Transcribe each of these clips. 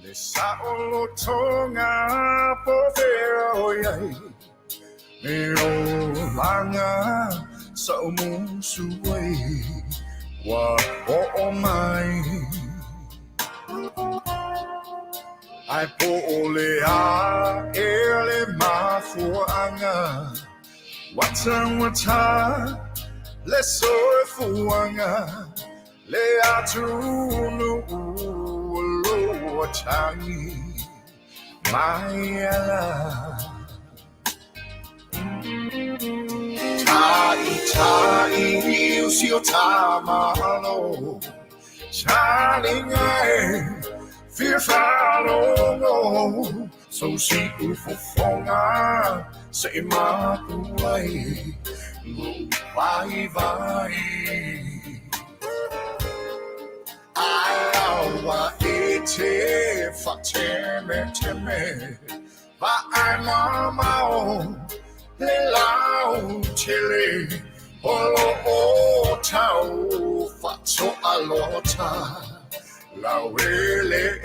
Le saolo tonga po Feiloa'iga me o langa sa umusuway wa o mai ai po ole a ele mafuanga wata le sofuanga le atunu Tangi Maia Tai Niusila Tamalo Shining Fear Fale So see Fofogaina Say Mapu Aoauli faaeteete Mama le lau chile Olo o tau Fatso alota Lau ele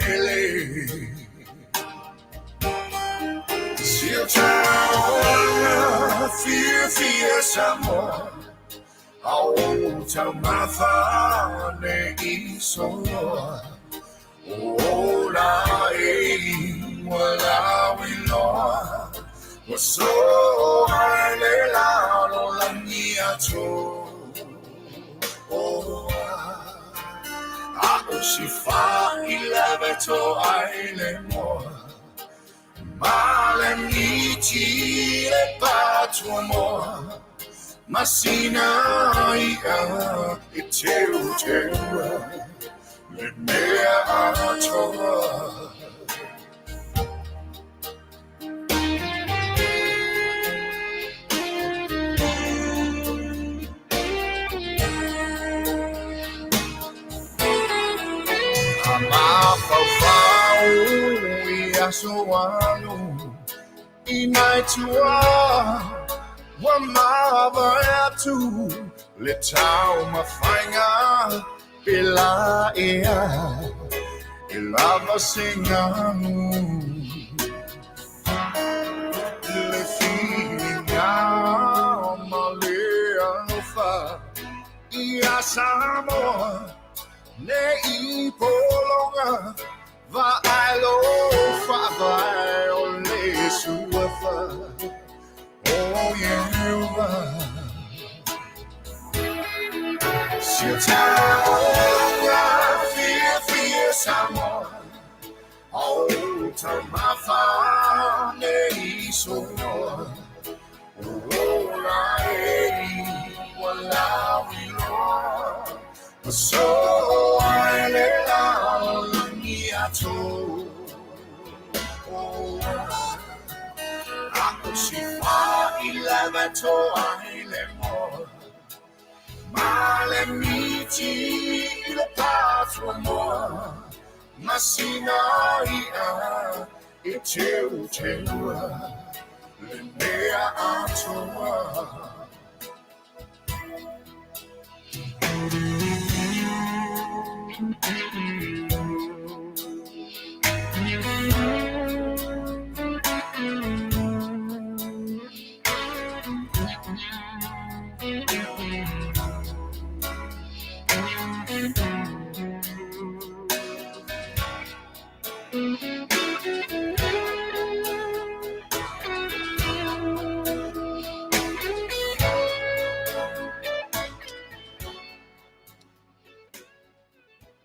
Sio tau Fear Samoa Auta mafane isoa Ola wala wiloa Waso ale lalo langia to Ako sifa ilabeto aile moa Malem iti le patwa moa Masina'iga iteute le mea atoa Amafafau iasoanu inaitua Wamabatu letau mafainga Feiloa'iga ilava singamu le fininga malea fa ia Samoa ne ipolonga va alo fa vai ole suafa Oh yeah, Sitaoga fear Samoa. Oh, tamafane isoa. Oh, la wala wilo. So I le la niato. Oh. Ako sifa ilabeto ailemo Malemiti ile patwa moa Masina'iga iteute le mea atoa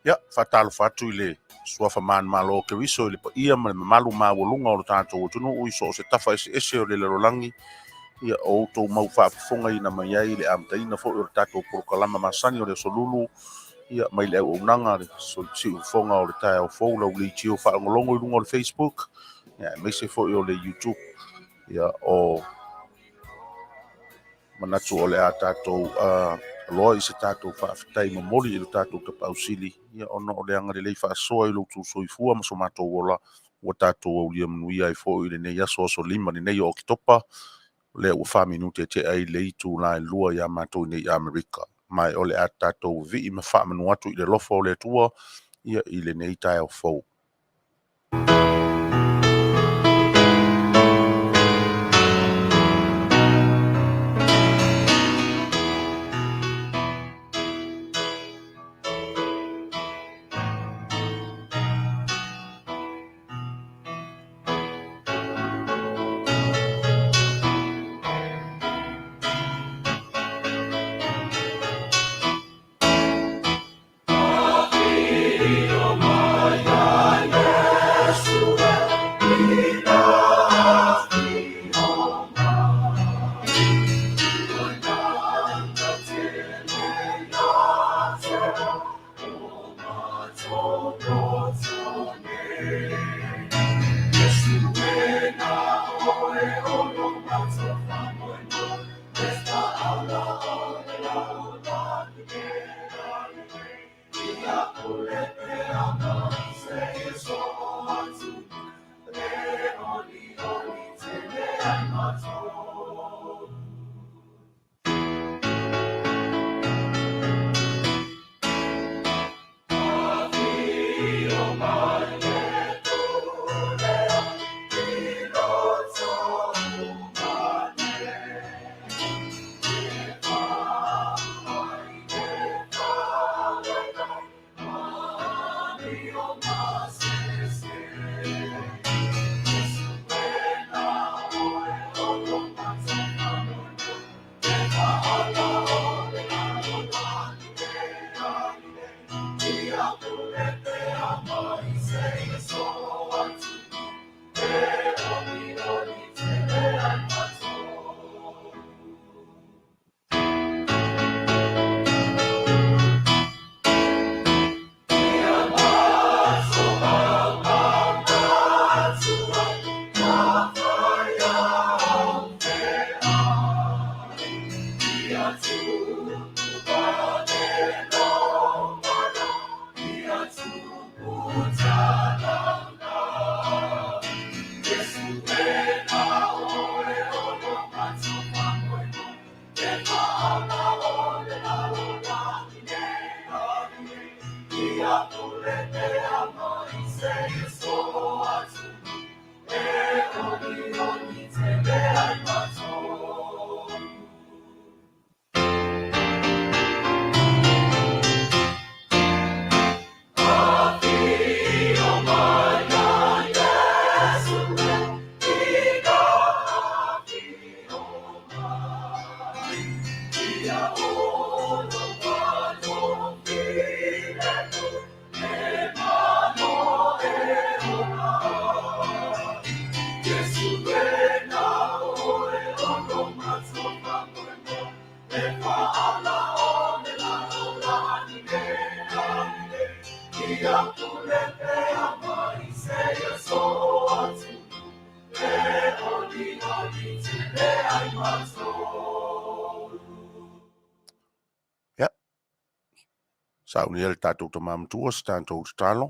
Ya, fatal fatu ile suafa man malo ke wiso ile ia malu mawolunga o tatou tunu ui so se tafa ese o le rolangi ia o to mau fa fonga ina mai ile amtaina fo o tatou proklama masani o le solulu ia mai le unanga so si fonga o le tai o fo lo li tio fa ngolongo lungo o Facebook Ia mai se fo'i o le YouTube ia o manatu o le a tātou loa i se tātou whaafetai mamori i le tātou tapausili ia ono o le anga le lei whaasoa i loutu soifua ma so mātou ola ua tātou au lia manuia i fo'i le nei aso aso lima le nei o Okitopa le ua whaminute te ai le itu la e lua ia mātou nei Amerika mai o le a tātou vi i ma whaamanu atu i le lofa o le tua ia i le nei tai o fau. Ja. Saunia le tātou ta mamtua sa tātou talo.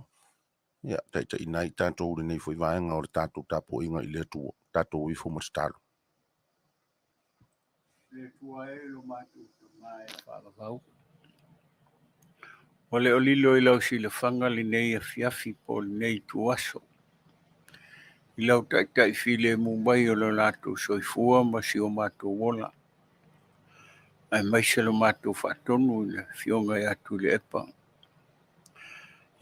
Ia, taita inai tātou le nei foi vaenga o le tātou tapo inga i le tua. Tātou i fumo talo. Le tua e lo mātou ta mai whakavau. O le olilo i lau si le whanga li nei a fiafi po li nei tuaso. I lau taita i file mumbai o lo lātou soifua ma si o mātou wola. Ai mai se lo mātou whaatonu i le fionga i atu le epa.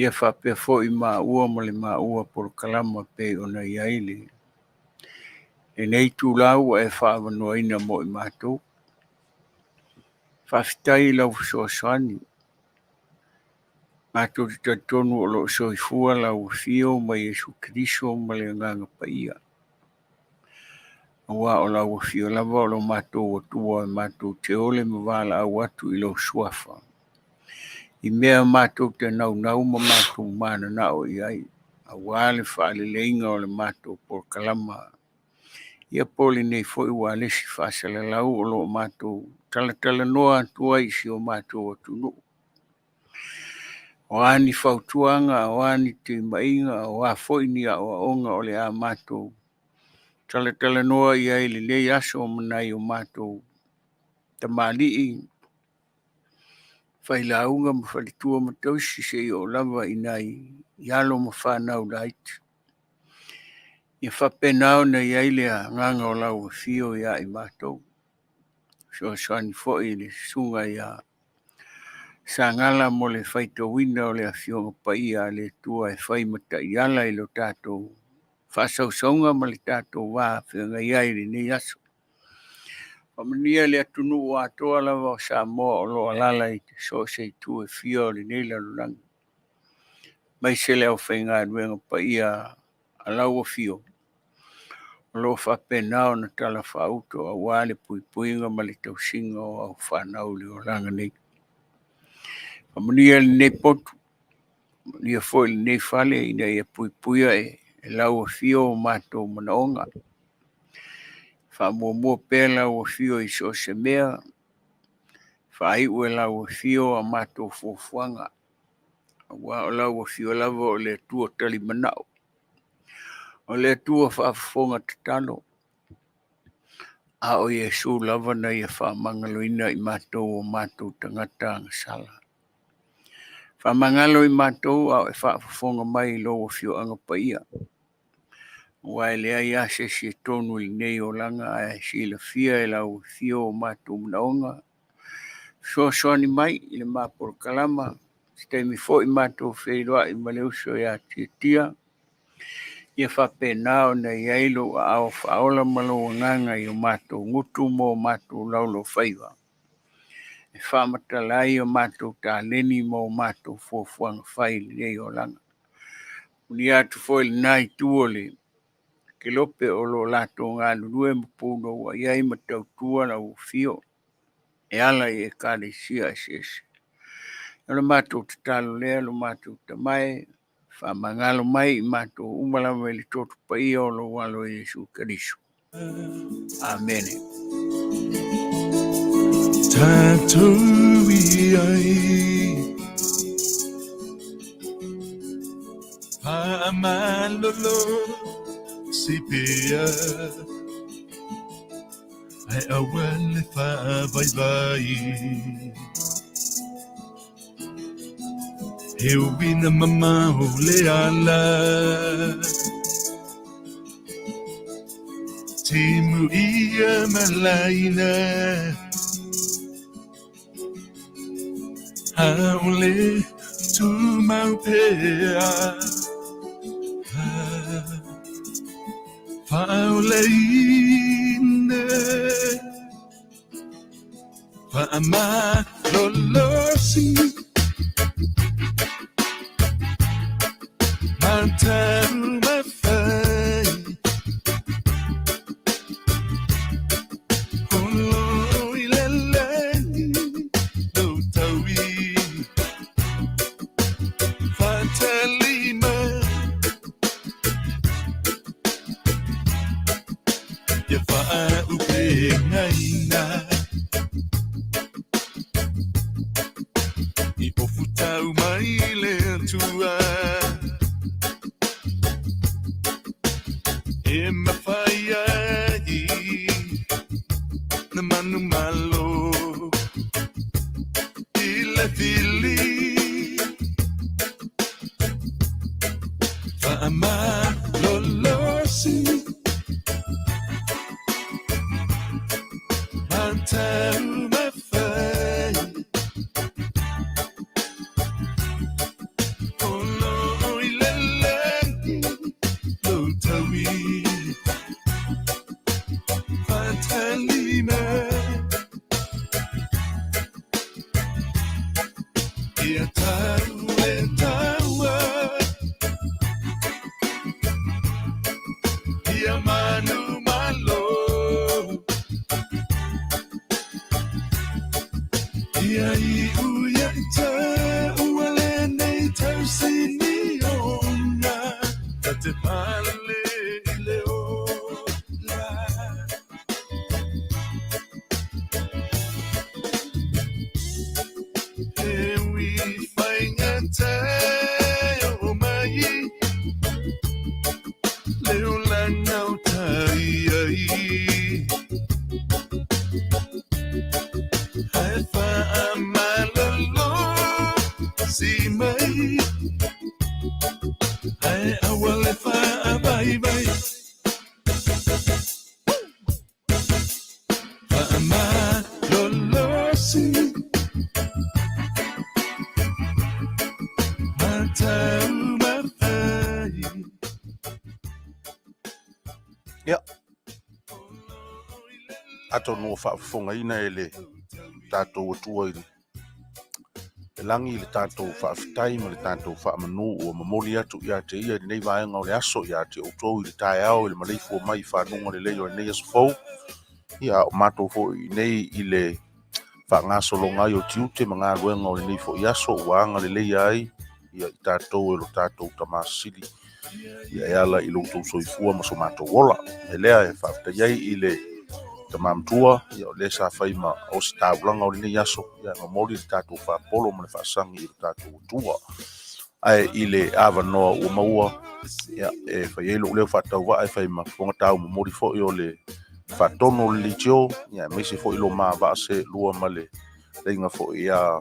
Ia whapea fo i ua ma le ua por kalama pe o na iaili. E nei tū lau e whaavanoa ina mo i mātou. Whawhitai lau soasani. Mātou te tatonu o lo soifua lau fio ma Yesu Kristo ma le nganga paia. Awa o lau fio lava o lo mātou o tua e mātou te ole ma wala au atu i lo suafa. I mea mātou te nau ma mātou mana na o iai. Aoauli fa'aleleinga o le matou polokalama. Ia poli nei fo'i ua lesi fa'asalalau o lo'o matou talatalanoa atu ai si o matou atunu'u. O ani fautuanga, o ani te mainga, o a fo'i ni a onga o le a matou talatalanoa ia i le nei aso o manai o matou tamali'i Feilaunga ma whalitua ma tausi se i o lava i nei ialo ma whanau laiti. Ia whapenao na iai lea nganga o lau fio ia i mātou. So soani fo'i le sunga ia Sagala mo le whaitawina o le a fionga paia le tua e whai mata i ala i lo tātou. Whasausaunga ma le tātou wā whianga iai le nei aso. Pamania le atunu o atoa lava o Samoa o loa lala i te so se tu e fio le nei lalulangi. Mai se leo whainga ruenga pa ia a lau o fio. O lo whapenao na tala whauto a wale puipuinga ma le tausinga o au whanau le o langa nei. Pamania le nei potu. Lia foi le nei Fale i nei e puipuia e lau o fio o mato manaonga. Whamua pēla o fio i so se mea, whai ue lau o fio a mato fofuanga, wa o lau o fio lava o le tua tali manao, o le tua whaafonga te talo, a o Yesu lava na ia whamangaloina i mato o mato tangata ngasala. Whamangalo i mato a o whaafonga mai lo o fio anga paia. Wa lea ia se si tonu i nei o langa a si la fia e lau fio o matu mnaonga. So ni mai i le mapor kalama. Stei mi fo i matu Feiloa'iga ma le uso ia tia. Ia whapenao na iailo a au whaola malo nganga i o matu ngutu mo matu laulo whaiva. E whamatalai o matu ta leni mo matu fofuanga whai nei o langa. Uni atu fo il nai tuole. Ke lope o lo lato ngā lulue mapuno wa iai matautua la u fio. E ala i e kare sia sese. Ela mātou te talo lea lo mātou te mai. Wha mangalo mai i mātou umalawa ili totu pa ia o lo walo i Yesu Karisu. Amen. Tātou i ai Pāmalolo Sipia Ai awale whaavaiwai He wina mamau le ala Timu ia malaina Haole tu mau pea Fa'auleine Fa'amalolosi Mantau mawhai Holo i lelei No taui Fa'atalima Ia fa'aupengaina I ofutau mai le atua E mawhai ai Na manu malo I le fili Fa'amalolosi Mantau mawhai Olo i lelei Lo taui Fatalima Ia tau e taua Ia manu malo Hai faamalolo si mai. Hai awale faabai. Faamalolo si. Matau mafai. Ia. Ato no Fofogaina e le tātou atua i le langi le tātou whaafitai ma le tātou whaamanu o mamoli atu i a te ia nei vaenga o le aso i a te outou i le tae au i le maleifu o mai whanunga le leio nei aso fau ia o mātou fo i nei i le whaangaso lo ngai o tiute ma ngā ruenga o le nei fo i aso uanga le leia ai ia i tātou e lo tātou tamasili ia e ala i lo tau soifua ma so mātou wola e lea e whaafitai ai i le tamamtua ia o le sa fai ma o se tāulanga o le nei aso ia ma mori le tātou whaapolo ma le whaasangi i le tātou tua ai i le awa noa ua maua ia e whai elo leo whaatau wa ai whai ma whonga tau ma mori fo i o le whaatono le litio ia me se fo i lo maa wa se lua ma le reinga fo i a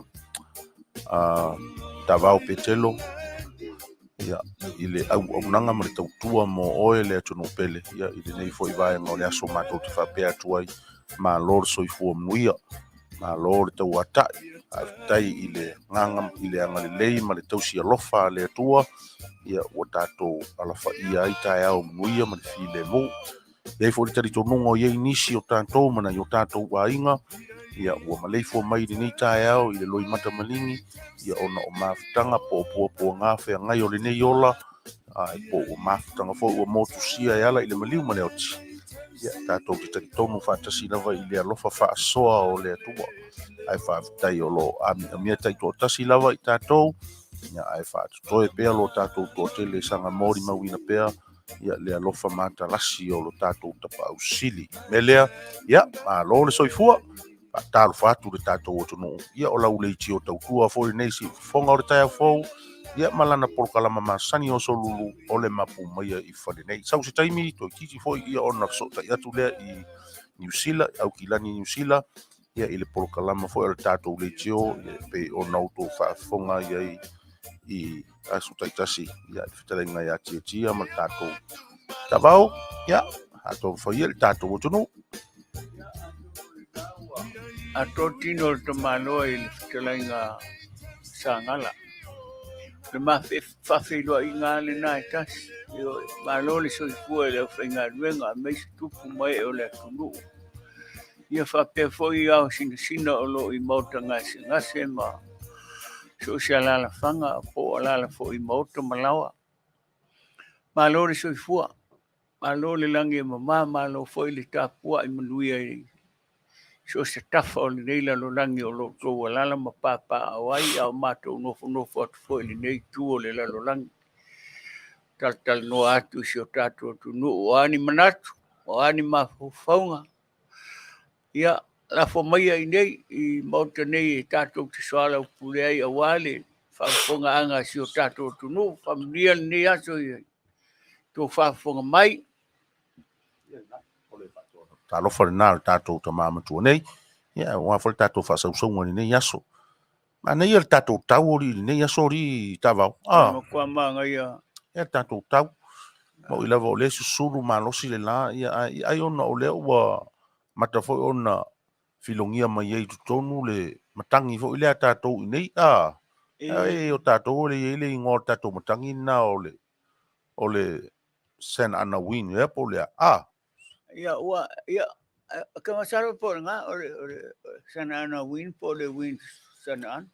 Tavao Petelo ia i le au nanga ma le tautua mo oe le atu no pele ia i le nei fo i vaenga o le aso mātou te whapea tuai ma lor soifua mnuia ma lor tau atai tai i le nganga i le anga le lei ma le tausi alofa le atua ia ua tātou alafa ia i tae au mnuia ma le fi le mo iai fo le tari tonunga o iei nisi o tātou mana i o tātou wainga ia ua maleifua mai ni nei tae au i le loi mata malingi ia ona o mafutanga po ngā whea ngai o le nei ola ai po o mafutanga fo ua motusia e ala i le maliu ma le oti ia tātou te tari tonu whaatasi lava i le alofa whaasoa o le atua ai whaafutai o lo amia tai tō tasi lava i tātou ia ai whaatutoe pea lo tātou tō tele sanga mori mawina pea ia le alofa mata lasi o lo tātou tapa ausili me lea ia a lo le soifua talo fatu le tātou o tonu ia o lau leiti o tautua fo i nei si fonga o le taia fo ia malana polkalama masani o solulu o le Mapu Maia i Fale nei sau se taimi to kiti fo ia ona so ta atu lea i Niusila Aukilani Niusila ia i le polkalama fo o le tātou leiti o pe o nauto fonga ia i asu taitasi ia Fetalaiga ia tia ma tātou Taavao ia ato fo ia le tātou o tonu a totino le tamaloa i le Fetalaiga Sagala. Le Feiloa'iga le nā e tasi. Io malo le soifua i le whainga ruenga me se tupu mai o le atunu. Ia whapea foi au sina o lo i mauta ngase ma so se alala whanga po alala fo i mauta malawa. Malo le soifua. Malo le langi e mama malo foi le tāpua i manuia i so se tafa o le neila lo langi o lo tō alala ma pāpā awai au mātou nofo atu fo i le nei tū o le lalo langi. Tal no atu si o tātou tunu o ani manatu, o ani mafufaunga. Ia, la fo maia i nei, i mauta nei e tātou te soala o pule ai Aoauli, whaafonga anga si o tātou tunu, whamria nei aso i tō whaafonga mai. Talofa le nā tātou ta māmatua nei, ia, wā whale tātou whaasausonga ni nei aso. Ma nei le tātou tau ori, nei aso ori Taavao. Kua manga ia. Ia tātou tau. Mau i lava o le susuru malosi le la, ia ai ona o lea ua matafoi ona filongia mai ei tutonu le matangi fo i lea tātou i nei. E o tātou o le ele ingo o tātou matangi na o le San Ana Win, ia po lea. Ia, ka masaro po nga, o le San Ana Win po le Win San Ana.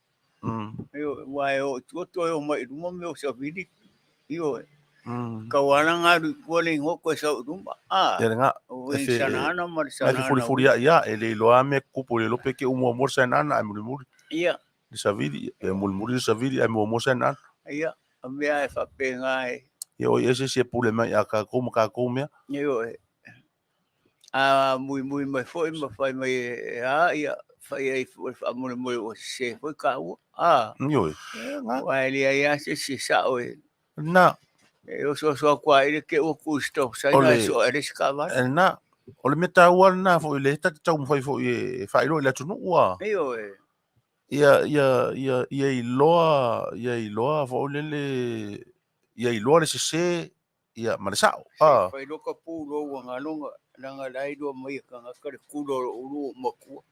Io, wae o tuoto e o mai ruma me o sa vidi. Io, kawana nga kua le ngoko e sa urumba. Ia nga. Win San Ana ma le San Ana. Mai furi ia, e le loa me kupo le lope ke umo amor San Ana, ai muri. Ia. Di sa vidi, e muri sa vidi, ai mo San Ana. Ia, a mea e whape nga e. Ia o ese se pule mai a ka koumea. Ia, mui mai foi ma fai mai ia fai ai foi amore o se foi ka u Yo wa ele ia se sa o na eu so kwa ele que o custo sai na so ele escava na O le meta ua na fo le ta tau fai fo e failo le tunu ua. Io Ia i loa fo ia i loa le se ia ma le sao. se fai loka pulo ua ngalonga nanga lai do mai ka ngaka le kulo ulu maku.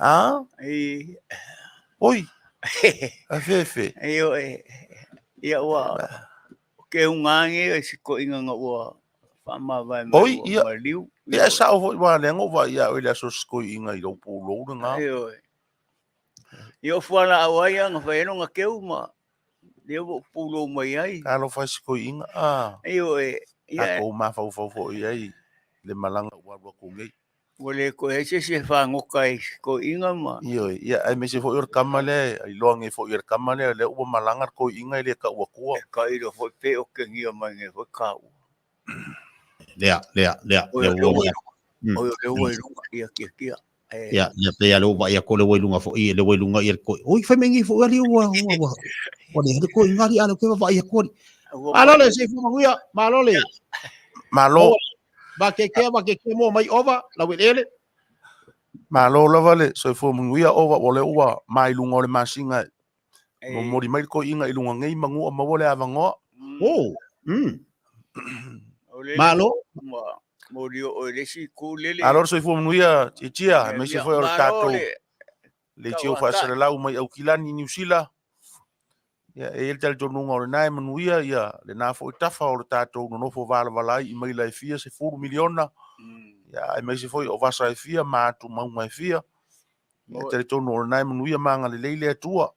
Ah? Ai Oi. A fefe. io ia ua ke ungange se ko inga nga ua fama vai mai Oi, ia. maliu. Ia sao fo wa le ngova ia o le aso skoi inga i lo pulo nga. Io fuala awaia nga fai no nga keu ma. Leo pulo mai ai. Kalo fai skoi inga. Ah. Io A ko ma fo ia le malanga wa ko ngai. Wale ko ese se whangoka i ko inga ma. Ia ai me se fo yor kamale ai loange fo yor kamale le u malanga ko inga le ka wa ko. Ka iro fo pe o ke ngia mai nge fo ka u. Lea. O le wairunga ia kia. Ia pe ya lo ba ya ko le wailunga fo i le wailunga i ko. Oi fa mengi fo ali wa. Wa le ko ngari ala ke va ya ko. Malole se fo nguia, malole. Malo. Ba ke mo mai over la welele. Malo la vale so fo munguia ova ole ua mai lunga le masinga. Mo mori mai ko inga i lunga ngai mangu ma wole avango. Oh. Malo. Mori o le si ku lele. Alor so fo munguia tia me se fo or tato. Le tio fa sala lau mai Aukilani Niusila. Ia e tel tonunga o nai manuia ia le na fo tafa o tato no fo vala i mai lai fia se 4 miliona. Ia ai mai se foi o vasa e fia ma tu mau mai fia. Ia tele tonu o nai manuia manga le leile atua.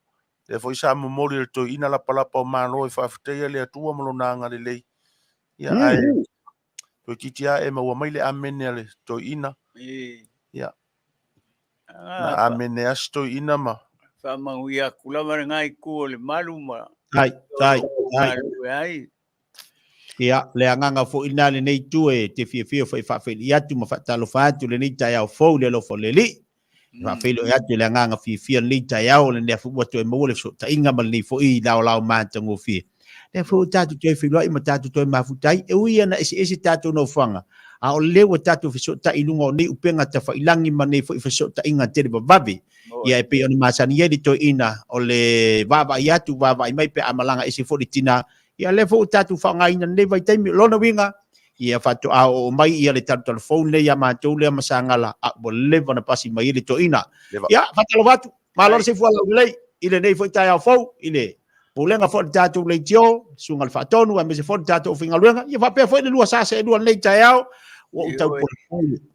Le foi sa mo mori le to ina la palapa o malo e fa fteia le atua mo nanga le lei. Ia ai to kitia e ma mai le amene le to ina. Ia. Na amene as to ina ma. Fa manguia kula ngai ku le maluma. Ai. Ai. Ia le anganga fo ina le nei tu e te fia fa feli atu ma fa talo fa atu le nei tai au fo le lo fo le li. Fa felo atu le anganga fia le tai au le ne fu to e mo le so ta inga ma le fo i lao ma tango fia. Le fo tatu te Feiloa'iga ma tatu to mafutai e uia na ese tatu no fanga. A o le wa tatu fi so ta ilunga o nei upenga ta fa ilangi ma nei fo i fa so ta inga te bababi. Ia e pe ona masani ye di to ina o le baba iatu baba i mai pe amalanga ese fo di tina. Ia le fo tatu fa ngai na le vai taimi lona winga. Ia fa to a o mai ia le tatu telefone le ia ma to le ma Sagala a bo le na pasi mai le to ina. Ia fa talo watu ma lor se fo la ulei ile nei fo tai au fo ile pulenga fo tatu le tio sunga fa tonu a me se fo tatu finga luenga ia fa pe fo le lua sa se lua le tai au o tau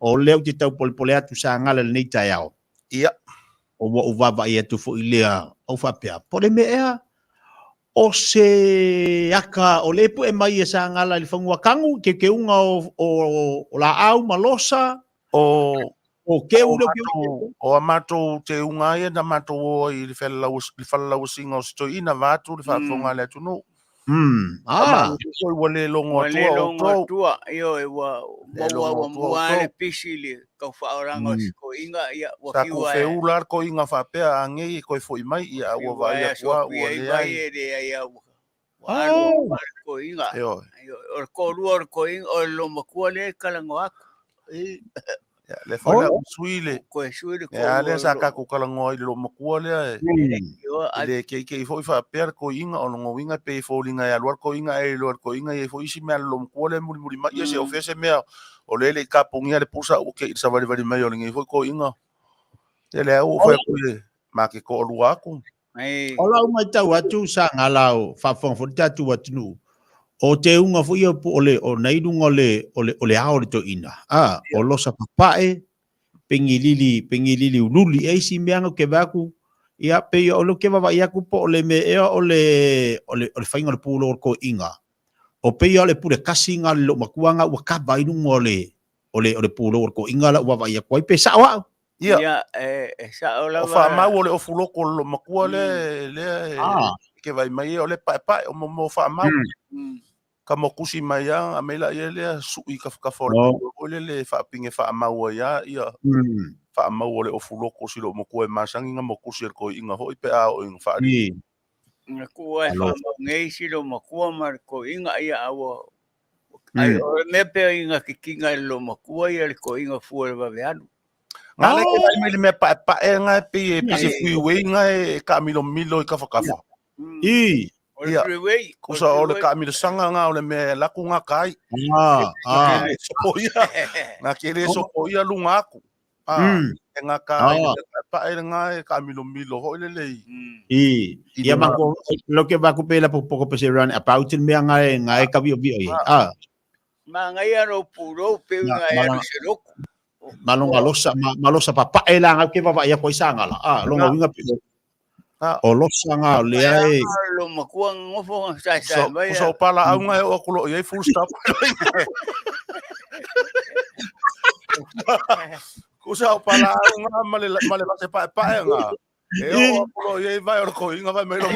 o le ti tau pole atu Sagala le nei tai au. Ia o wa vava ia tu fo ilea o fa pe po le me ea o se aka o lepo e mai e Sagala le fangua kangu ke unga o la au malosa o ke ulo o amato te unga ia na mato o i le fella singa o sto ina vatu le fa fonga le tunu. Ko wale longo tua io e wa le pisili ka fa oranga ko inga ia wa fiwa e ular ko inga fa pe ange ko foi mai ia wa va ia kwa wale ia ko inga o ko ruor ko inga o lo makuale kalango aku le foi la suile ko suile ko ale sa ka ko kalango i lo makuale le ke foi fa per ko inga o ngo winga pe fo linga ya luar ko inga e luar ko inga e foi si me lo makuale muri mai ia se ofese me o le ka pungia le pusa o ke sa vale mai o linga foi ko inga ele o foi ma ke ko lua ku ola mai tau atu Sagala o fa fon fo tatu atu o te unga fo ia ole o nei lunga ole ao le to ina o losa papae pengilili ululi e si meanga ke vaku ia pe o lo ke va ia ku po le me ole fainga le pulo ko inga o pe ole pure kasinga lo makuanga wa ka vai lunga ole pulo ko inga la wa ia ko pe sa wa ia sa ola o fa ma ole o fulo ko lo makuale le ke vai mai ole pa o mo fa ma ka mo kusi mai a me la ele su i ka fo o le fa pinge fa ma o ia fa ma o le o fulo ko si lo mo ko e masangi nga mo kusi ko inga ho i pe a o in fa ri na ko e fa ngai si lo mo ko mar ko inga ia awo Ai o me pe inga kikinga lo makua ia le ko inga fuel va veanu. Ngale ke mai me pa nga pe se freeway nga e ka milo i ka kafa. I. O le freeway. Kusa o le ka milo sanga nga o le me la ku nga kai. Nga kele so po ia lunga aku. Nga ka pa nga e ka milo ho le le. I. Ia mako lo ke ba ku pela poko pe se run about me nga e ka vi vi. Mga ia no puro pe nga ia no seroko. Malonga losa papa elanga ke baba ia ko isanga la longa winga pe o losa nga le ai lo makua ngofo sa mai so pala au nga o kulo ia full stop kusa pala au nga male se pa nga e o kulo ia vai o ko inga vai melo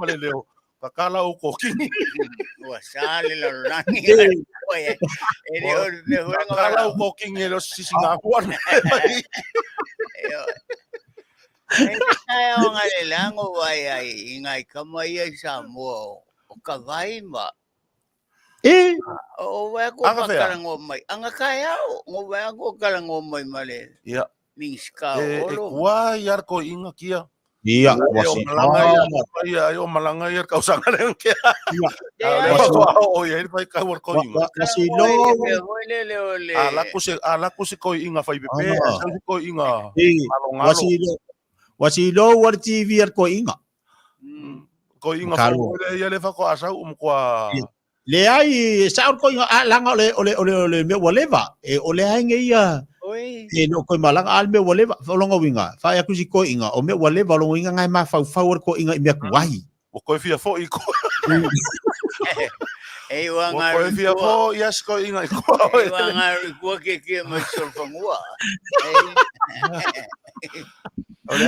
male leo kakala o ko kingi wa sale la rani oye ele o de kakala o ko kingi lo sisinga kuan ai o ngale lango vai ai ingai kamai ai Samoa o kavaima o wa ko kalango mai anga kaya o wa ko kalango mai male ya minska o wa yar ko inga kia iya wasi ayo malanga ia kau sangat kia o ia vai ka war ko inga kasi lo ala ku se ko inga fai pepe ko inga wasi lo war TV ko inga fo ia le fa ko asa ko le ai sa ko inga langa ole me waleva e ole ainga ia e no ko malanga al me waleva longa winga fa ya ku si ko inga o me waleva longa inga ngai ma fa ko inga me ku wai o ko fia fo i ko e wanga ko fia fo ya ko inga ko wanga ko ke ma so fangua ole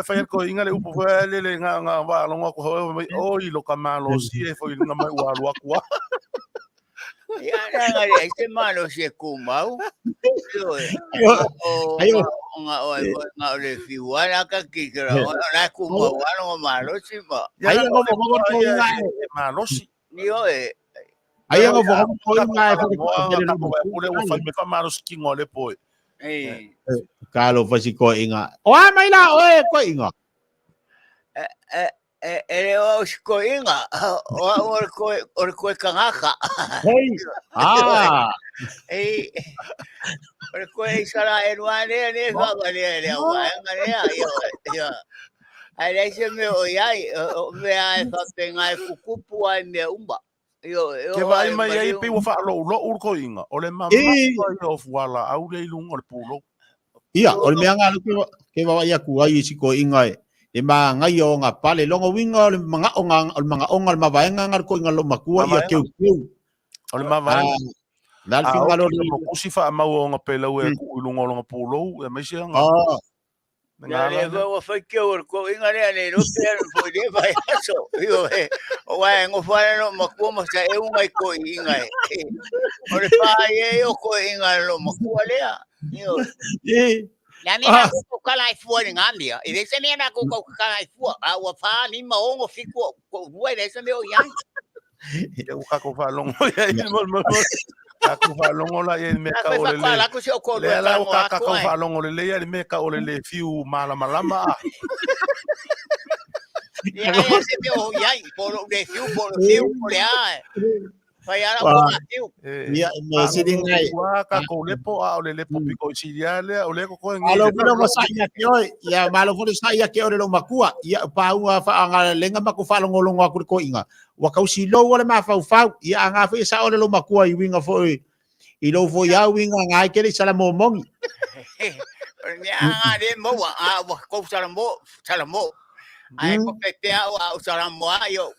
fa ko inga le upo le nga wa longa ko o i lo kamalo si e fo inga mai wa lo akwa ya nga este malo se kumau ayo nga le fiwala ka kikira na kumau ano malo si ba ayo ngo mo ko inga malo si ni o ayo ngo mo ko inga ule o fa me fa malo si ngole po kalo fa si ko inga o mai la o ko inga ele o ko inga o ko kangaka o ko sala enwane ne va vale wa ngare yo ai se me o yai me ai fa penga kukupu ai me umba yo ke vai mai ai pe fa lo ko inga o le mama yo wala au le lungo le pulo ia o le meanga ke va ia ku ai si ko inga e ma ngai o nga pale longa winga le manga onga le mavaenga ngar ko inga lo makua ia keu o le mavaenga dal finga lo mo kusi fa mau nga pelo e ku lungo longa pulo e mai se nga ya le go fa ke o ko inga le no ter fo de vai so yo o wa ngo fa no makua mo sa e unga ko inga o le fa e o ko inga lo makua le yo na mena ko kala I fuori ngambia e se mena ko kala I fuori a wa fa ni ma ongo fiku ko vuoi se me o yang e o ka ko fa longo ya mo ka ko fa longo la e me ka o le la ko se o ko le la o ka ko fa longo le ya me ka o le fiu mala ya se me o yang por le fiu por le a Fai ara ko atiu. Ia me sitting ngai. Wa ka ko lepo a o le lepo piko siriale o le ko ko ngi. Alo no mo sa ia ke oi. Ia malo fo sa ia ke ore lo makua. Ia pa ua fa anga lenga maku fa lo ngolo ngaku ko inga. Wa ka usi lo wala ma fa fa. Ia anga fa sa ore lo makua I winga fo I lo fo ia winga ngai ke sala mo mongi. Ia anga de mo a wa ko sala mo. Ai ko pe a sala mo yo.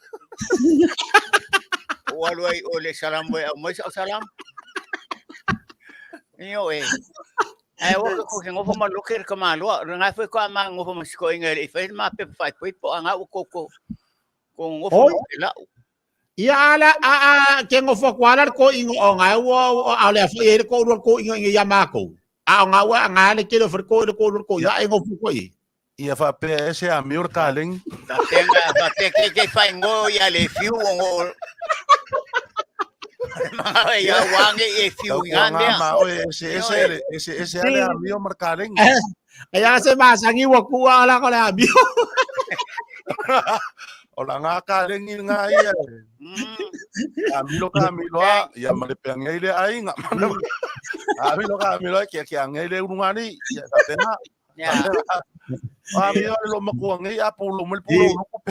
Walai oleh salam boy mo salam yo ai wo ko ngo ma loker ka ma lo nga foi ko ma ngo ma sko ingel I fe ma pe fai po anga ko ngo la ia ala a ke ngo fo kwala ko ingo nga wo ala fe ko ingo ya mako a nga wa nga le ke lo fer ko ya ngo fo ko ia fa pe ese a miur kalen ta tenga fa te ke fai ngo ya le fiu ngo Mga ya wangi e fiu ngande. Ese ale amio markareng. Kaya kasi masangi wag po ala ko na abyo. Ola nga kareng nga iya. Amilo ya malipang ile ay nga mano. Amilo kaya ile urungani ya tatena. Ya. Amilo lo makuha ngai apulo mulpulo ko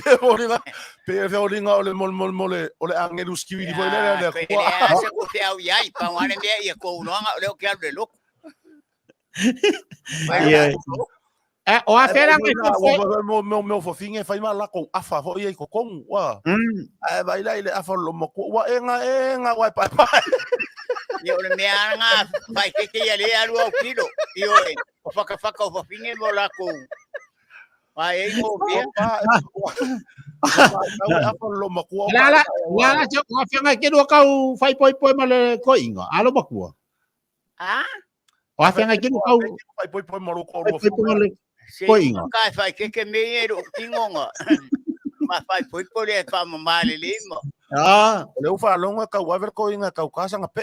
pero ringa ole mol angelus kiwi di boile le. Ya se ko fiau yai pa wane dia ya ko no nga le ke de lok. Iya. O a fera ngai meu fofinho fai mal com afa fo ia ko kon wa. Vai lá ile afa lo makuha enga wa pa. Yo le mea nga fai ke ya le alu au kilo. Yo o faka o fofinho mo la ko. Vai mo bia. Lala jo o fera ngai ke do kau fai poi male ko inga. Alo makua. O a fera ngai ke do kau fai poi malo ko ko inga. Kai fai ke me e ro tingonga. Ma fai poi le pa male limo. Le ufa longa ka wa ver ko inga ka kasa nga pe.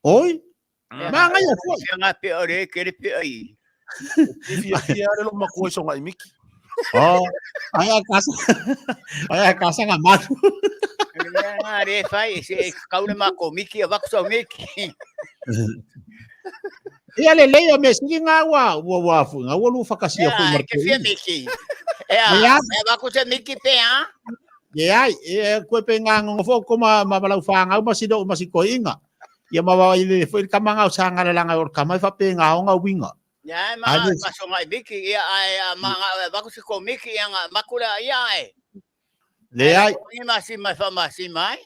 Oi. Manga ya fo. Nga pe ore ke pe ai. Ia lo makua so ngai miki. Aya kasa nga Manu. Nga re fai se kaule mako miki va ko miki. Ia le leia me sigi nga wa fu nga lu fakasia fu marko. Ke fia miki. Ya, va ko se miki pe ha. Ya, ko pe nga ngofo ko malau fa nga masido masiko inga. Ya mawa ile foi kamanga usanga la nga or kamai fa pe nga nga winga. Ya ma paso nga miki ya mga va ko se ko miki yang makula ya Le ai. Ni masi mai.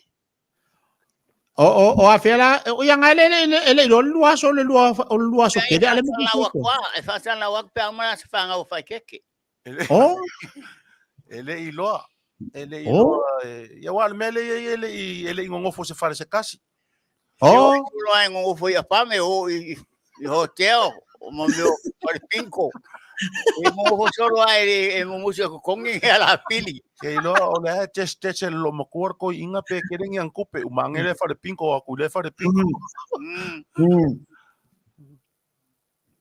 O a fela o yang ele lo luaso ke ale mo ko. E fa san la wak pe ama sa fa nga o fa keke. Ele iloa. Ele iloa. Ya wal mele ele ngofo se fare se kasi. Lo ai ngofo ya pa me o hotel o mo por pinco. E mo solo ai mo muso ko kongi ala pili. Ke iloa o le test lo makor ko inga pe kering yang kupe umangele fare pinco aku le fare pinco.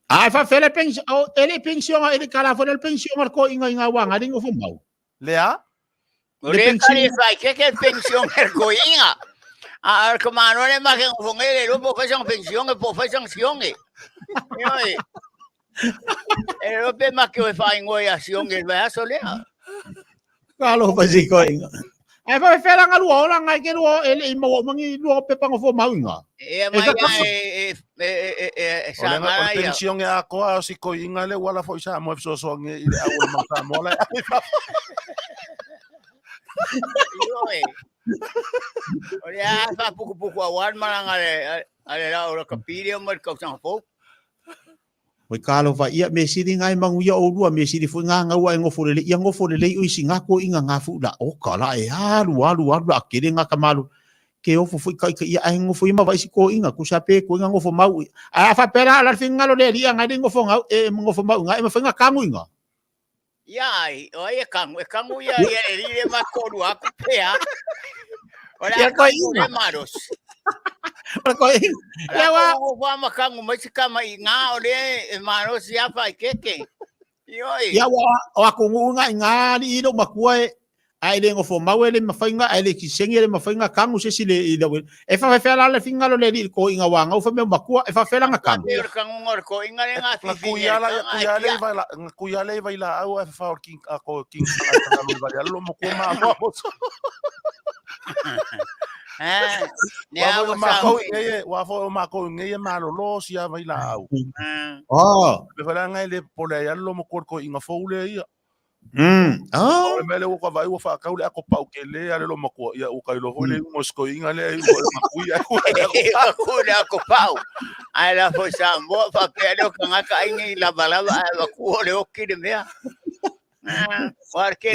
Ai fa fele pension ele pension ele kala fo el pension ko inga wanga dingo fo mau. Lea? Le pension fai que pension ko inga. Como no le más que con él, no puede hacer pensión, puede hacer sanciones. El hombre más que fa en acción, el va a solear. Kalau pasi ko inga. Ai fa fela nga luo la nga ke luo ele mo mangi luo pe pang fo mau inga. Sagala pensión ya ko si ko inga le wala fo isa mo so nge ile awol mata mo la. Olha, fa pouco awal malang ale la ora kapiri mo ka sang fo. Oi kalo va ia me siri ngai mangu ia o lua me siri fu nga wa ngofo le ia ngofo le o singa ko inga nga fu la o kala e alu akere nga kamalu ke o fu ka ia ai ngofo ima vai ko inga ku sape ko inga ngofo mau a fa pera la finga lo le ia ngai ngofo nga ngofo mau ngai me finga kamu inga. Ya, oye kamu ya le ma ko lu aku pea. Ora ko inga maros. Ya wa makangu mai kama inga ole mano sia fa keke. Ya wa aku nga ni no makua ai le ngofo mau ele mafainga ele kisengi ele mafainga kangu se sile e fa la le finga lo le ko inga wanga o fa me makua e fa fela nga kangu. Kangu ngor ko inga le nga fi. Kuya le vai la au fa king ako king vai lo mo ko ma mo. Wa fo ma ko nge ma lo sia vai la au. Le fala ngai le pole ya lo mo ko inga fo le ia. Mele o ka vai o fa ka le ako pau ke le ale lo mo ko ia o ka lo hole mo sko inga le ma kuia ko le ako pau. Ai la fo sa mo fa pelo ka nga ingi la balaba ai ko le o ki de mea. Porque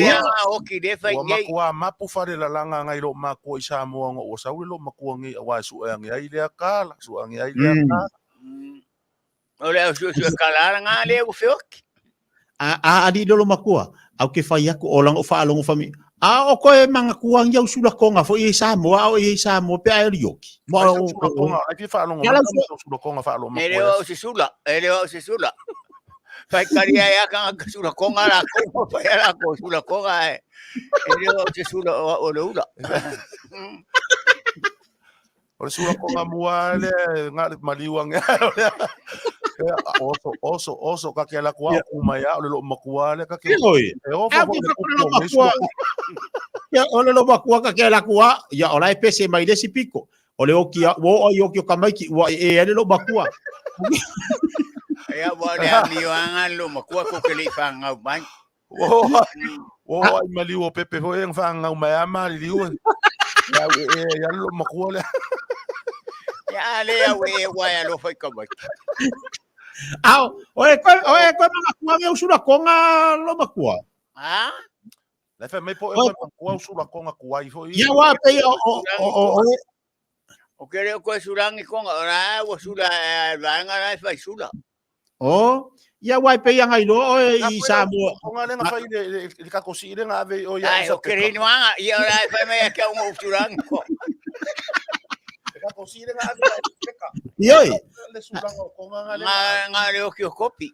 o ki de fa ngai wa Mapu fare la langa ngai lo ma ko Samoa o sa lo ma ko ngai wa su ngai ai le kala su ngai ai le kala ole o su kala nga le o fiok di lo makua au ke fai aku olang o fa alongo fami o koe manga kuang ia usula konga fo i Samoa o i Samoa pe ai rioki. Mai usula konga, ai fi whaalonga, usula konga whaalo ma Ele o se sula. Fai karia ya kan sula konga la konga fai la ko sula konga e. Ele o se sula o le ula. O le sula konga mua le ngā maliwang oso ka ke la kua ku mai a le lo makua le ka ke o le lo makua ka ke la kua ya ola e pese mai le sipiko o le oki o yoki o kamaiki wa e le lo makua ya wa le amiwanga lo makua ko ke le fanga mai o ai maliwo pepe ho en fanga mai ama li u ya lo makua le ya le we wa ya lo fai kamai Au, oe koe mga kua me usula konga lo makua. Ha? Le fe me po e koe makua usula konga kuai fo i. Ia wa pe o kere koe surangi konga, ora wa sula vanga lai fai sula. Ia wa pe yang ai lo oe i Samoa. Konga le nga fai le ka kosi le nga ave o ia. Ai, o kere ni wanga, ia ora fai me ka un surangi konga. Ioi. Nga le o ki o kopi.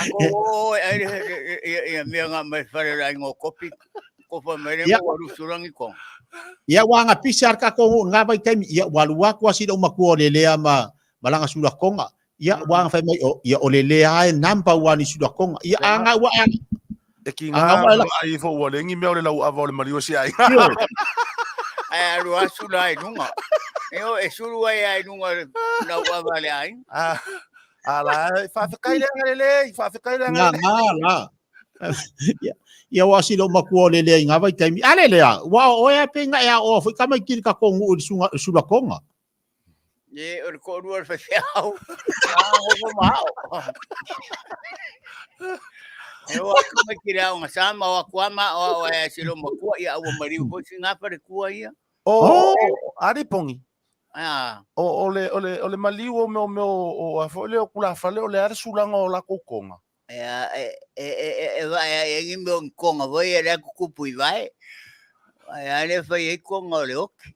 Ako ia mea nga mai whare rai ngō kopi. Ko wha mere mo waru surangi kong. Ia wanga pisar ka ko nga vai taimi ia walua ko asida umakua le lea malanga sula konga. Ia wanga fai mai ia o le lea e nampa wani sula konga. Ia anga wa e ki ngā ai fo wa lengi mea le lau awa o le mariwa si ai. Ai aru asu lai nunga. Eo e suru ai nunga lau awa le ai. Ala, whawhakai lenga le, whawhakai lenga le. Ngā. Ia wasi lo makua le lea ngā vai taimi. Ale lea, wa oea pe ngā ea o fai kamai kiri ka kongu o sula konga. Ye, o le korua le whawhiau. Hoko mao. Eo aku mai kiri au ngā sama o akuama o e silo makua ia au mariu ko si ngā pare kua ia. Ari pongi. O le maliu o meo o afole o kula fale o le are sulanga o la kokonga. E ngi meo konga voi e le kukupu i vai. Ai le fai e konga o le oki.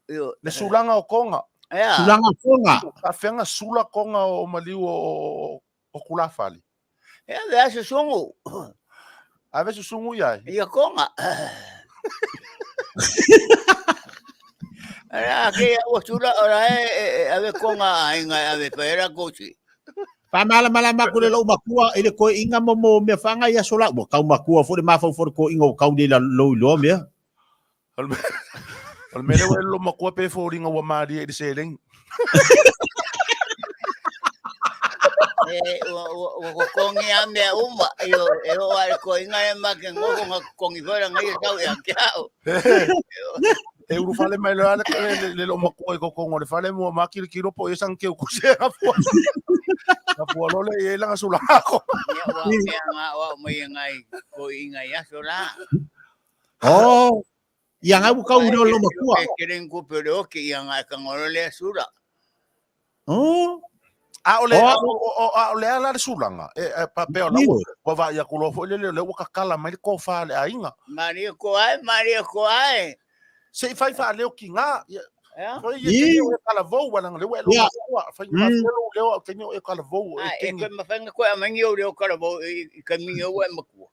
Le sulanga o konga. Sulanga o konga. A whenga sula konga o maliu o kula fale. Vea se sungu. A veces sungu iai. Ia konga. Ara ke o sula ora ave konga ainga ave pera kosi. Pa mala makule lo makua ile ko inga mo me fanga ia sola mo kau makua fo de mafo fo ko inga kau de la lo me. Al mele lo makua pe fo ringa wa mari e seleng. O kongi ame uma yo al ko inga ma ke ngo nga kongi fora ngai tau ya kiao e uru fale mai le lo makua ko kongo le fale mo makiri kiro po esang ke ku se apo apo lo le e langa sula ko ya nga wa mai ngai ko inga ya sola yang au kau lo makua keren ku pero ke yang ka ngolo le sura ole ala sulanga e papel la ko va ya kulo fo le ka kala mai ko fa le ainga Maria ko ai se fai fa le o kinga ko ye kala vo wala le lo fa ma le ke ni e kala vo e ko ma fanga ko amangi o le kala vo e caminho o maku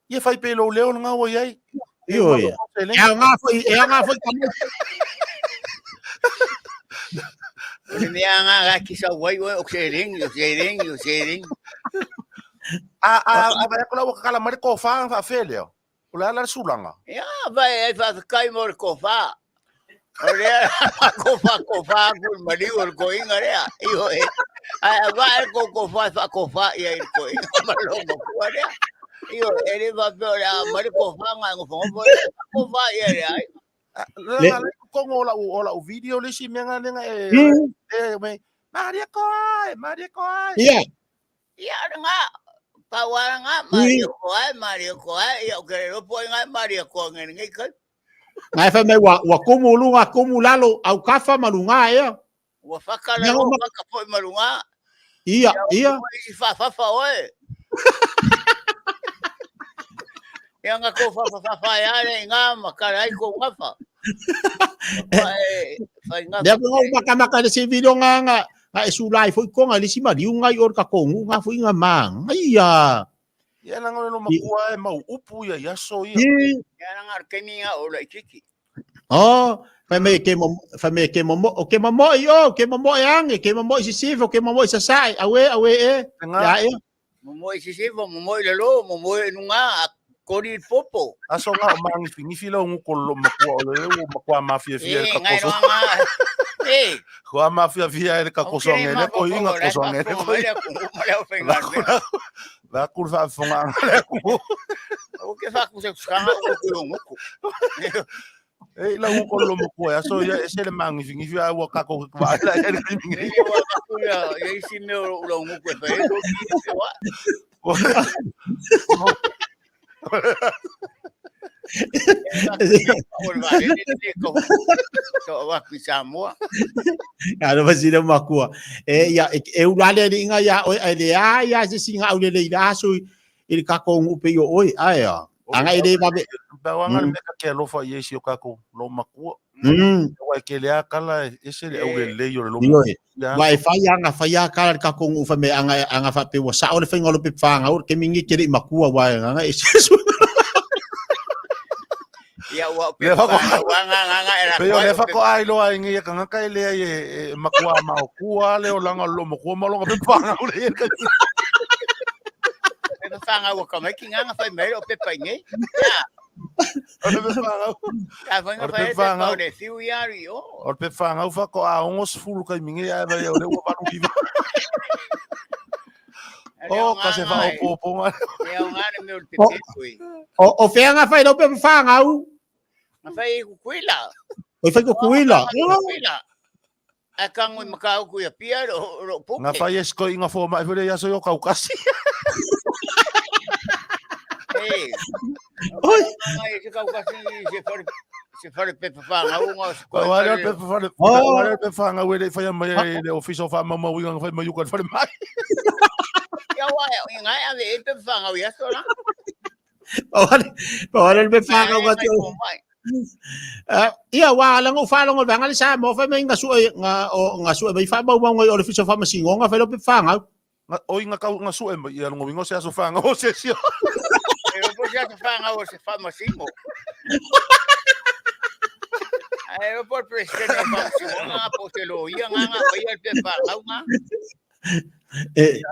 ye fai pelo le nga wo ye yo ya nga foi Ni nga kisa wai o sering. Vai ko la kala mari ko fa Fale o la sulanga ya vai fa kai mor ko fa ore ko fa ko mari o ko inga rea io vai ko fa ia ko malo ko rea io ele va ora mari ko fa nga ko fa ia rea kongo ola o video le si menga lenga me Maria ko ai ia nga pawanga Maria ko ai ia ke ro po nga Maria ko ngai ka ngai fa mai wa kumulalo au kafa malunga ia wa fakala ka po malunga ia fa oe Yang ako fafafayale nga makaray ko nga fa. Dia maka si video nga isulay foi ko nga lisima di nga yor ka ko nga foi nga mang. Iya. Ia na ngolo makuwa mau upu ya yaso ia. Yang nga kami nga ola ikiki. Oh, fa me ke mo o ke mo yo, ke mo yang, ke mo sisivo, ke mo sa sai, awe e. Ya e. Mo sisivo, mo lalo, mo nunga kori popo. Aso nga mangi fingifila ngukolo makuwa ole makuwa mafia fia ka koso. Eh, Kwa mafia fia ka koso ngene ko inga koso ngene ko. Va kurva fonga. O ke fa ku se skanga ko nguku. Eh la ngukolo makuwa so ya ese le mangi fingifia wa ka ko va la ene ngi. Wa ku ya isi me lo nguku fa e Samoa. Ano ba sila makua? Ya ulale ni nga ya ya si singa ulale ila so il ka ko upe yo oi aya. Anga ide ba Bawanga me ka ke lo fa yesi o ka ko lo makua. Wa ke le akala ese le ulale yo lo. Vai faya kala ka ko ufa me anga fa pe wa sa o le fenga lo pe fanga o ke mingi kiri makua wa anga ese. Ya wa pe nga era. Pero le fa ko ai lo ai ngi ka nga kai le ai makua ma o kua le o langa lo makua ma lo pe fanga o le ka. Pe fanga wa ka mai kinga fa me o pe pa ngi. Ya. O le fanga. Ka fanga o le fiu ya rio. O pe fanga fa ko a ngos fulu kai mingi ai ba o le wa pa viva. Oh, ka se fa o popo ma. Ya nga me o pe kui. O fe nga fa do pe fanga u. Mafai kukuila. O fai kukuila. Akang makau ku ya pia ro puke. Nga fa esko inga fo ma fere ya so yo kaukasi. Eh. Oi. Ai se kaukasi se fare pe fanga unga sko. Wala pe fanga we fa ya mai le office of mama winga fa mai ku fa mai. Ya wa inga ya de pe fanga ya so la. Wala pe fanga wa to. Ia wa lang o fa lang o banga sa mo fa may nga su may fa ba mo o office of masingo nga fa lo pe fanga. O inga ka nga su e ia ngo wingo se so fanga o se sio. Pero po ya se fanga o se fa masingo. Ai por presidente nga po se lo ia nga vai pe fanga nga.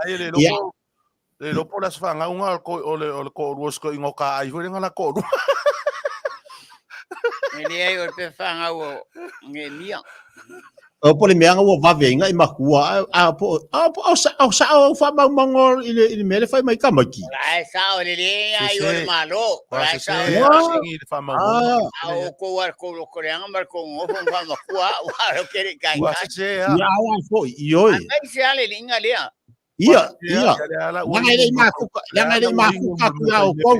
Ai le lo po las fanga unga ko o le ko rusko ingo ka ai fo nga na ko. Ele ai o pe fanga o ngemia. O pole me anga wo va venga i makua sa fa ba mangol ile mele fa mai kamaki. Ai sa o le ai o malo. Ai sa o fa ma. O ko war ko lo koreanga mar ko o fa makua wa lo kere kai. Ya wa fo yo. Ai se ale linga lea. Iya. Yang ada maku ya o ko.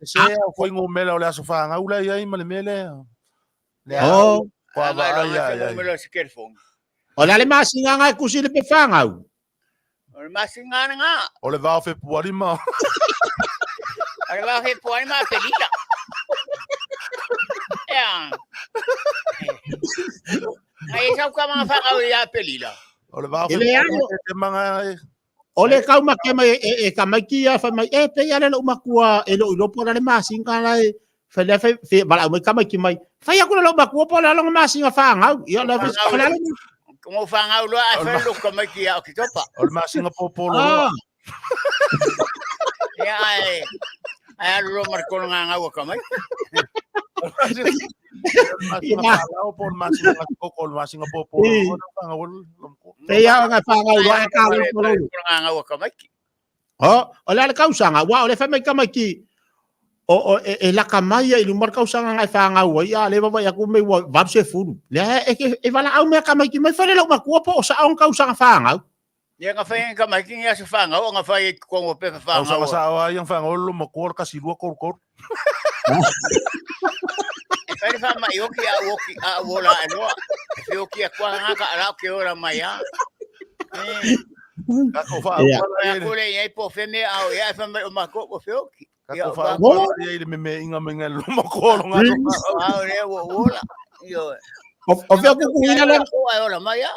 Se foi ngomela o le aso fanga ula ia ima le mele. Oh, kwa ba ia. Ngomela se kerfong. O le masinga nga kusi le pe fanga. O le masinga nga. O le va fe puari ma. O le va fe puari ma pelita. Ya. Ai sa ka mga fanga o ia pelila. O le va fe te manga Ole kau make mai ka mai kia fa mai pe ya le makua e lo po le masing ka lai fa le fe bala mai ka mai ki mai fa ya ku lo makua po la lo masing fa nga ya la fa como fa nga lo a fa lo ka mai kia o ki topa o masing po po lo ya ai lo marco nga ka mai o por masing ko masing po po Pea nga fanga lo ka lo nga wa kamaki. O la kausanga wa le fa mai kamaki. O la kamaya i lumar kausanga nga fanga wa ya le ba ya ku me wa va se furu. Le e vala au me kamaki mai fa le lo makua po sa on kausanga fanga. Ya nga fa kamaki ya se fanga o nga fa ko mo pe fanga. Sa sa yang fanga lo makua kasi lu kor. Pero fa mai o ki a wola no. Yo ki a kwa nga ka ala ke ora Maia. Kako fa Ia. Aku le ai po feme au ia fa me ma ko feoki. Kako fa ia me inga menga lo makolo nga. Au le wola. Yo. O fea kukuina le. Ko ai ora Maia.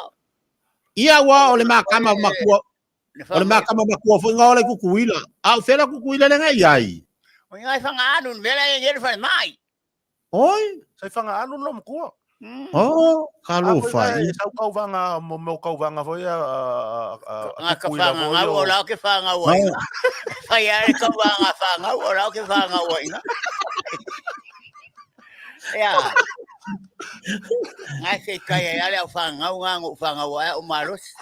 Ia wa ole makama makua. Ole makama makua fo nga ole kukuina. Au fea kukuina le ngai ai. O ngai fa nga anu vela e fa mai. Oi. Sai fanga anu lo makua. Oh, kalau fai. Sau kau vanga mo kau vanga foi a nga ka fanga nga ola ke fanga wa. Fai ai ka fanga ola ke fanga wa. Ya. Nga se kai ai ala fanga nga wa o malos.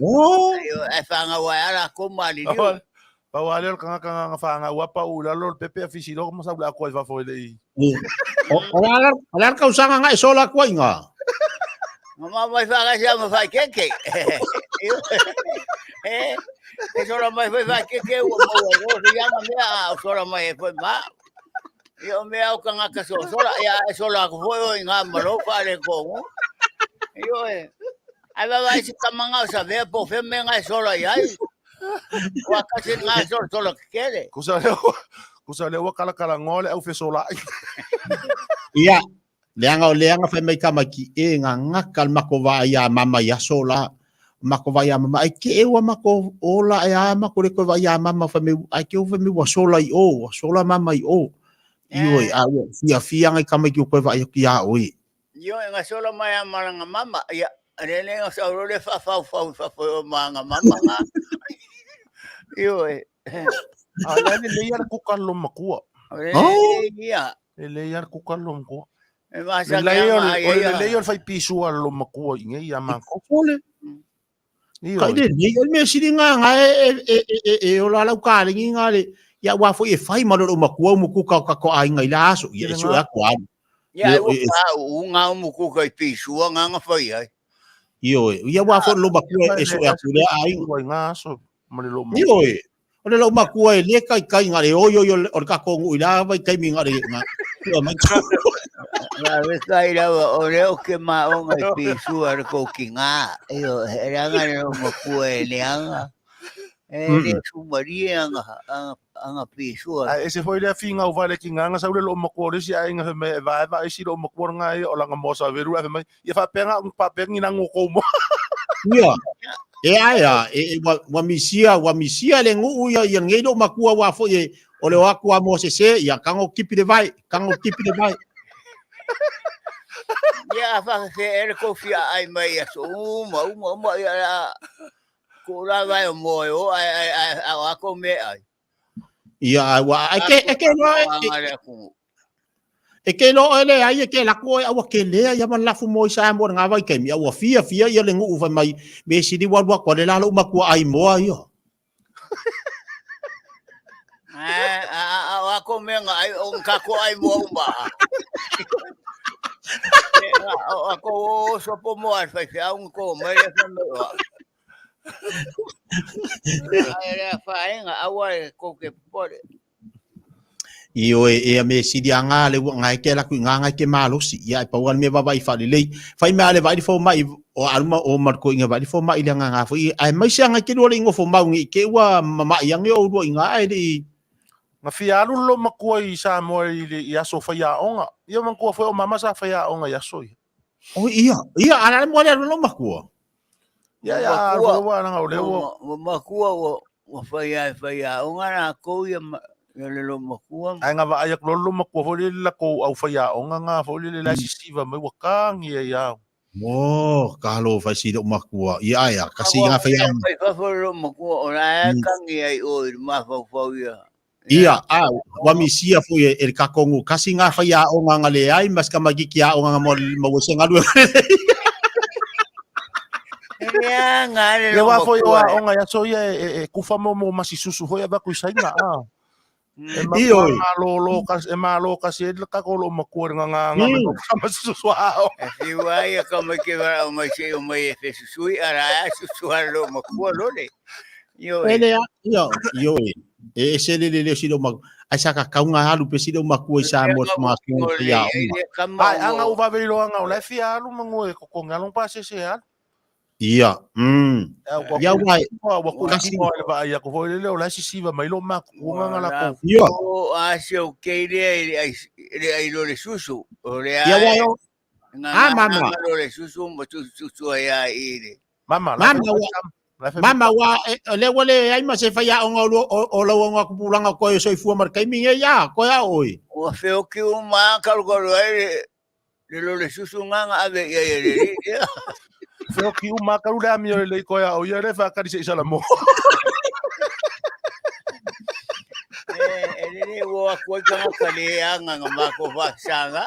Oh. Ai fanga wa ala ko mali. Pa wale kanga fanga wa pa ula lo pepe afisilo como sa bla ko va foi dei. Olar kau sanga ngai sola ko inga. Mama vai falar já me vai que sola mai vai que o já me sola mai foi má. Eu me au kanga ka sola ya sola ko foi inga malo fale ko. Eu ai vai se kamanga sa ve po fe me ngai sola ya. Wa kasi ngai sola que quer. Kusa le wa kala ngole au fe sola. Ia. Leanga fai mai kamaki e nga kalma ko va ya mama ya sola. Mako va ya mama ai ke wa mako ola ya mako le ko va ya mama fa me ai ke fa me wa sola i o sola mama i o. Io a fia ngai kamaki ko va ya oi. Yo nga sola mai amanga mama ya rele nga sola le fa manga mama nga. Yo Ala le yar ku kallo makua. Oh iya. Le yar ku kallo makua. Le leon fai pisu lo makua inga ia mako. Ole. Kai de ni me siringa nga e ola la ka le nga le ya wa fo e fai ma lo makua mu ku ka ko ai ngai la so ye so ya kwa. Ya nga mu ku ka pisu nga fai ai. Yo ya wa fo lo makua e so ya ku le ai nga so ma le lo. Yo ole lo makua e le kai nga le o yo o ka ko ngu ila vai kai mi nga le nga. La kai la o le o ke ma o ngai pisu ar ko kinga. Yo era nga lo makua e le anga. Le sumaria anga pisu. Ese foi le finga o vale kinga nga sa le lo makua le si ai nga me va si lo makua nga o la nga mo sa veru ave mai. Ia fa penga un pa penga nga ko mo. Ia. E aia, wa misia le ngu ia ngei do makua wa fo ye o le aku mo se ia kango kipi de vai. Ya fa se el kofia ai mai so uma ya ko la vai mo yo ai ako me ai. Ia wa ke no ele ai ke la ko a ke le ya man la fu mo sa mo nga vai ke mi wa fia ia le ngu fa mai me si di wa ko le la lo makua ai mo yo. Ako me nga ai on ka ko ai mo ba. Ako so po mo al fa un ko me le fa me. Ai fa nga awa ko ke pore. Io e me si di anga le nga ke la ku nga ke malosi ia pa wan me va vai fa le fai me ale vai fo mai o alma o mar ko inga vai fo mai le nga fo ai mai se nga ke do le ngo fo mau ngi ke wa mama yang yo do inga ai di nga fialu lo makua i Samoa i aso faya onga ia man ko fo mama sa faya onga ya so oh iya ala mo le lo makua ya fo wa nga le wo makua wo faya onga na ko ia le lo makua ai nga va ayak lo makua fo le la ko au faya onga nga fo le la sisiva mai wa kang ia oh kalau fa si do makua ia ya kasi nga faya fo lo makua ora kang ia o ma fo ia. Ia wa misia fu e ka kongu kasi nga fa ya o nga le ai mas ka magikia o nga mo se nga lu ya nga le wa fo o nga ya so ye ku fa mo masisusu ho ya ba ku sai nga iyo malo kasi ka ko lo makuar nga masisusu si wa ya ka ke va o mai se o mai fe susui ara susu lo makuar lo le yo e se le si do mag asa ka kaunga halu pe si do makua sa mo ma ai anga u va velo anga u le fia lu mango ko ngalo pa se Ia. Ia wai. Wa ko ki mo le ba ia ko foi le o la si siva mai lo ma ku nga la ko. Ia. O asio keire ai lo le susu. O le Ia wai. Mama. Lo le susu mo susu ai ire. Mama. Mama wa le wale ai ma se fa ya o lo nga ku pulanga ko so fu mar kai mi ya ko ya oi. O feo ki o ma ka ko ai le lo le susu nga ave ia. Feo ki uma ka ula mi le ko ya o ia le fa ka di se sala mo. Ele wo ko ka ka le anga ma ko fa sanga.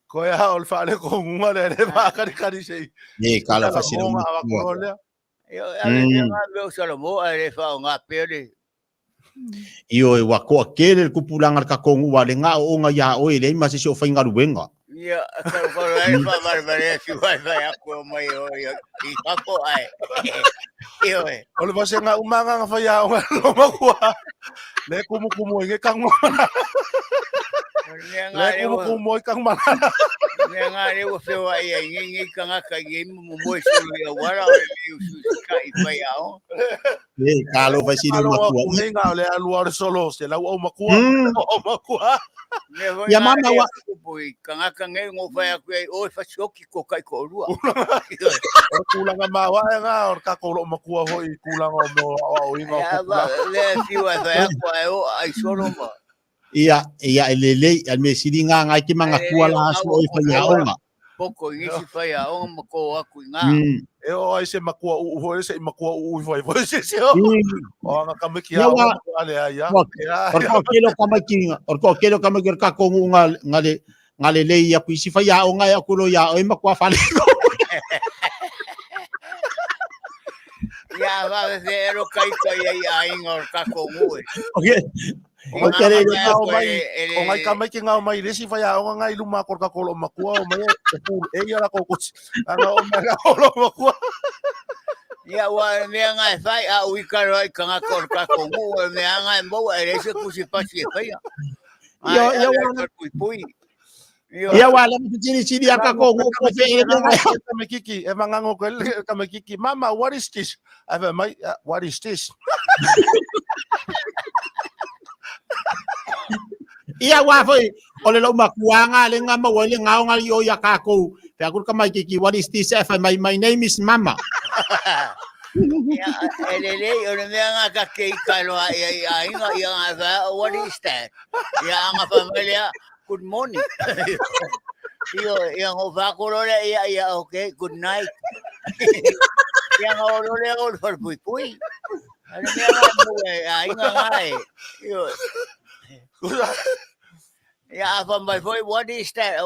Ko ya o fa le ko uma le fa ka di se. Ye kala fa sila mo. Yo ale nga lo sala mo ale fa nga pele. Io e wa ko kele ku pulanga ka ko wa le nga o nga ya o le ma se so fa nga ruenga. Ya, kalau ai fa barbare si vai ako mai o ya i ako ai. Iyo eh. O le vase nga umanga nga fa ya o lo ma ku. Le kumu nge kang mo. Le kumu kang ma. Nga re o feo ai ngi kanga ka ngi mo mo su ya wala o le su ka i fa ya o. Ye kalo fa sila mo ku. Nga le alu solo se la o ma ku. O ma ku. Ya mama wa pui kanga kanga ngo fa ku o fa shoki ko kai ko rua. O kulanga ma wa nga o ka ko lo ma ku ho i kulanga mo o inga ku. Le si wa fa ku ai solo ma. Ia le al me silinga nga ki manga kuala so o fa ya onga. Poko ngi si fa ya onga mo ko aku nga. E o ai se makua u ho se makua u foi se o. O nga kamiki a o ale ai ya. Or ko kelo kamaki ka ko ngale le ya ku si fa ya onga ya ku lo ya o makua fa le. Ya va de ero kai ai ngor ka ko mu. Okay. O ngai kamiki nga mai le si fa ya o nga i luma ko ka ko lo makua o mai e ya la ko ko. Ana o mai ko lo makua. Ya wa me nga fai a ui karo ai kanga ko ka ko mu me nga mbo ere se ku si pa si fa ya. Yo pui. Ya wala mo chini aka ko mo ko fe e kamiki e mangango ko kamiki mama what is this? Ave mai what is this? Ia wa foi o le lo makuanga le nga ma wale nga nga yo ya ka ko pe aku ka mai ki what is this if my name is mama. Ya ele o le nga ka ke kalo ai nga ya what is that? Ya nga familia good morning. Yo yang ova ko le ya okay good night. Yang o le o for pui. Ano nga ai nga yo. Yeah, from my voice, what is that?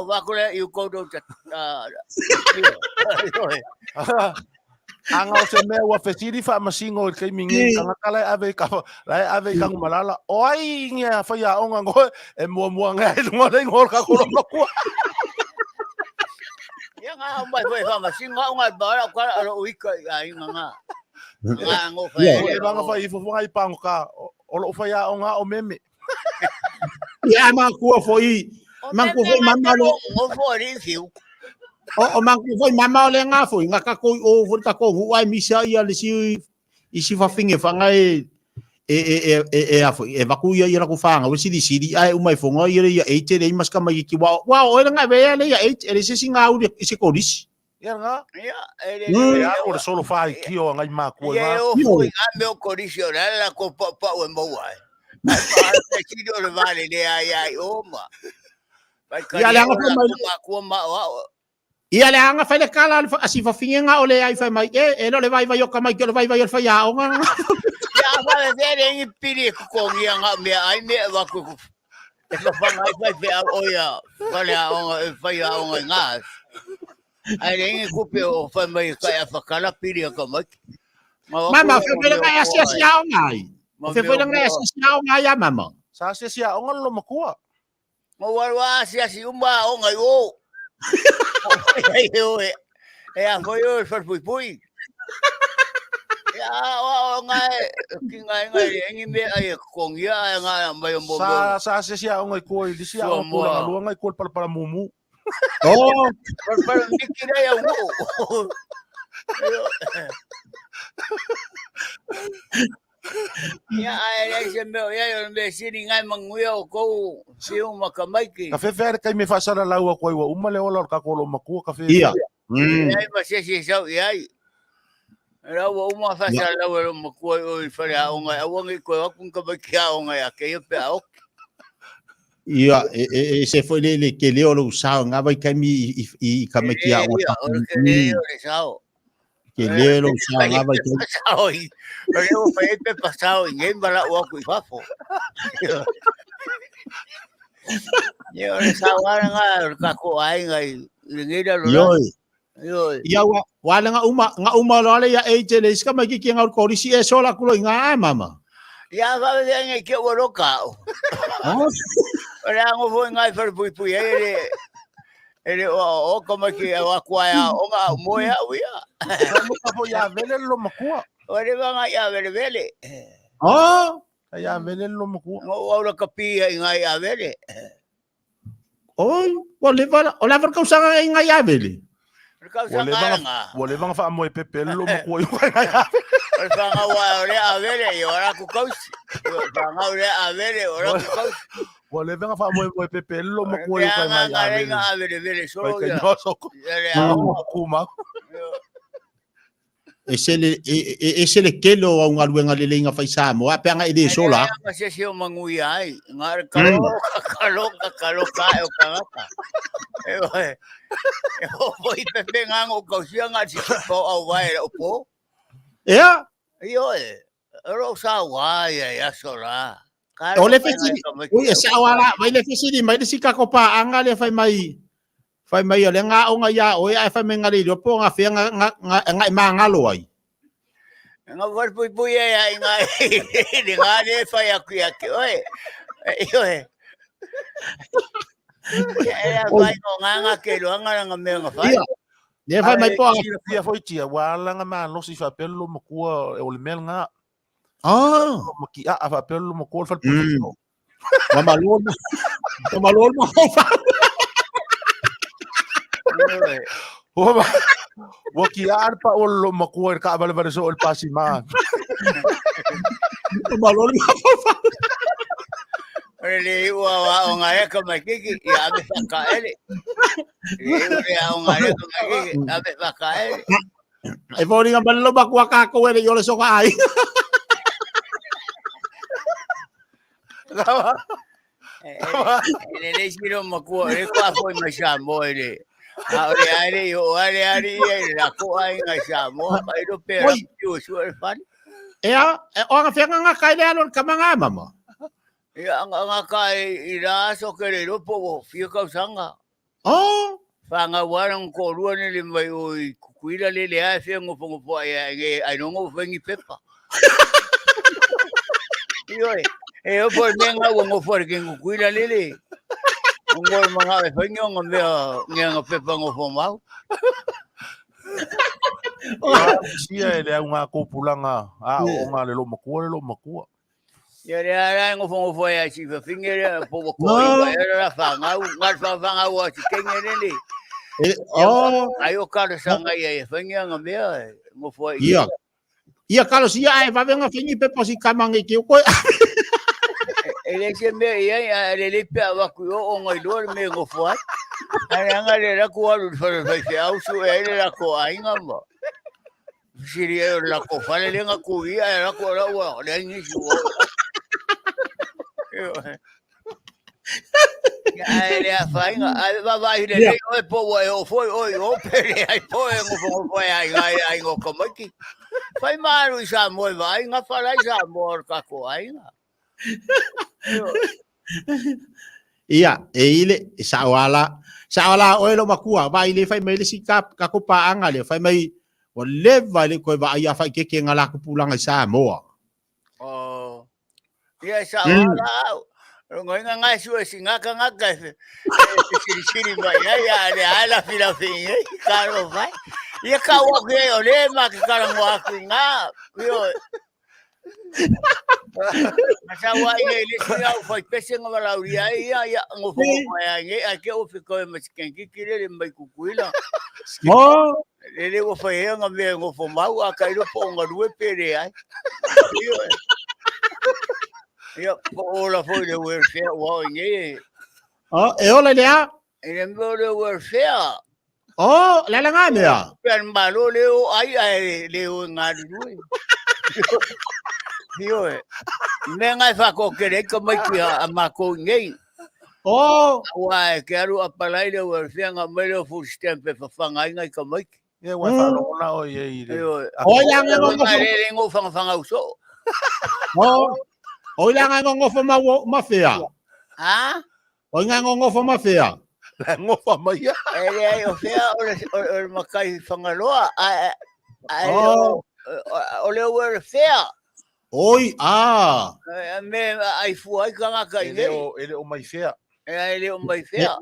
You go to Anga o se me wa fesiri fa masingo ke mingi kanga kala ave kang malala oi ngia fa ya onga ngo e mo nga ngo le ngor ka ko lo ko ya nga my voice fa masingo nga ba ka ui ka ai nga ngo fa e nga fa i fo nga i pang ka o lo fa ya onga o meme Ya ma ku foi man ku foi mama lo ngo fo ri fiu o man ku foi mama le nga foi nga ka ko o fu ka ko ai misa ia le si isi fa finge fa nga e va ku ia ira ku fa nga o si di ai o mai fo nga ia e te le mas ka mai ki wa o nga be le ia e le si nga u isi ko dis ya nga ya ya o solo fa ki o nga ma ku ya o foi a me o corisio la ko pa o mo ai ai si do le vale le ai o ma ya le nga fa ku ma ia le anga fa le kala asi fa finge nga o le ai fa mai e lo le vai o ka mai ke le vai o fa ya o nga ya va de en piri ko ngia nga me ai me va ku e fa ngai fa o ya vale o fa ya o nga ai en ku pe o fa mai ka fa kala piri ka mai mama fa pe nga asi ya o ngai fa pe nga asi ya o nga ya mama sa se sia o nga lo makua mo wa asi umba o ngai o a foi o pui. Ya o ngai ki ngai ngi me ai kong ya nga mai mo sa se sia o ngai ko i sia o ko la lo ngai ko para mumu Oh, Pero mikira ya wo. Ya ai se me ya me sini ngai manguia o ko siu makamaiki. Ka fe kai me fasara lau a koi wa uma le ola ka kolo makua ka fe. iya. Ai pa se sau ai. Era wo uma fasa la wo makua o fare a onga a wonga ko akun ka baki a onga ya ke pe a ok. Ia, se foi le ke leo lo usao nga vai kai mi i kamakia o ta. Ke le o sao. Ke leo lo usao nga vai kai. Pasao i. Pero o pe pe pasao i ngai bala o ku fafo. Yo le sao nga ka ko ai ngai ngai da lo. Yo. Ia wala nga uma lo ale ya age le ska mai ki nga ko risi e sola kulo nga mama. Ya va de ngai ke wo ro ka. Oh. Ora ngo foi ngai fer pui ele o como que o aqua o nga moya uia. Ka po ya vele lo makua. Ore va nga ya vele. Oh. Ya vele lo makua. Ngo ora kapia ngai ya vele. Oh, o la ka usanga nga ya vele. Wole vanga fa mo pepe lo makua yo nga. Ora nga wa ore a vele yo ora ku kausi. Nga ore a vele ora ku kausi. Wole vanga fa mo pepe lo makua yo nga vele solo ya. Kuma. Ese le kelo o nga luenga le nga fai Samoa pe nga ide sola. Nga se se mangui ai ngar kalo ka o kangata. O foi pepe nga ngo kausia nga si ko au vai o po. Ea. Yo ro sa wa ya sola. O le fesi. Ui sa wala, vai le fesi di mai si ka ko pa anga le fai mai. Fai mai le nga o nga ya o ya fai mai nga le po nga fe nga manga lo ai. Nga war pui ya nga ni nga le fai aku ya ke oi. Ya vai nga ke lo nga me nga fai. Le fai mai po. Ia foi tia wala nga ma no si fa pelo makua o le mel nga. Ah, maki a fa pelo makua fa. Mamalona. Waki arpa o lo makua ka bale bale so el pasima. Mamalona. Le wa o nga ka makiki ya me ka ele. Le o nga ka makiki ya me ka ele. Ai vori nga bale lo bakwa ka ko ele yo le so ka ai. Le siro makua le kwa foi ma shamo ele. Ore ari la ko ai nga shamo mai do pera tu su el fan. Ea, o nga fenga nga kai le alon kamanga mama. Ia nga kai ira so ke le po fio ka sanga. Oh, Fanga warang ko ruan le mai o kuira le a fe ngo po ai no ngo fengi pepa. Yo por menga ngo for ke ngo kuira le. Ngo mga fengi ngo me ngo pepa ngo fo mau. Sia ele unha kopulanga o nga le lo makua. Ya le ngo fo ya si fingere po ko era fanga ngar fanga wa si kengere le. oh. Ayo karo sanga ia fengi ngo me ngo fo. Ia kalau sia ai va venga fini pe posi kamangi ki ko. Ele se me ia le pe wa ku o ngo do me ngo fo. Ai nga le ra ku alu fa fe au su ele la ko ai nga mo. Siri la ko fa le nga ku ia la ko ra wa le ni su. Ai le fa nga ai va le o po o foi o pere ai po ngo fo ai ngo ko maki. Fai maru sa mo vai nga fala sa mo ka ko ai nga. Ia, ile sawala o lo makua vai le fai mai le sikap ka ko pa anga le fai mai o le vai le ko va ia fai ke ngala ku pulang ai Samoa. Oh. Ia sawala. Ngai nga su singa ka nga ka. Siri mai ya le ala fila fin. Karo vai. Ia ka wa ke o le ma ka ka wa ku nga. Yo. Masawa ile sila ufai pese nga malauria ia ngofo ya nge ake ofiko maskenki kile mai kukuila. Oh, Ele ufai nga me ngofo mau akairo ponga due pere ai. Ia ola foi de welfare wa nge. oh, e ola lea. Ele mbo de welfare. Oh, la nga mea. Pen malo leo ai leo ngadu. Yo. Menga fa ko kere ko mai ki a mako nge. Oh, Wa quero a palaile o fianga melo full stamp fa fanga ngai ka mai. Ye wa fa lo na o ye ire. oh ya nga Ngo ngofo. ngare ngo fanga uso. Oh ya nga ngofo mafia. Ha? Oh nga ngofo mafia. La ngofa mai. Ele o fea o makai fanga loa. Ole o fea. Oi, Me ai fu ai kanga kai Ele nge. o mai fea. Ele o mai fea.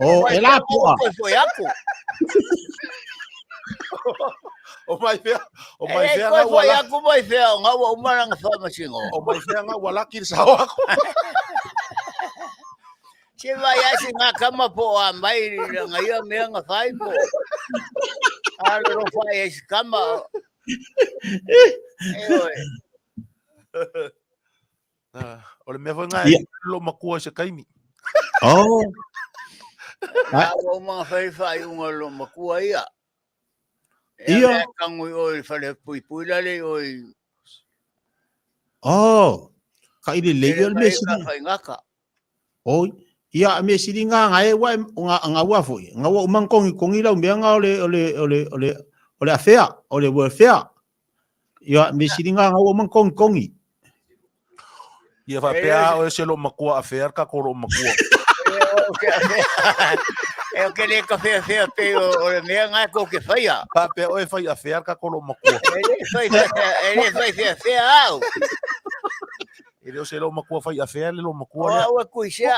Oh, ela pua. Foi ako. O mai fea. O mai Mai fea fea nga foi wala. ako mai fea nga wa umana fa masingo. O mai fea nga wala ki sa ako. Se vai assim na cama po a mai nga ia me nga fai po. Alo fai esse cama. Ole me foi nga lo makua se kaimi. Oh. O mga fai unga lo makua ia. Ia. Kang oi fale pui lale oi. Oh. Ka ile legal me si. Fai ngaka. Oi. Ia me si nga ngai wa nga wa foi. Nga wa mangkongi la umbenga ole affair, ole welfare. Ia me si nga wa mangkongi. Ia fa pea o se lo makua affair ka ko lo makua. Eu queria café pe o me nga ko ke fai a. Pa pe o fai affair ka ko lo makua. Ele fai au. Ele o se lo makua fai affair le lo makua. O ku sia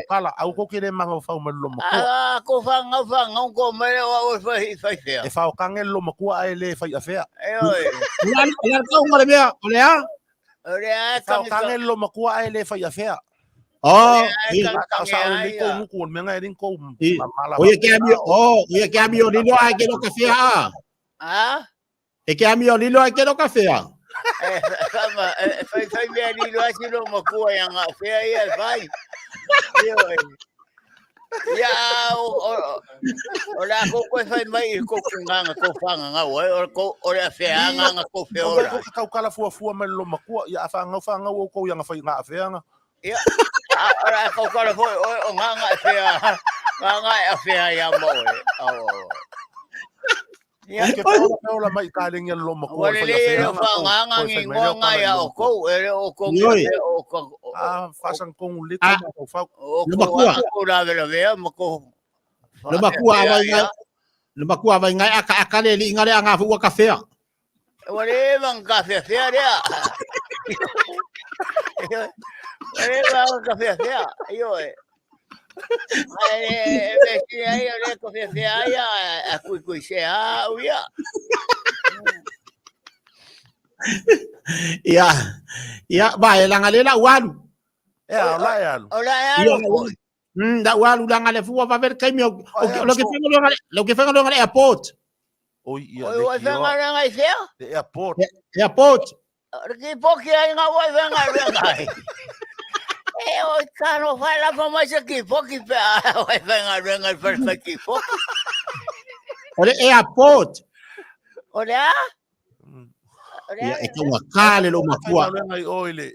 Kala au ko kire manga fa o lo makua. Ko fanga ko me o fai E fa o kangel lo makua ele fai affair. Ia ka ngore bea, ole a. Ole a Kangel lo makua ele fai affair. Oh, Sa ni ko mu ko me nga rin ko. oye que amigo lilo ai que no café a. Ah? E que amigo lilo ai que no café a. Fai bea ni lo asi lo makua yang fea ia vai. Ya ora ko fai mai ko nganga ko fanga nga ora fea nganga ko fea ora. Ko ka kala fua me lo makua ya fa nga ko yang fai nga affair nga. Ya. Ora ko foi o nganga fea ya mo. Ya que toda mai kaling yan lo makua fai affair. Nganga ngi ngonga ya o ko fasan kong ulit ko fa. Ora vela mo ko. Lo makua vai ngai aka le li ngale anga fu café. Ore bang café fea dia. Ore bang café fea. Yo Ai ore café fea ya ku se a uia. Ia vai la ngale la walu. Ola ya. Da walu la ngale fu va ver kai lo que fengo lo ngale airport. Oi ia. Oi venga ngai fea? Airport. Ki poki ai nga wai venga. Oi caro vai lá para mais aqui poki vai venga para aqui poki. Ole airport. Olha. Ia e tau kale lo makua. Ngai oile.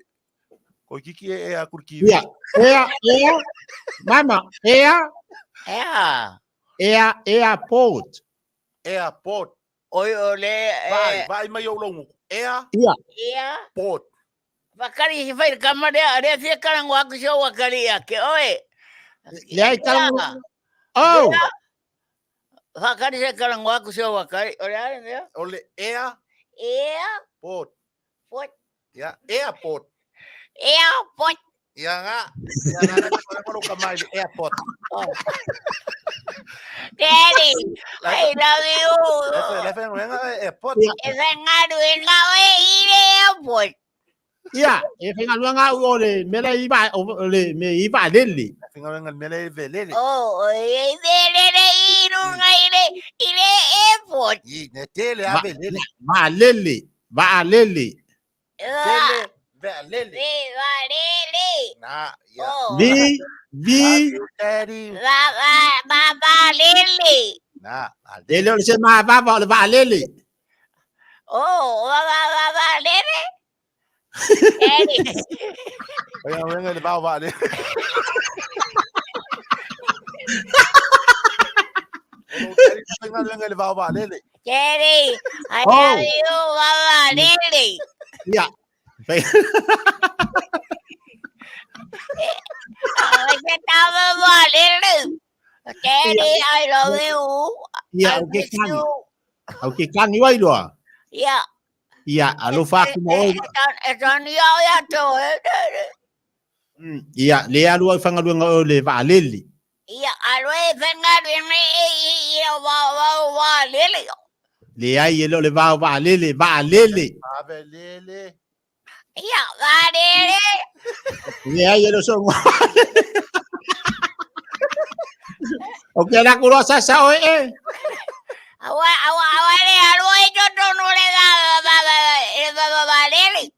Ko kiki e a kurki. Ia. Mama, airport. Airport. Oi ole. Vai mai o longo. Port. Vakari vai kamare are fia karango aku sio wakari yake. Oi. Ia karango. Oh. Vakari se karango aku sio wakari. Ole port. Ya, airport. Airport. Ya nga. Ya nga ko kamay airport. Daddy, I love you. Le fe wenga airport. If I'm not doing now, airport. Ia, e whenga luanga o le mele i ba o le me i ba lele. Finga wenga mele velele. Oh, ile airport. I ne tele a velele. Ba lele. Tele velele. Na ya. Vi Daddy. Baba Lily. Na. ele o se ma ba ba lele. Oh, Baba Lily. Daddy. Wenga le ba le. Wenga le ba le. Daddy, I love you, Baba Lily. Ia. Daddy, I love you. Ia I o ke miss kangi. you. Au ke kangi wai loa. Yeah. Ia alo fa ku mo. It's on your toe. Ia le alu ai whanga luanga o le va lele. Yeah, I really think I Lily. Le ai ele o le va lele. Ave lele. Yeah, Lily. Le ai ele so. O ke la ku rosa sa o e. I don't know Lily.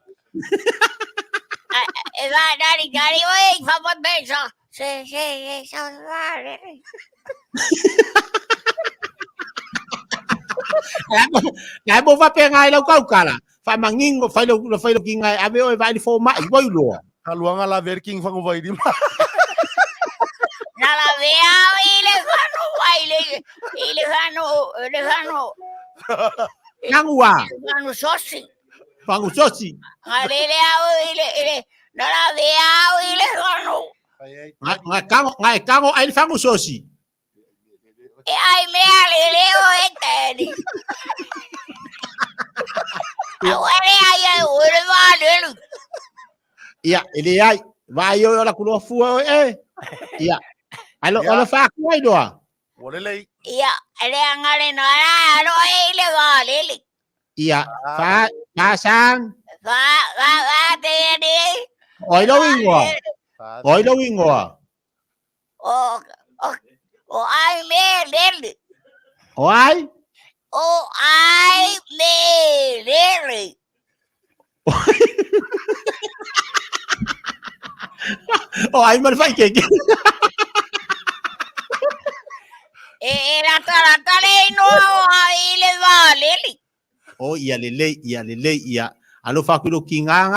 Daddy, wait for what they saw. Say, Lily. Ngai mo fa pe ngai lo kau kala. Fa manging fa lo ki ngai ave o vai fo mai boi lo. Kaluanga la verking fangu vai di. Nala vea Ilefano. Ngangua. Ilefano sosi. Fangu sosi. Nala vea Ilefano. Ngai kango ai fangu sosi. Ai mea leo eteri. Awale ai ore vale. Ia ele ai vai o la kulo fu e. Ia. Alo alo fa ku ai do. Wolele. Ia, ele angale no ara ile vale. Ia fa sang. Va te. Oi lo wingo. Oh, I made Oi. Oh, I made O ai mal fai ke. Era taratale no ile vale. O ia lele ia. Alo fa ku lo ki nga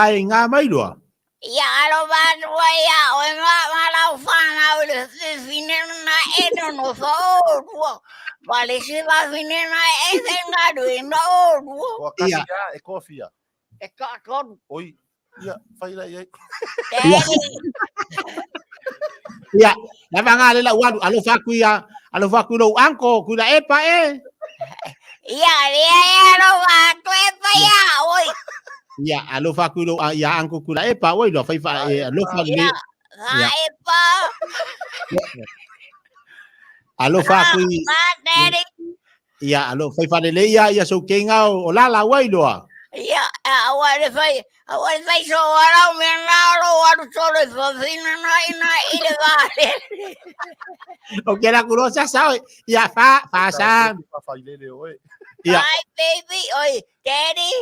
mai lo. Ya lo van waya o mala fana o le finena eno no so. Vale si va finena esenga do no. Ia e kofia. E katon. Oi. Ia fai la ia. Ia, la vanga le la wadu alo fa ku lo anko ku la epa e. Ia lo va to epa ya oi. Ia alo fa ku lo ia anko ku la epa oi lo fai fa alo fa le. Ia epa. Alo fa ku ia alo fai fa le ia so kenga o la wai lo. Ia awale fai so ara me na lo waru solo fa fina na ile vale. O que la kurosa sa ia fa sa. Fa lele oi. Ia. Hi baby, oi, daddy.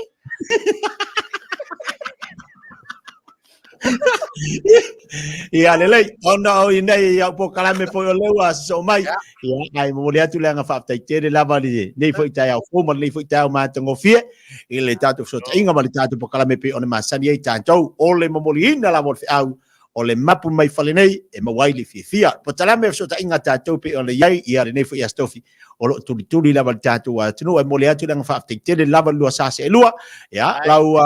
Ia lele ona o ina ia po kala me po lewa so mai ia ai mo le atu le nga fa tai tere lava ni nei foi tai au fo mo nei foi tai ma tango fie ile tatu so inga ma tatu po kala me pe ona ma sani ai tantou o le mo molina la mo au o le mapu mai fale nei e ma waili fia po tala me so inga tatu pe o le ia ia nei foi astofi o lo tuli lava tatu wa tunu e mo le atu le nga fa tai tere lava lua sa se lua ia lau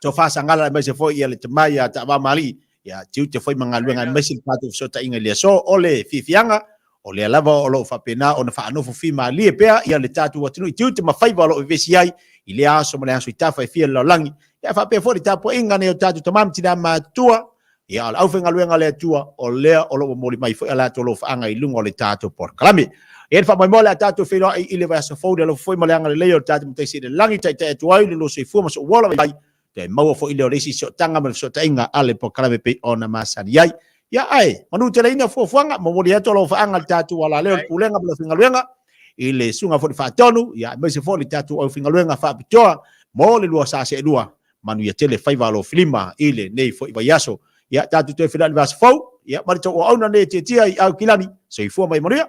Tofa Sagala mai se foi ia le Maia Taavaomaalii ia tiu te foi mangaluenga mai se patu so ta inga le so ole fifianga o le lava o lo fa pena o na fa no fi mali e pea ia le tatu watinu tiu te mafai va lo vesi ai ile aso mo le aso ita fa fia lo langi ia fa pe fo le tapo inga ne o tatu tamam tina ma tua ia au fenga luenga le tua o lea o lo moli mai fo ala to lo fanga I lungo le tato por kalami e fa mai mola tato felo I le va so fo de lo foi malanga le leo tato mte si de langi tai tai tuai lo so fu ma so wala mai te mau fo ile resi so tanga ma so tainga ale por kalami pe ona masani ai ia ai manu te leina fo fanga mo moli to lo fanga tato wala leo pulenga bla finga luenga ile sunga fo fa tonu ia me se fo le tato o finga luenga fa pitoa mo le lua sa se lua manu ia tele fai valo filima ile nei fo I yaso ya tatu te final vas fau ya mari to ona ne te tia I Aukilani so I fu mai maria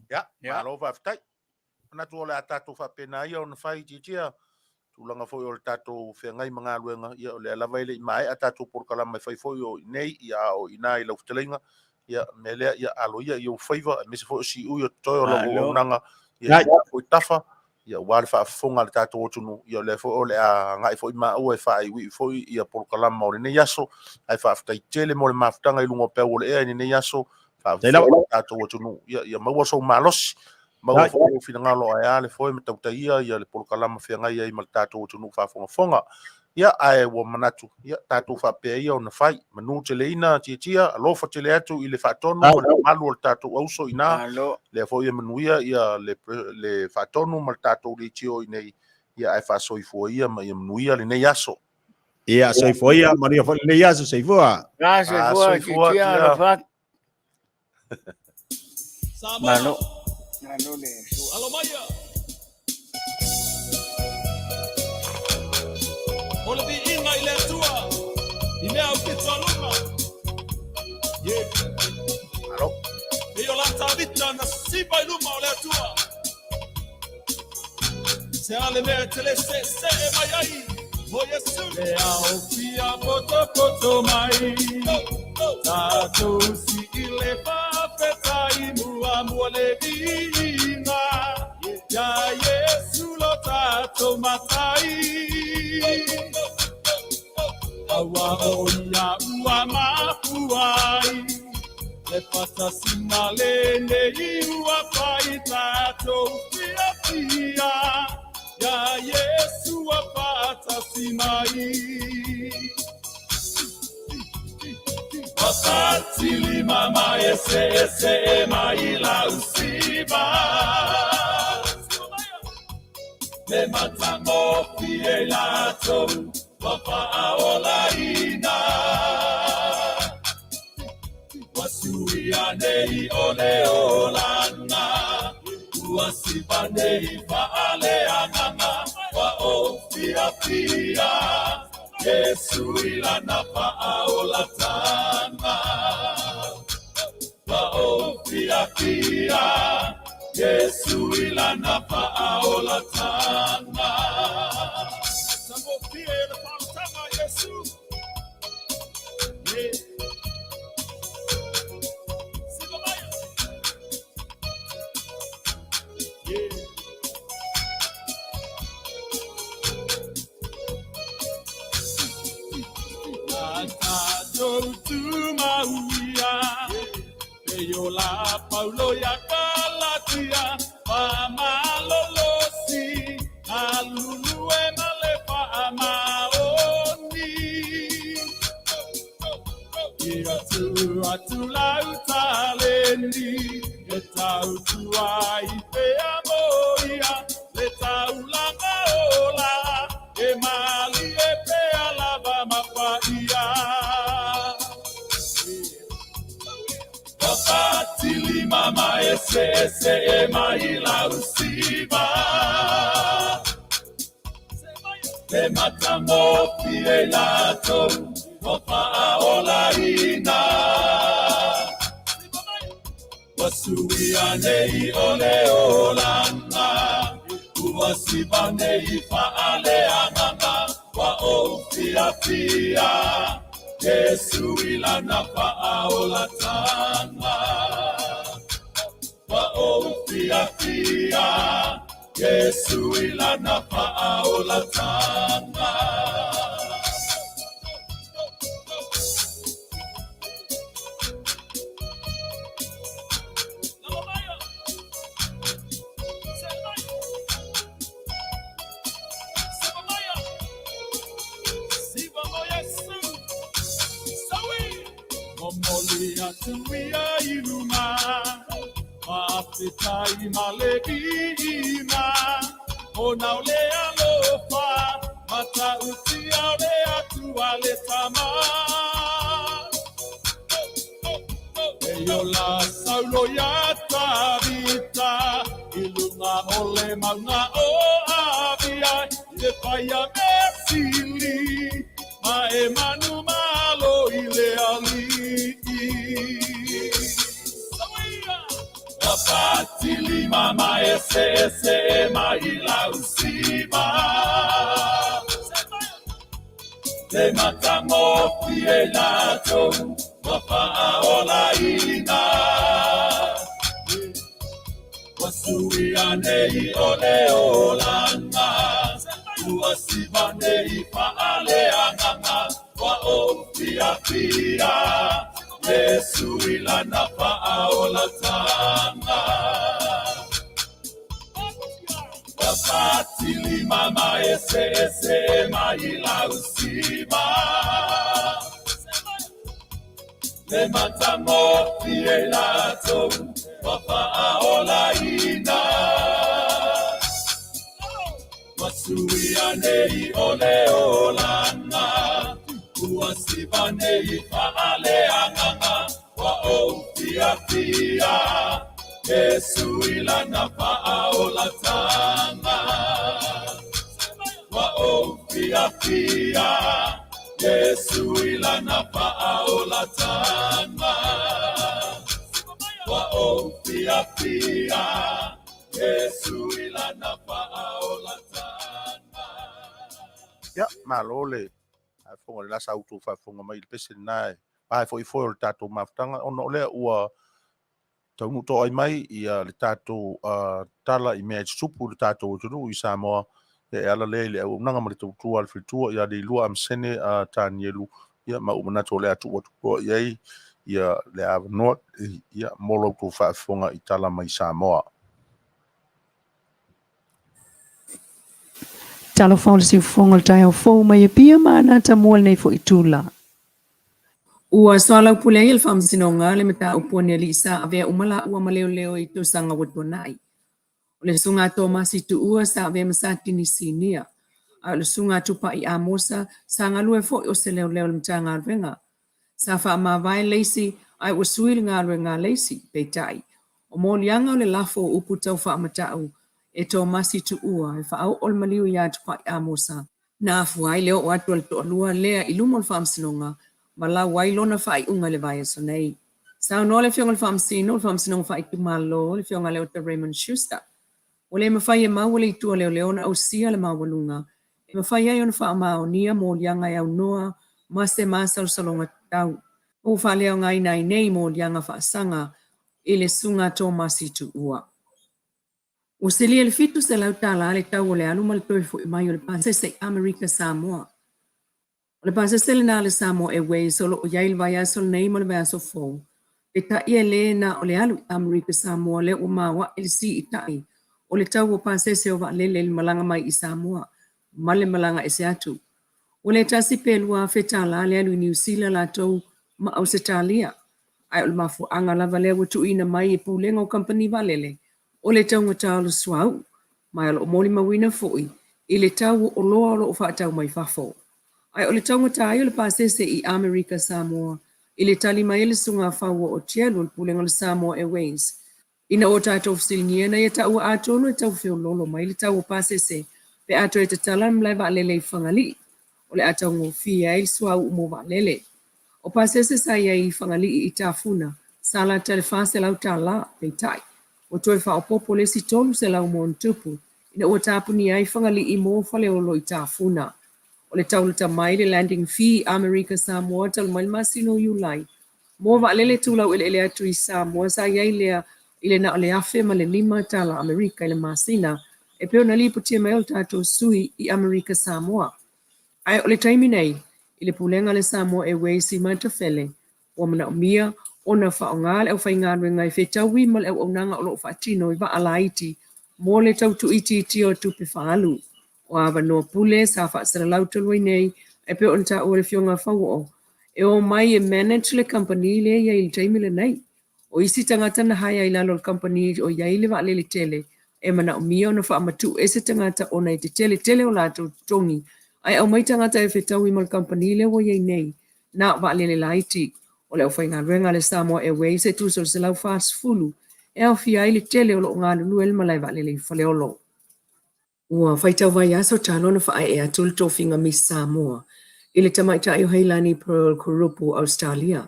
ya malo va ftai na tu le tatu fa pena ia on fai tia tu langa fo o tatu fe ngai manga luenga ia le la vai le mai tatu por kala mai fai fo yo nei ia o ina I lo ftelinga ia mele ia alo ia yo favor me se fo si u yo to lo nanga ia o tafa ia wale fa fonga le tatu o tunu ia le fo le a ngai fo ma o fa I wi fo ia por kala mo le yaso ai fa ftai tele mo le maftanga I lungo pe o le e ni yaso fa tatu o tunu ia ma so malos ma fo fina ngalo ai le fo me tauta ia le por kala ma fe ngai ai mal tatu o tunu fa fonga ia ai wo manatu ia tatu fa pe ia ona fai manu tele ina tia alo fa tele atu I le fa tonu malu o tatu o so ina le fo ia manu ia le fa tonu mal tatu le tio nei ia ai fa so fo ia ma ia manu ia le nei aso ia so fo ia maria fo le yaso se fo Gracias fo tia la fa Manu le Alo Maia. Ole di inga I le tua. I mea o kitua lunga. alo E o la tavita na sipa I luma o le tua. Se ale mea tele se e mai ai. Mo Yesu. Le au pia poto mai. Tato si ile fa petai mua le dina. Ya Yesu lo tato matai. Awa oia ua Mapu ai le pata simale nei ua pai tato fia ya Yesu a pata simai wakati lima ese mai la usiba le matamo fie lato Papa Aoauli wasuia nei ole olana wasipa nei Fale anganga wa ofia pia Yesu ilana Aolatana wa ofia pia Yesu ilana Aolatana La Paulo ya Galatia, Pamalolosi, Alulu e Malefa Amaoni. Atu lautalendi, etautua ipe amoia, letaulanga ola, emali epe alaba mapaia. Wakati mama ese mai la usiba le matamo pie lato Papa Aoauli wasuia nei ole olanga uwasiba nei Fale anganga wa ofia pia Yesu ilana Aolatana wa ofia pia Yesu ilana Aolatana Sawi tuia iluma Mafetai malebina Ona ole alofa Mata utia ole atua le tama Eyola saulo ya tabita Ilunga ole mauna o avia Ile paya mesili Ma Manu malo ile ali Wapatili mama ese maila usima Le matango pie lato Faaeteete Wasuianei ole olanga Uasibanei Fale anganga Wa ofia pia Yesu ilana Faaolatanga Wapatili mama ese maila usima Le matamo fielato Faaeteete Wasuianei ole olanga Uasibanei Fale anganga Wa ofia pia Yesu ilana Faaolatanga Wa ofia pia Yesu ilana Faaolatanga Wa ofia pia Yesu ilana Faaolatanga Ya malole fonga la sautu fa fonga mai pese nai ai foi foi tato maftanga ono le ua tau to ai mai ia le tato tala image supu le tato tunu i Samoa e ala le au nanga mari tu al fitu ia le lua am sene tanielu ia ma umana to le atu o ia ia le av not ia molo to fa fonga i tala mai Samoa Talo fau le siufonga le tae fau mai pia mana ta moal nei fo itula. Ua soala upulei le whamsinonga le meta upone alisa avea umala ua maleo leo i tu sanga wadonai. O le sunga Tomasi tu ua sa avea masati ni sinia. A le sunga tupa i amosa sanga lue fo o se leo leo le mta ngā renga. Sa wha ma vai leisi ai usui ngā renga leisi peitai. O molianga o le lafo upu tau wha amatau e Tomasi tu ua e wha au ol maliu ia tupa i amosa. Na afuai leo o atu al to alua lea ilumo le whamsinonga ma la wailona fai unga le vai so nei. Sa no le fionga le whamsinonga fai tu malo le fionga leo te Raymond Schuster. O le mawhai e mau le itua leo leona au sia le mawalunga. E mawhai e on wha mao nia mo lianga e au noa ma se masal salonga tau. O wha leo ngai nai nei mo lianga wha sanga e le sunga Tomasi tu ua. O se lia le fitu se lau tala le tau o le anu ma le toi fu i mai o le pasese Amerika Samoa. O le pasese le na le Samoa e wei solo o yail vai asol nei ma le vai aso fou. E ta ia le na o le alu Amerika Samoa le o mawa e le si i tai. O le tau o pasese o va lele le malanga mai i Samoa. Ma le malanga e se atu. O le tasi pelua fetala le alu i Niusila la tau ma au se talia. Ai o le mafu anga lava le watu ina mai e pulenga o company va lele. O le tau ngata lo swau. Mai o moli mawina foi. I le tau o loa o fa tau mai fafo. Ai o le tau ngata ai o le pasese i Amerika Samoa. I le tali mai le sunga fawa o tielu le pulenga le Samoa Airways. Ina o tatou fsilniena ia tau atolo e tau feo lolo mai le tau o pasese. Pe ato e te tala mlai va lele i whangali. O le atau ngofia e swau umo va lele. O pasese sa ia i whangali i tafuna. Sala telefase lau tala pe tai. O toi wha o popo le si tolu se lau mo ntupu. Ina o tapuni ai whangali i mo fale o lo i tafuna. O le taulata mai le landing fee Amerika Samoa tal mai masino yulai. Mo va lele tulau ele atu i Samoa sa ia ilea ile na le afe ma le lima tala Amerika ile masina. E peo na lipo tia mai o tato sui i Amerika Samoa. Ai o le taimi nei, ile pulenga le Samoa Airways i manta Fale. O mana o mia, o na wha o ngāle au whai ngāre ngai whetauwi mal au nanga o lo whaatino i wa alaiti. Mo le tautu iti o tupe whaalu. O awa noa pule sa wha sara lautoloi nei, e peo nta o le fionga whau o. E o mai e manage le company le ia il taimi le nei. O isi tangata na haya i lalo le company o ia ile wa le tele. E mana o mia ona wha amatu e se tangata o nei te tele o lato tongi. Ai au mai tangata e whetau i mal company le o iei nei. Na wa le laiti. O le o whai ngā renga le Samoa Airways se tu so se lau fast fulu. E au fia ile tele o lo ngā lulu el malai wa le whale o lo. Ua whaitau vai aso talo na whae e atul tofinga Miss Samoa. Ile tamaita i Heilani Pearl Kurupu, Australia.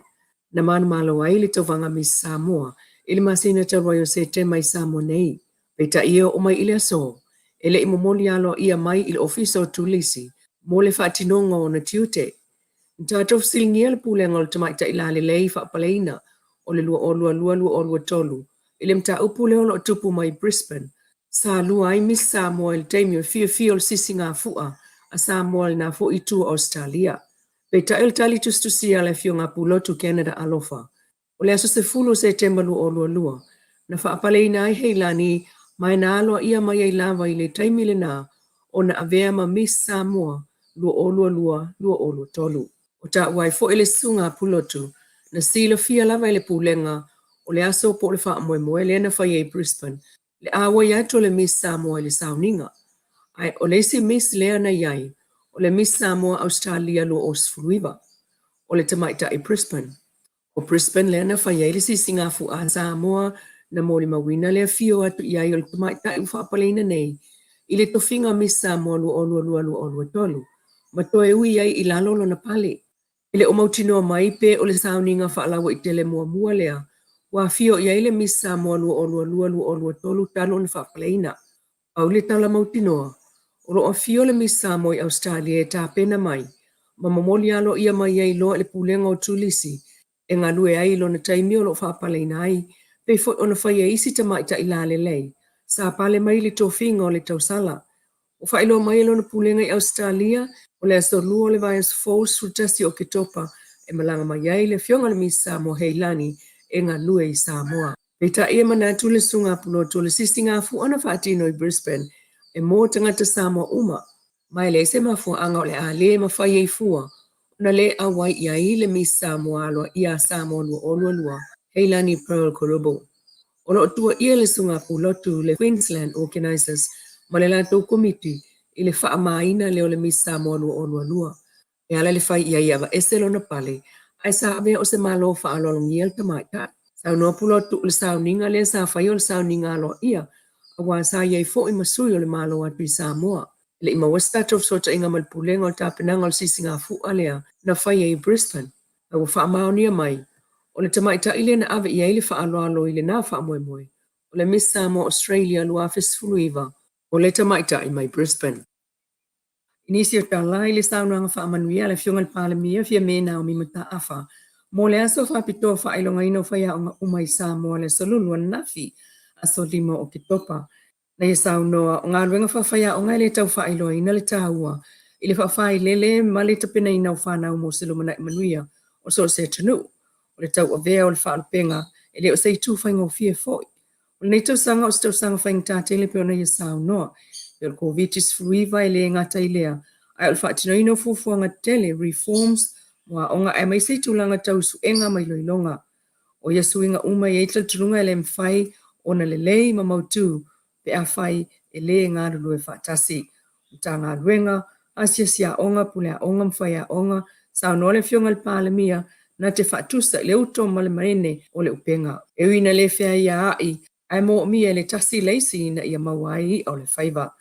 Na manu malo ai ile tovanga Miss Samoa. Ile masina ta royo se te mai Samoa nei. Peita ia o mai ile aso. Ele imomoli alo ia mai ile ofiso tulisi. Mole whaatinonga o na tiute. Ntātou silingia le pūlenga o le tamaita i lale lei whaapaleina. O le lua olua tolu. Ile mta upule o lo tupu mai Brisbane. Sa lua ai Miss Samoa il teimio fia o sisi ngā fua a Samoa na fo i tu Australia. Peita il tali tustusia le fio ngā pulotu Canada alofa. O le aso se fulu se tembalu o lua. Na whaapaleina ai Heilani mai na aloa ia mai ai lava i le teimile na o na avea ma Miss Samoa lua olua tolu. O ta wai fo ele sunga pulotu na sila fia lava ile pulenga o le aso po le wha moe le na whai e Brisbane. Le awa iato le Miss Samoa le sauninga. Ai o le si Miss lea na iai, o le Miss Samoa Australia lo o sfuruiva. O le tamaita i Brisbane. O Brisbane lea na whai le si singafu a Samoa na mori mawina lea fio atu iai o le tamaita i whaapaleina nei. I le tofinga Miss Samoa lo olua tolu. Ma toe ui iai i lalolo na pale. Ile o mautinoa mai pe o le sauninga whaalawa i tele mua lea. Wa fio ia ile Miss Samoa lu olua tolu talo na whapaleina. Au le tala mautinoa. O lo fio le Miss Samoa i Australia e tā pena mai. Ma mamoli alo ia mai ai loa le pulenga o tulisi. E ngā lue ai lo na taimi o lo whapaleina ai. Pe fo ona whai e isi tamaita i lale lei. Sa pale mai le tofinga o le tausala. O whailo mai lo na pulenga i Australia. O le aso lua le vai as false frutasi o ke topa. E malanga mai ai le fionga le Miss Samoa Heilani. E ngā lue i Samoa. Peita ia manatu le sunga pulo to le sisi ngā fuana whaatino i Brisbane e mō tangata Samoa uma. Mai le se mafua anga o le a le mawhai ei fua. Na le awai ia i le Miss Samoa aloa ia Samoa lua. Heilani Pearl Kurubu. O lo tua ia le sunga pulo to le Queensland Organisers ma le lato komiti i le wha maina leo le Miss Samoa lua. E ala le whai ia iava eselo na pale. Ai sa avea o se malo wha alolongia le tamaita. Sa noa pulo tu le sauninga le sa whai o le sauninga alo ia. Awa sa iai fo i masui o le malo atu i Samoa. Le ima wastata of sota inga malpulenga o tapenanga o sisi ngā fua lea na whai i Brisbane. Awa wha maonia mai. O le tamaita ile na ave ia ile wha alo ile na wha moe. O le Miss Samoa Australia lua fesfuluiva. O le tamaita i mai Brisbane. Inisi o tala ile saunanga wha amanuia le fionga le palemia fia mena o mimata afa. Mo le aso whapitoa whailonga ino whaia o umai Samoa le solulu nafi aso lima o ki topa. Na ia saunoa o ngā ruenga whawhaia o ngai le tau whailoa ina le tāua. Ile whawhai lele ma le tapena ina o whanau mo silo mana i manuia o so se tanu. O le tau o vea o le whaalupenga e le o sei tū whainga o fia foi. O le neitau sanga o stau sanga whainga tātele pe o na ia saunoa. E o le COVID-19 fruiva e le ngata i lea. Ai o le whaatino ino fufuanga tele reforms wa onga e mai sei tūlanga tau su enga mai loilonga. O ia suinga uma i eitla tulunga e le mwhai o na lelei ma mautu pe a whai e le ngā rulu e whaatasi. Uta ngā ruenga, asia sia onga pule a onga mwhai a onga, sa le fionga le palemia na te whaatusa le uto ma le marene o le upenga. E uina le whea ia ai, ai mo mia le tasi leisi na ia mawai o le whaiva.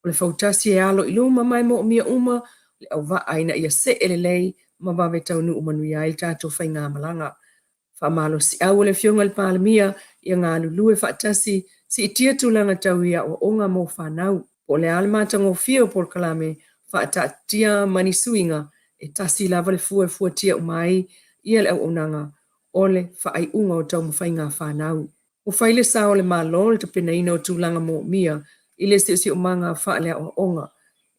O le whautasi e alo iluma mai mo mia uma le au vai na ia se ele lei ma wawe tau nu umanuia il tātou whai ngā malanga. Whamalo si au le fionga le palemia ia ngā lulue whaatasi si itia tūlanga tau ia o onga mo whanau. O le alamata ngō fio por kalame whaatatia manisuinga e tasi lava le fua tia umai ia le au onanga o le whaai unga o tau mwhai ngā whanau. O whaile sa o le malo le tapena ina o tūlanga mo mia i le si o manga whaalea o onga.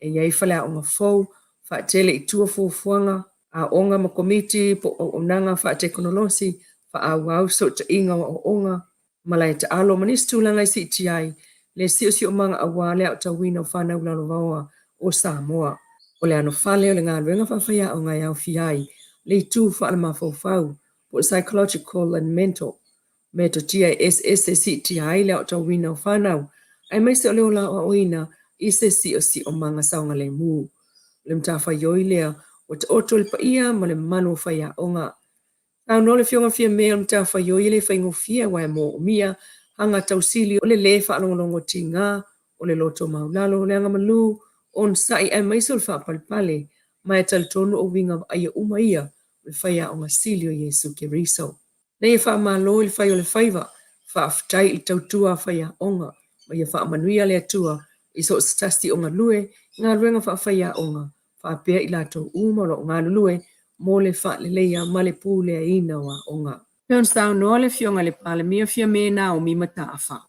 E iei whalea onga fau, whaatele i tua fuanga, a onga ma komiti po o onanga whaatekonolosi, whaau so ta inga o onga, malai ta alo manis tūlanga i si itiai, le si o manga awale au tawina o whanau lalo wawa o Samoa. O le ano Fale o le ngā ruenga whawhia o ngai au fiai, le tu whaalama fau, po psychological and mental. Me to tia SSC ti haile o tau wina o whanau, ai mai se o leo la o ina i se si o manga saunga le mu. Le mta whaioi lea o te oto le pa ia ma le manu whaia o ngā. Tau no le fionga fia mea mta whaioi le whaingo fia wai mo o mia, hanga tau sili o le le whaalongonongo ti ngā, o le loto maulalo le anga malu, on sai ai mai se o le whaapalipale, mai tal tonu o winga aia umaia, le whaia o ngā sili o Yesu Keriso. Nei wha malo i whai o le whaiva, wha aftai i tautua whaia onga, ma ia wha manuia le atua, i so stasti o ngā lue, ngā ruenga wha whaia onga, wha pēr i lato umaro o ngā lue, mō le wha le leia ma le pū le ina wa onga. Peon stau noa le fionga le pale mia fia mena o mi mata awha.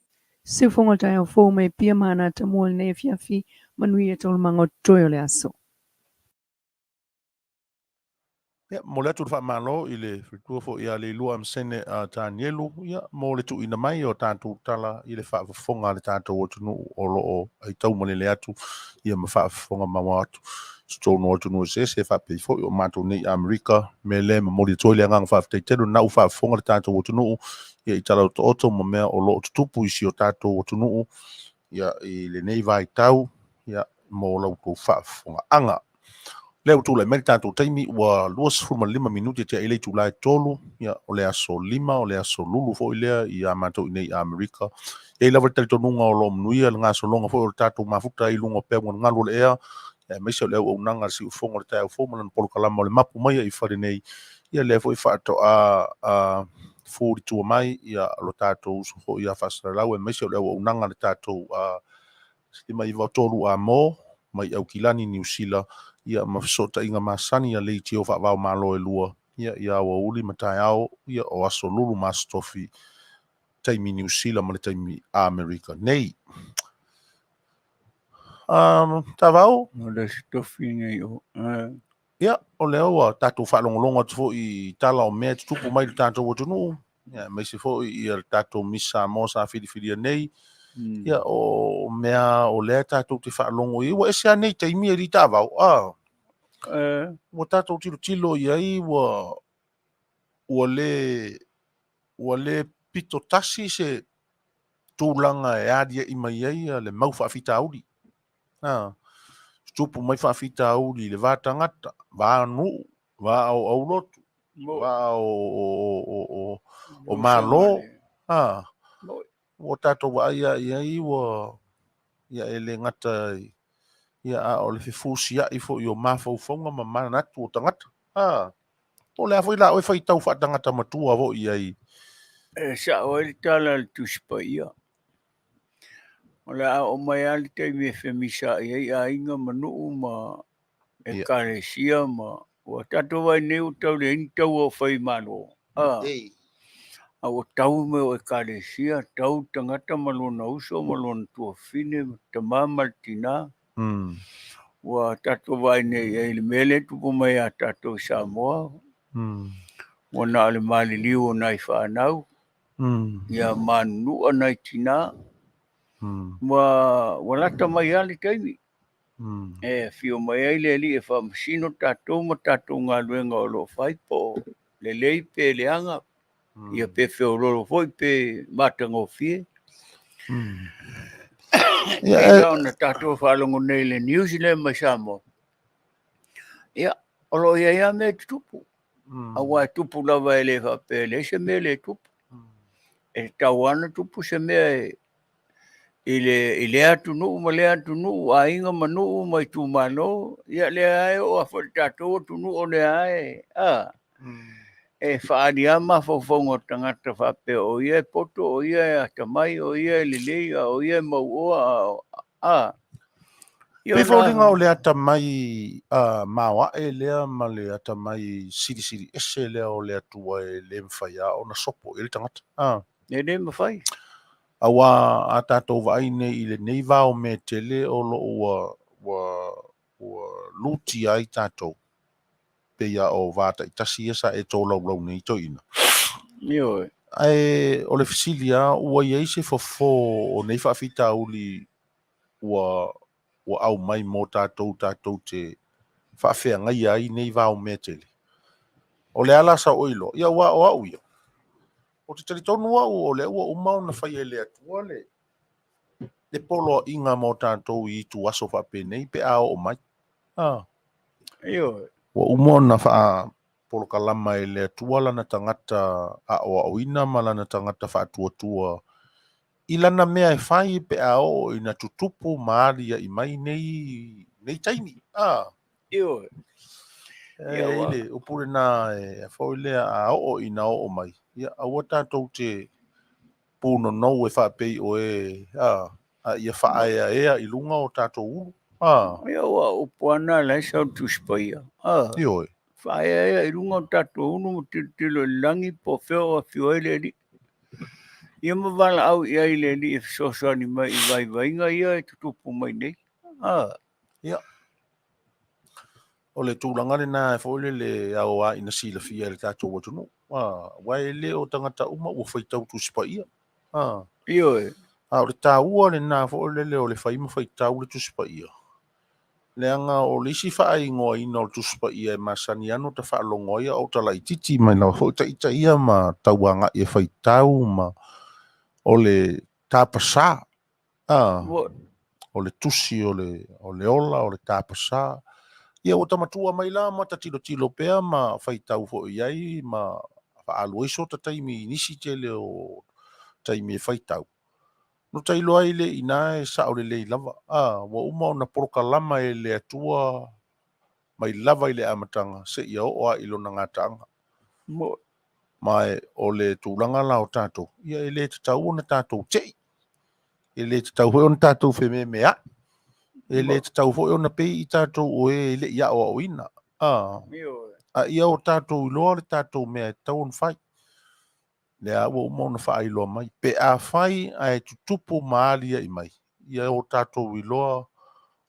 Se fonga tai au fōu mai pia mana ta mua le nei fiafi manui e tolu mango toi o le aso. Ia, mo le atu whaamalo i le whitua fo ia le lua amsene a Tanielu, ia, mo le tu ina mai o tātou tala i le whaafafonga le tātou o tunu o loo ai tau mo le atu, ia ma whaafafonga mawa atu. Stono o tunu se whapei fo o mātou nei Amerika, me le ma mori toi le angang whaafateitero, nau whaafafonga le tātou o tunu, ia i tala o oto ma mea o loo tutupu isi o tātou o tunu, ia i le nei vai tau, ia mo lau kou whaafafonga anga. Leo tu le merita tu taimi wa luas furma 5 minuti te ile tu lai tolu ya ole aso 5 ole aso lulu fo ile ia mato nei Amerika e la volta to nunga o lo mnuia nga so longa fo tatu mafuta i lungo pe nga lo le ya me se le o nanga si fo ngol ta fo mo pol kala mo le mapu mai i fa nei ia le fo i fa to a fo tu mai ia lo tatu so ia fa sa la me se le o nanga le tatu a si mai va tolu a mo mai Aukilani Niusila ia mafsota inga masani ya leiti o whaavao malo e lua. Ia Aoauli matai ao, ia o aso lulu mastofi taimi Niusila ma le taimi Amerika. Nei. Taavao? O le stofi nei o. Ia, o leo a tātou whaalongolonga tu fo i tala o mea tupu mai le tātou o tunu. Ia, mai se fo i le tātou misa mo sa whiriwhiria nei. Ia, o mea o lea tātou te whaalongo i. Wa ese anei taimi e ri Taavao. Wa tātou tilo iai wa le pito tasi se tūlanga e adia i mai ai le mau whaafita auri. Stupu mai whaafita auri le vātangata, vā nu, vā au aulotu, vā o mālo. Wa tātou wa iai ia ele ngata ia o le fifusi ia i fo i o mafaufonga ma manatu o tangata. O le afo i la o e whai tau whaatangata matua vo i ai. Sa o le tala le tuspa ia. O le a o mai ali te me femisa ia a inga manu ma e karesia ma o tato vai neu tau le in tau o whai mano. A o tau me o e karesia, tau tangata malona uso malona tua fine, tamama tina. Wa tato vai nei e le mele tupu mai a tato Samoa. Wa na le mali liu o nai whanau. Ia Manu anai tina. Wa lata mai ali taimi. E fio mai ai le li e whamasino tato ma tato ngā luenga o lo whaipo. Le lei pe le anga. Ia pe feo lolo foi pe matango fie. Ia ona tato whalongo nei le Niusila mai Samoa. Ia, olo ia me tupu. Awa tupu lava e le whapele se me le tupu. E tawana tupu se me i le atu nuu ma le atu nuu a inga ma nuu mai tu mano. Ia le ae o a whatato tu nuu o le ae. E whaariama fofongo tangata whape o ia poto o ia tamai o ia lilea o ia mauoa. Pe fōringa o le ata mai mawa e lea ma le ata mai siri ese lea o le atua e le mwhaia o na sopo e le tangata. E le mwhai. Awa a tātou vai nei i le nei vao me tele o lo ua luti ai tātou. Pe ia o vāta i tasi esa e tō lau nei toina. Ioi. Ai o le fisilia ua iei se fofo o nei whaafita uli ua au mai mō tātou te whaafea ngai ai nei vao me tele. O le ala sa oilo. Ia wa o au ia. O te tari tonu au o le ua umau na whai e le atua le. Le polo inga mo tātou I tu aso wha penei pe a o mai. Io. Wa umau na wha polo kalama e le atua lana tangata a o auina ma lana tangata wha atua ilana mea e whai pe a o ina tutupu maaria I mai nei taimi. Io. Ile upure na e whaile a o ina o mai. Ia awa tātou te puno nou e whapei o ia whaaya ea I lunga o tātou uru. Ia wa upuana la sa tu spaia. Ioi. Whaea I runga o tātou unu te tilo langi po wheo a whioele li. Ia mawala au ia I le li e sosani mai I vai vainga ia e tutupu mai nei. Ia. O le tūlangare nā e whaile le au a ina sila fia le tātou watunu. Wai le o tangata uma ua whaitau tu spaia. Ioi. O le tāua le nā whaile le o le whaima whaitau le tu spaia. Le anga o lisi whaai ngoa ina o tu spaia e masani anu ta whaalongoia o ta lai titi mai na whaita ita ia ma tauanga e whaitau ma o le tāpasa. O le tusi o le ola o le tāpasa. Ia o tamatua mai la ma ta tilo pea ma whaitau fo iai ma whaalu iso ta taimi nisi tele o taimi e whaitau. No tailo ai le ina e sa o le lava. Wa uma o na porokalama e le atua mai lava I le amatanga se ia o a ilo na ngatanga. Mai o le tūlanga la o tātou. Ia e le tatau o na tātou tei. E le tatau hoi o na tātou wheme mea. E le tatau hoi o na pei I tātou o e le ia o oina. Ia o tātou iloa le tātou mea e tau on whai. Le a ua umau na wha iloa mai. Pe a whai a e tutupu maalia I mai. Ia o tātou iloa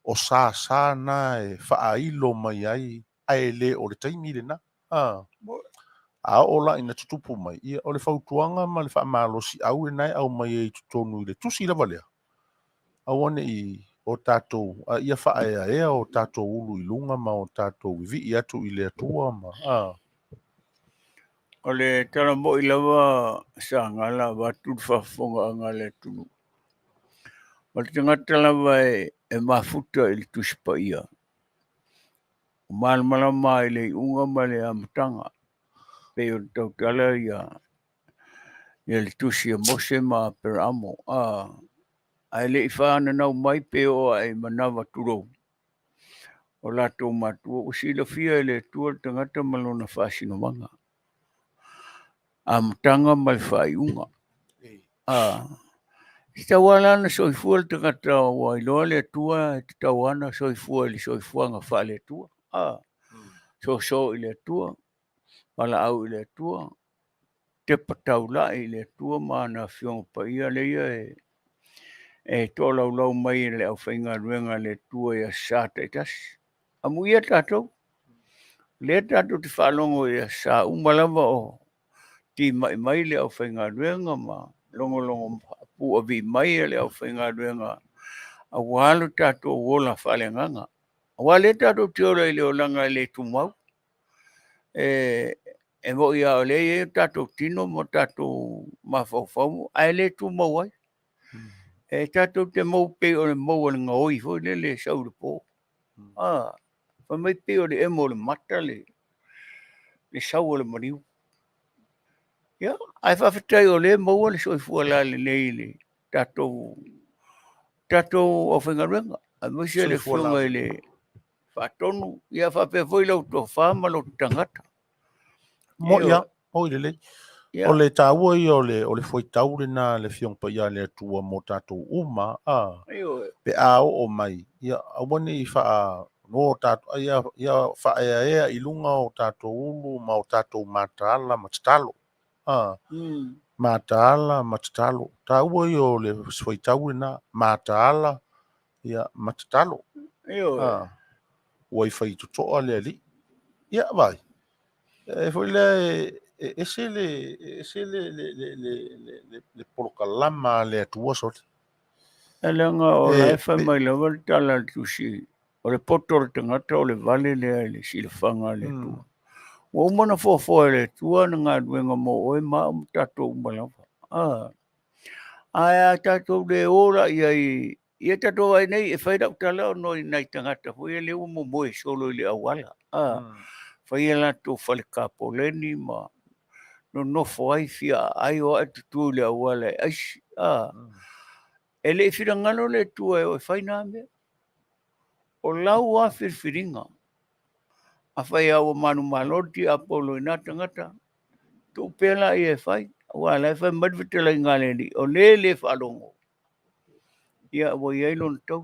o sā na e wha ilo mai ai. A e le o le taimi le na. A ola ina tutupu mai. Ia o le whautuanga ma le wha malosi au e nai au mai e tutonu I le tusi lava lea. Awane I o tātou. Ia wha ea o tātou ulu I lunga ma o tātou I vi I atu I le atua ma. O le tala mo I lava Sagala watu whafonga anga le tunu. O le tangata lava e mafuta I le tuspa ia. O malmalama I le unga ma le amatanga. Pe o tautala ia le tusi a mose ma per amo. Ai le whaana nau mai pe o ai manawa turo. O lato matua o sila fia le tua tangata malona whaasino manga. Amatanga mai whaiunga. Tawala na soifua le tangata o iloa le tua te tawana soifua le soifuanga Fale tua. So I le tua. Wala au I le tua. Te pataula I le tua mana fionga pa ia le ia e tolau lau mai le au whainga ruenga le tua ia sāta I tasi. Amu ia tātou. Le tātou te whalongo ia sā umalava o ti mai le au whainga ruenga ma longo pu avi mai le au whainga ruenga a walu tātou wola whale nganga. A wale tātou te ora I le olanga le tumau. E mo ia o le e tātou tino mo tātou mawhauwhau ai le tumau ai. E tātou te mau pe o le mau le ngoi fo le saure po. Fa mai pe o le emo le mata le sau le mariu. Ia, ai whawhetai o le mau le soifua la le nei le tātou o whengaruenga. Ai mwese le whiunga I le whatonu. Ia whawhea whoilau tō whāma lo tangata. Mo ia, o I le. O le tāua I o le whaitau le nā le whiong pa ia le atua mo tātou uma. Pe a o mai. Ia, awane I wha no tātou. Ia wha ea I lunga o tātou ulu ma o tātou mātāla matatalo. Mātāla matatalo. Tāua I o le whaitau le nā mātāla. Ia, matatalo. Ua I whaitutoa le ali. Ia, vai. E foi le ese le polokalama le atua sot. Elanga o la efa mai la tala tusi. O le poto le tangata o le vale le sila whanga le tua. Wa umana fo le tua na ngā duenga mo oe ma tatou umalawa. Aia tatou le ora ia tatou ai nei e whaida utala o noi nai tangata hui e leo mo moe solo i le awala. Whaia la tō whale kāpoleni ma no nofo ai fia ai o atu tū le awala e aisi. E le whira ngano le tua e o e whaina me. O lau a whirwhiringa. A whai au Manu maloti a polo i nā tangata. Tō pēla i e whai. Wala e whai madwitela i ngā leni. O le whalongo. Ia o i ailon tau.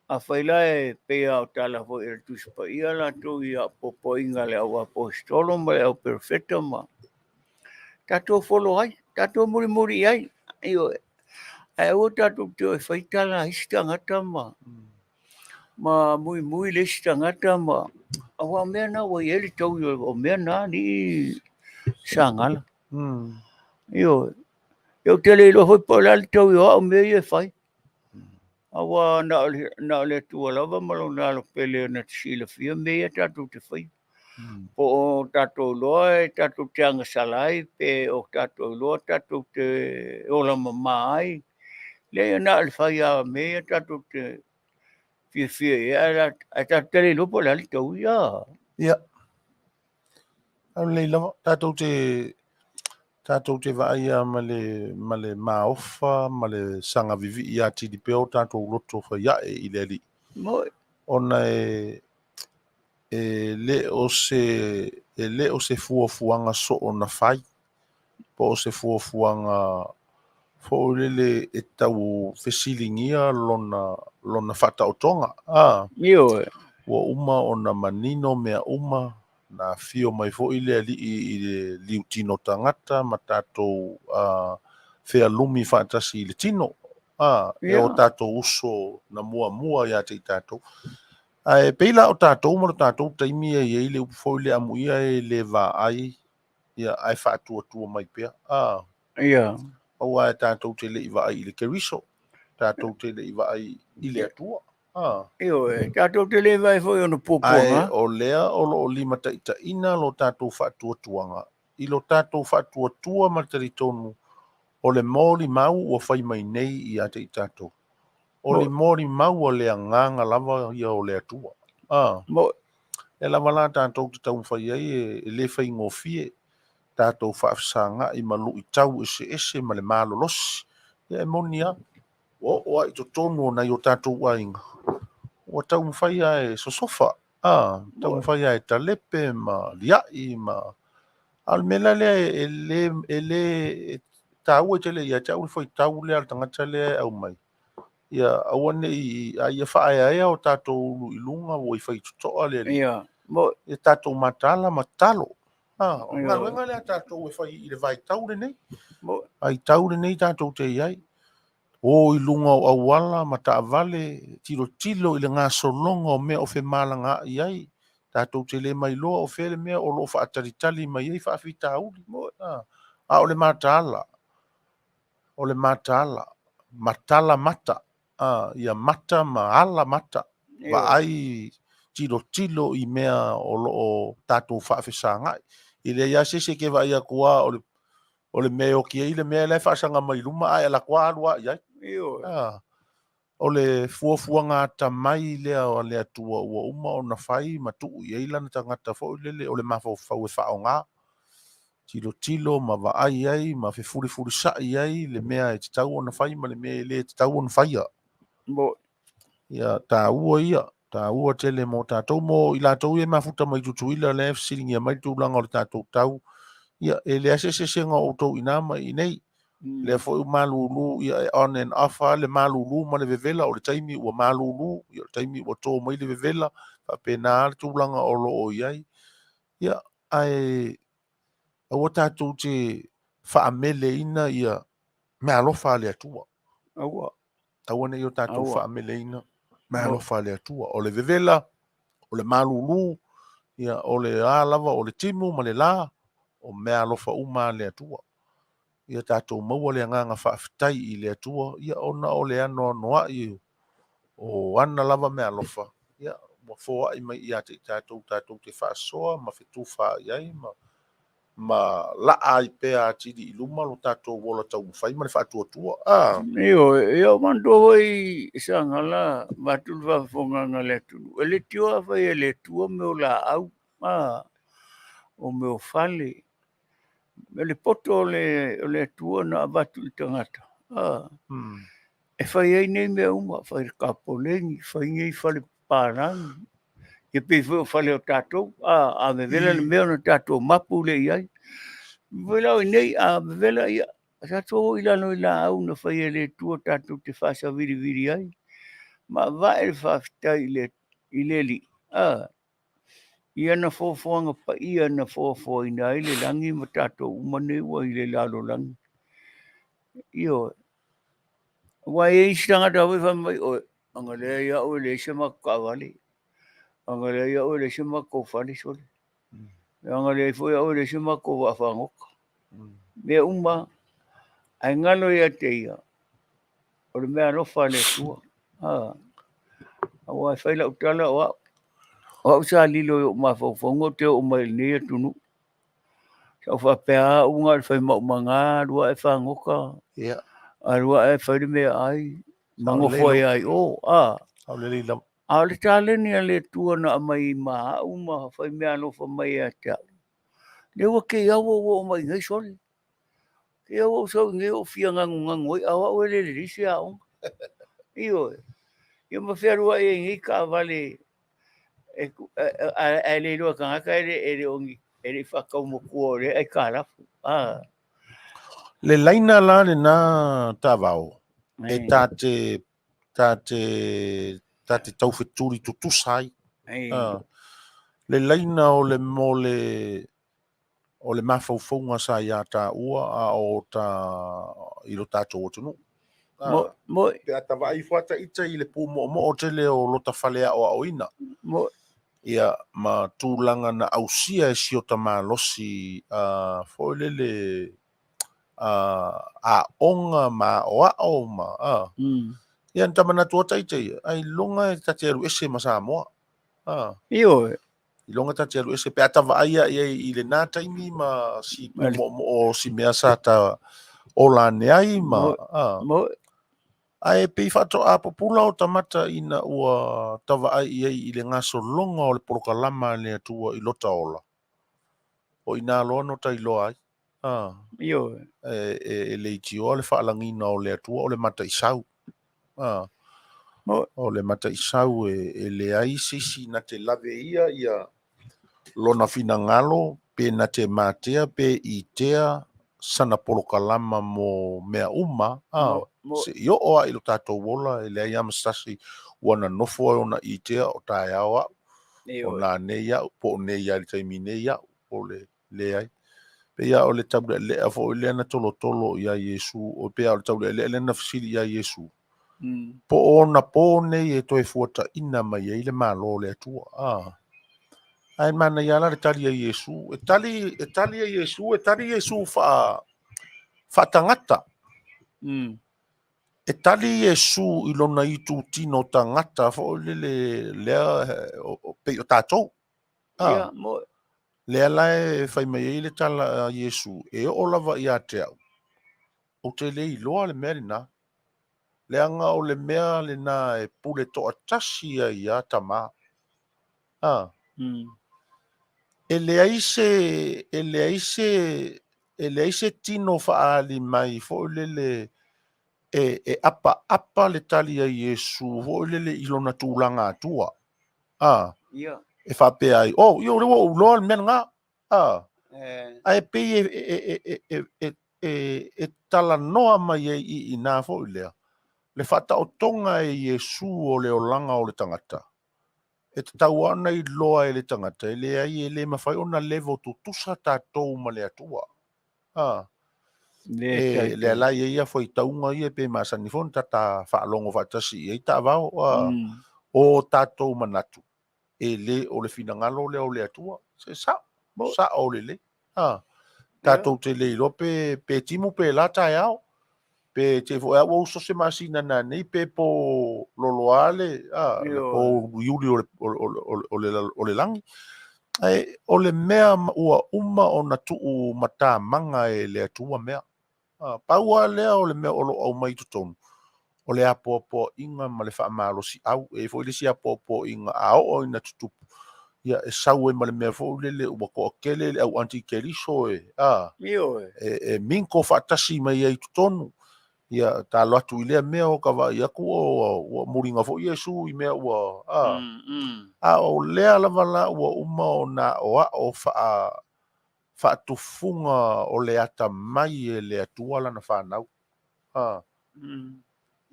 A whai la e pēa o tala ho e tuspa. Ia la tō i a popo inga le au apostolo ma le au perfecta ma. Tato follow ai. Tato muri ai. Io e o tato te o whai tala hista ngata ma. Ma mui le hista ngata ma. Awa mea na wa ieli tau o mea na ni Sagala. Io tele ilo hoi paulali tau i o mea i e whai. Awa na le tua lava malo na lo pele na tisila fia mea tato te whai. Po o tato loa e tato te anga salai pe o tato loa tato te ola mama ai. Le na le whai a mea tato te fia ia a tato tele ilo paulali tau i a. Ia. Au lei lava, tātou te vaia ma le maofa, ma le sanga vivi i ati di peo tātou loto whaia e i le li. Moi. Ona e le o se fuafuanga so o na whai, po o se fuafuanga fo lele e tau whesilingia lona whata o tonga. Io e. Wa uma o na manino mea uma, na fio mai fo i le liu tino tangata ma tātou whea lumi whaatasi i le tino. E o tātou uso na mua ia te i tātou. E peila o tātou mara tātou taimi e i le upo i le amuia e le vā ai ia ai whaatua mai pia. Ia. Au ai tātou te le i vā ai i le keriso. Tātou te le i vā ai i le atua. Io e, tātou te le vai foi ono pōponga. Ai, o lea o lo lima ta ina lo tātou whaatuatuanga. I lo tātou whaatuatua mataritonu o le mōri mau o whai mai nei i ate i tātou. O le mōri mau o lea nganga lava ia o lea tua. E lava la tātou te tau whai ai e le whai ngofie tātou whaafsanga i malu i tau ese ma le mālolosi. E monia, o ai to tonu o nei o tātou wainga. O tau mwhai ai sosofa. Tau mwhai ai talepe ma liai ma. Al mela le tau e tele ia tau foi tau le al tangata le au mai. Ia awane ia whae ai o tātou ilunga o i whai tutoa le. Ia. Ia tātou matala matalo. Ngā ruenga le tātou e whai i le vai tau le nei. Ai tau le nei tātou te iai. O i lunga o awala ma taavale tilo i le ngā solonga o mea o whe malanga i ai. Tātou te le mai loa o whele mea o loo whaataritali mai ei whaafita auli. O le matala. O le matala. Matala mata. Ia mata ma ala mata. Wa ai tilo i mea o loo tātou whaafisanga. I le ia sese ke wa ia kua o le mea o kia i le mea le whaasanga mai luma ai ala kua alua i ai. O le fuafuanga tamai lea o lea tua ua uma o na whai matu i eilana tangata fo lele o le mawhau e whao ngā. Tilo ma wa ai ma fe furi sa i ai le mea e te tau o na whai ma le mea le te tau o na whai a. Ia tā ua tele mo tātou mo i lātou e mafuta mai tutuila le siringia mai tūlanga o le tātou tau. Ia e le ase senga o tau inama i nei. Le foi malulu ia on and off le malulu ma le vevela o le taimi ua malulu ia le taimi ua tō mai le vevela pa pena tūlanga o lo o iai ia ai aua tātou te whaamele ina ia me alofa le atua aua nei o tātou whaamele ina me alofa le atua o le vevela o le malulu ia o le alava o le timu ma le la o me alofa uma le atua ia tātou maua le nganga whaafitai i le atua, ia ona o le ano noa i o ana lava me alofa. Ia mo fo ai mai ia te tatou te whaasoa ma fetufa iai ma la ai pe a tiri iluma lo tatou wola tau whai ma le whaatuatua. Io mando hoi Sagala matul Fofogaina le tunu. Le tio vai le tua me o la au o me o Fale. Me le poto le tua na batu i tangata. E whai ei nei mea uma, whai kapolengi, whai ngei whale pārangi. E pe whale o tātou, a me vela le mea na tātou Mapu le iai. Vela o nei, a me vela ia, sa tō ilano i la au na whai e le tua tātou te whasa viri ai. Ma vae le whawhitai i le li. Ia na fōwhanga pa ia na Feiloa'iga i le langi ma tātou umane ua i le lalo langi. Io, wai e isi tangata wai whamai oe, anga lea ia oe le se mako kawale. Anga lea ia oe le se mako whale sole. Anga lea fo ia oe le se mako wa whangoka. Mea uma, ai ngalo ia te ia. O le mea nofa le tua. Awa whaila utala o au. O au sa lilo o mawhawhango te o mai nea tunu. Sa whapea unga le whai maumanga, rua e whangoka. Arua e whaire mea ai. Mango foi ai o. Au le lam. A le tāleni a le tua na mai maa uma whai mea nofa mai a te au. Le ua ke iau o mai ngai sole. Ke iau o sau ngai o fia ngangu oi. Awa ue le risi a onga. Io e. Ia ma wherua e ngai ka vale. E le roa kangaka e ongi. E le whakau mo kua re ai ka rafu. Le laina la le na Taavao. E tate tau wheturi tutusai. Le laina o le mawhauwhaunga sa ia tā ua a o tā ilo tātou o tunu. Pe a tawa i whata ita i le pū mo o te leo lota whalea o Aoina. Ia ma tūlanga na ausia e siota mā losi fo le a onga ma o ao ma. Ia ntamana tuata ita ia. Ai longa e tate aru ese ma Samoa. Io e. I longa tate aru ese pe atawa aia i le nā taimi ma si o si mea sa ta o la neai ma. Ai pe whato a popula o tamata ina ua tawa ai i le ngaso longa o le porokalama le atua i lota ola. O ina loa no tai loa ai. Io e le itio le whaalangina o le atua o le mata i sau. O le mata i sau e le ai sisi na te lave ia lona fina ngalo pe na te matea pe i tea sana porokalama mo mea uma. Se i o a ilo tātou wola e le ai amasasi wana nofo o na i tea o tae awa. O nā neia po o neia li taimi neia o le ai. Pe ia o le taule lea fo le ana tolo ia Yesu o pe o le taule le na fisili ia Yesu. Po ona po nei e toi fuata ina mai e le malo le atua. Ai mana ia la le tali ia Yesu. E tali ia Yesu, e tali Yesu fa tangata. E tali Yesu i lona i tu tino tangata fo le lea pe o tātou. Lea lae fai mai e le tala Yesu e o lava i a te au. O te le i loa le mea le nā. Le anga o le mea le nā e pule to atasi i a tama. E le aise tino faali mai fo le e apa le tali a Yesu fo le ilona tūlanga atua. E whape ai, io rewa uloa le mea ngā. Ai pe e tala noa mai i nā fo lea. Le whata o tonga e Yesu o le o langa o le tangata. E te tau ana i loa e le tangata. E le ai e le mawhai ona levo tu tusa tātou ma le atua. E le alai e ia fwai taunga i e pe masani fon tata whaalongo whatasi e i tāwao o tātou manatu. E le o le finangalo le o le atua. Se sa o le. Tātou te le ilo pe timu pe la tai au. pe te fo o so se masina na nei pe po loloale le po yuli o le langi ai o le mea ua uma o na tuu mata manga e le atua mea paua lea o le mea o lo au mai tutonu o le apo inga ma le whaamalo si au e fo le si apo inga ao o ina tutupu ia e sau e ma le mea fo le ua ko kele le au anti keliso e minko whaatasi mai ai tutonu ia ta lotu ile mea o kawa ia ku o muringa fo Yesu I mea ua o lea lava la ua uma o na o fa tufunga o le ata mai e le atua lana whanau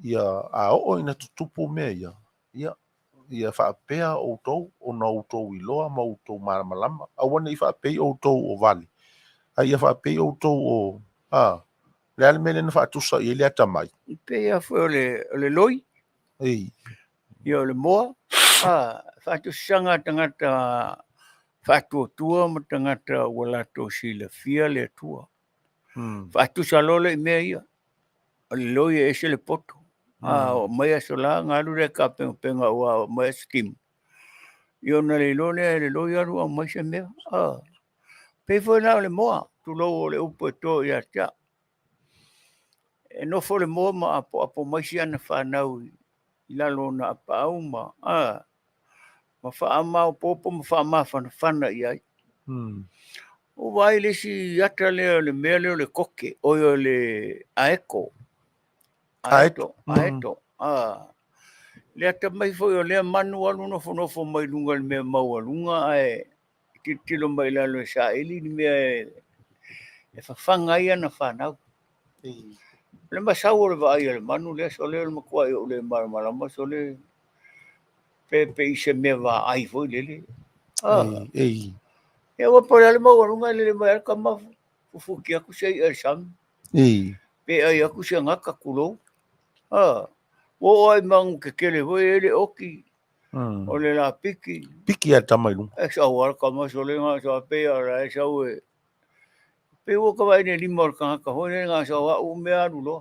ia o ina tutupu mea ia whaapea o tau o na o tau iloa ma o tau malamalama a wana I whaapea o tau o vale a ia whaapea o tau o le ale mele na whaatusa I le ata mai Pea foi o le loi ia o le moa whaatusanga tangata whaatuatua ma tangata ua lato sila fia le atua whaatusa lole I mea ia o le loi e se le poto o Maia sola ngaru le ka penga o Maia skim ia na le loi aru o mai se mea pe foi na o le moa tu lo o le upo to ia tia e no fo le moa ma apo mai si ana whanau I lalo na apau ma whaama o popo ma whaama whana I ai o wai le si ata leo le mea leo le koke o le aeko le ata mai foi o le manu alu nofo mai lunga le mea mau alunga titilo mai lalo e sa eli ni mea e whawhanga ia na whanau le masau o le vai le manu le so le makua o le marama so le pe I se mea va ai foi lele e wa por le mau alunga le mai ka ma fuki aku sei e sam pe ai aku se ngaka kulo o ai mang ke kele voi ele oki o le la piki ata mai lu e sa war ka ma so le nga so pe ara e sa we pe o ka vai ne limor ka ho ne nga so wa o me anu lo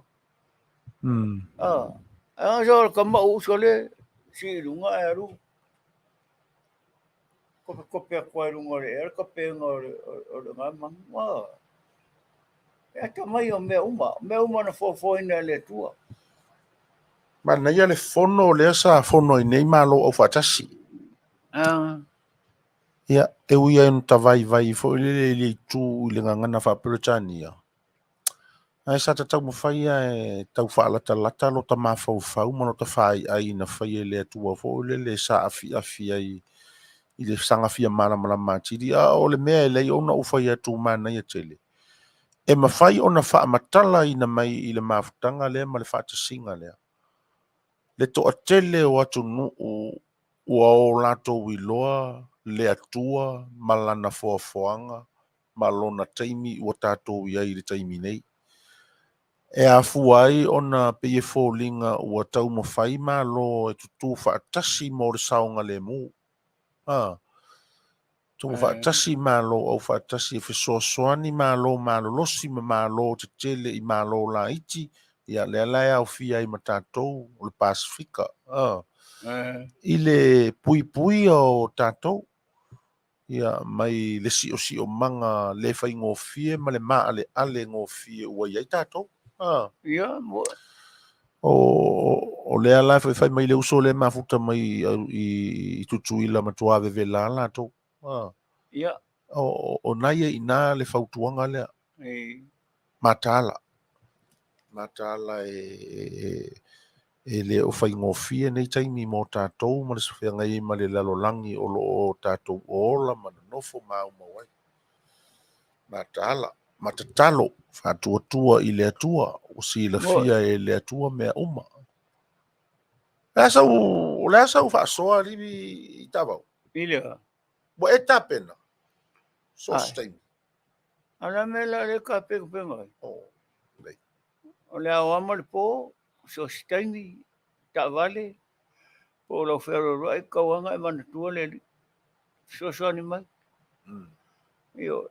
so ka ma o so le si lunga e ru ko pe ko lunga le ka pe nga o le nga ma e ta mai o me uma na fo ina le tua ma na ia le fono le sa fono I nei malo o fatasi ia e uia en tavai vai fo le tu le ngana fa pelotania ai sa ta mo fai e tau fa lata lo ta ma fa mo no ta fai ai na fai le tu fo le sa afi ai I le sanga fia mala ma tiri o le mea le ona o fai tu mana ia tele e ma fai ona fa matala ina mai I le mafutanga le ma le fa singa le le to atele o atu nu o lato wiloa le atua malana foafoanga malona taimi o tato ia I le taimi nei e afu ai ona pe folinga o tau mo fai malo e tutu fa tasi mo le saunga le mu tu fa tasi malo o fa tasi fe soani malo losi malo te tele I malo la iti ia le ala au fia I matatou o le Pasifika I le pui o tatou ia mai le si o manga le fai ngofie ma le maa le ale ngofie ua iai tatou ia mo o le ala fai mai le uso le mafuta mai I tutuila matua vevela latou ia o naia ina le fautuanga lea matala e le o fai ngofie nei taimi mo tatou ma le sofia i ma le lalolangi o lo tatou ola ma nofo mau mawai matatalo fatuatua I le atua o si la fia e le atua mea uma le sau fa soa rivi I tavau bo e tapena sustain ana mela le ka pe o le awama le po sustain ta vale po lo ferro rai ka wanga e mana tua le so ni mai io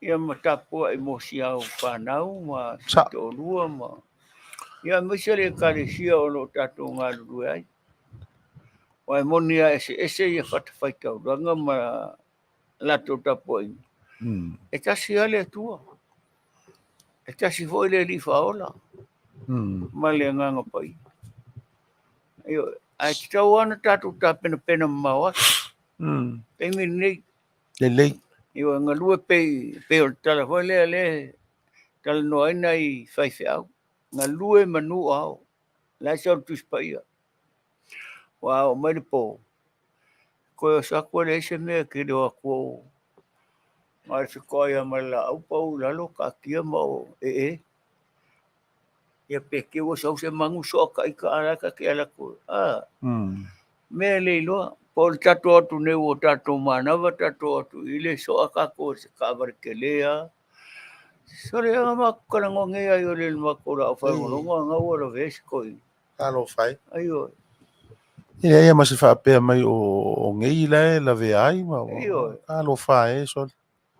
Ia matapua I mosiau whanau ma Sa. sito lua ma. Ia misere karesia o lo tatou ngaluru ai. Wai monia ese ia whatawhaikau ranga ma lato tapua I. E tasi ale atua. E tasi foi le li whaola. Ma le nganga pai. Io, ai te tau ana tatou ta pena mawa. Pemi nei. Lei. Io ngalua pe o tala foi le tala noaina I whaiwhiau. Ngalue manu au. Lai sau tuspaia. Wow, mai le po. Ko sa ko le se me ke do ko. Mai se ko ia mai la au pau la lo ka kia mo Ia pe ke wo sau se mangu so ka I ka ala ka ke ala ko. Me le lo po tato tu ne wo tato mana va tato tu ile so ka ko se ka var ke le ya. So le ma ko na nge ai o le ma ko ra fa ngo nga wo ro ves ko. Alo fai. Ayo. Ia ma se whaapea mai o ngei la veai ma. Alo fai so.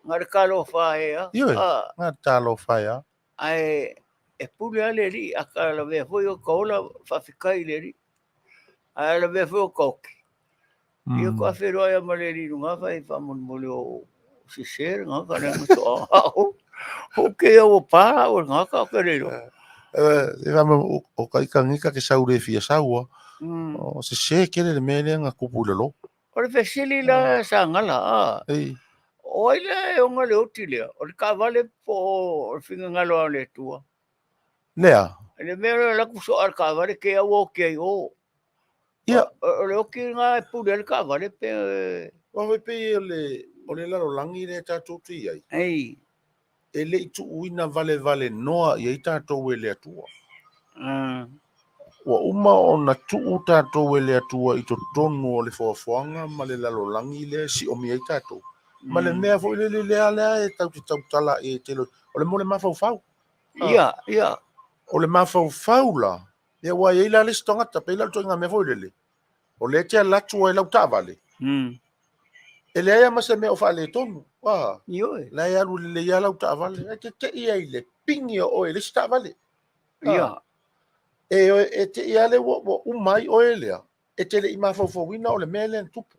Ngare ka lo fa ya. Ngā tālo whai a. Ai e pule ale ri a ka la ve foi o kola fa fikai le ri. Ai la ve foi o koki. Io ko afero ai ma le ri nga fa I fa mon mo o si ser nga ka na so. O ke o pa o nga ka ke re ro. E va o kai kangika ke saure fia saua. O se kere le mele nga kupule lo. O le fesili la Sagala. Ei. O ile o nga le otile. O le ka vale po o finga ngalo le tua. Lea. Le mele la ku so ar ka vale ke o ke o. Ia. O le oki nga pule le ka vale pe. O pe o le lalo langi le tātou tui ai. Ei. E le tu uina vale noa I tātou e le atua. Wa uma o na tuu tātou e le atua I to tonu o le whaafwanga ma le lalo langi le si o mi ai tātou. Ma le mea fo le lea e tau te tau tala e te lo. O le mo le mawhau. Ia. O le mawhau la. Ia wa e la le stongata pe la to inga me fo le. O le te latu e lau tāwale. E le aia masa mea o wha le tonu. La e alu le ia lau tāwale. E te ia I le pingi o e le si tāwale. Ia. E te ia le wo umai o e lea. E te le I mawhauwina o le mea le tupu.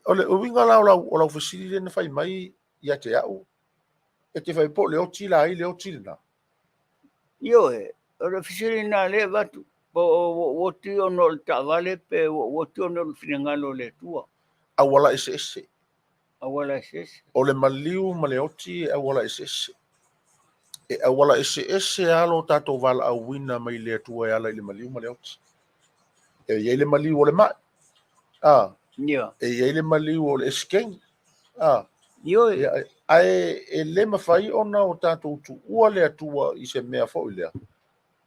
O le uinga o lau fasili le na whai mai ia te au. E te whai po le oti la I le oti na. Io o le fasili na le vatu. O ti o no le tāwale pe o ti o no le finangalo le tua. Awala ese. Awala ese. O le maliu ma le oti awala ese. E awala ese alo tātou wala au wina mai le tua e ala I le maliu ma le oti. E iei le maliu o le mai. Ia. E iei le maliu o le eskeng. Io Ai e le mawhai ona o tātou tu ua le atua I se mea fo ilea.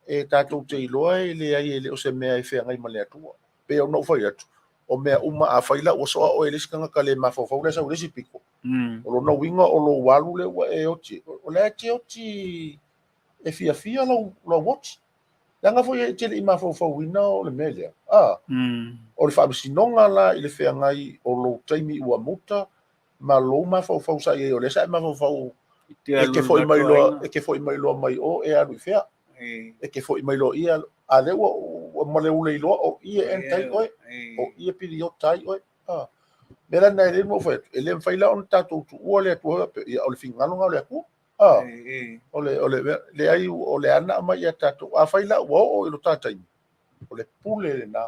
E tātou te iloa e le ai e le o se mea I whea ngai ma le atua. Pe au nau whai atu. O mea uma a whaila o soa o e leskanga ka le mawhawhau le sau lesi piko. O lo na winga o lo walu le wa e oti. O le te oti e fia lo wati. Langa fo e te le I mawhawhau wina o le mea lea. O le whaamisinonga la I le whea ngai o lo taimi ua muta. Ma lo mawhawhau sa e o le sa e mawhawhau. E ke fo I mailoa mai o e aru I whea. E ke fo I mailoa ia. A le o maleu iloa o ia entai oe. O ia piri o tai oe. Mera na ele mo foi. Ele me faila on tatou tu o le tu o le fingalo nga le aku. O le ai o le ana mai ya tatou. A faila o lo tatai. O le pule na.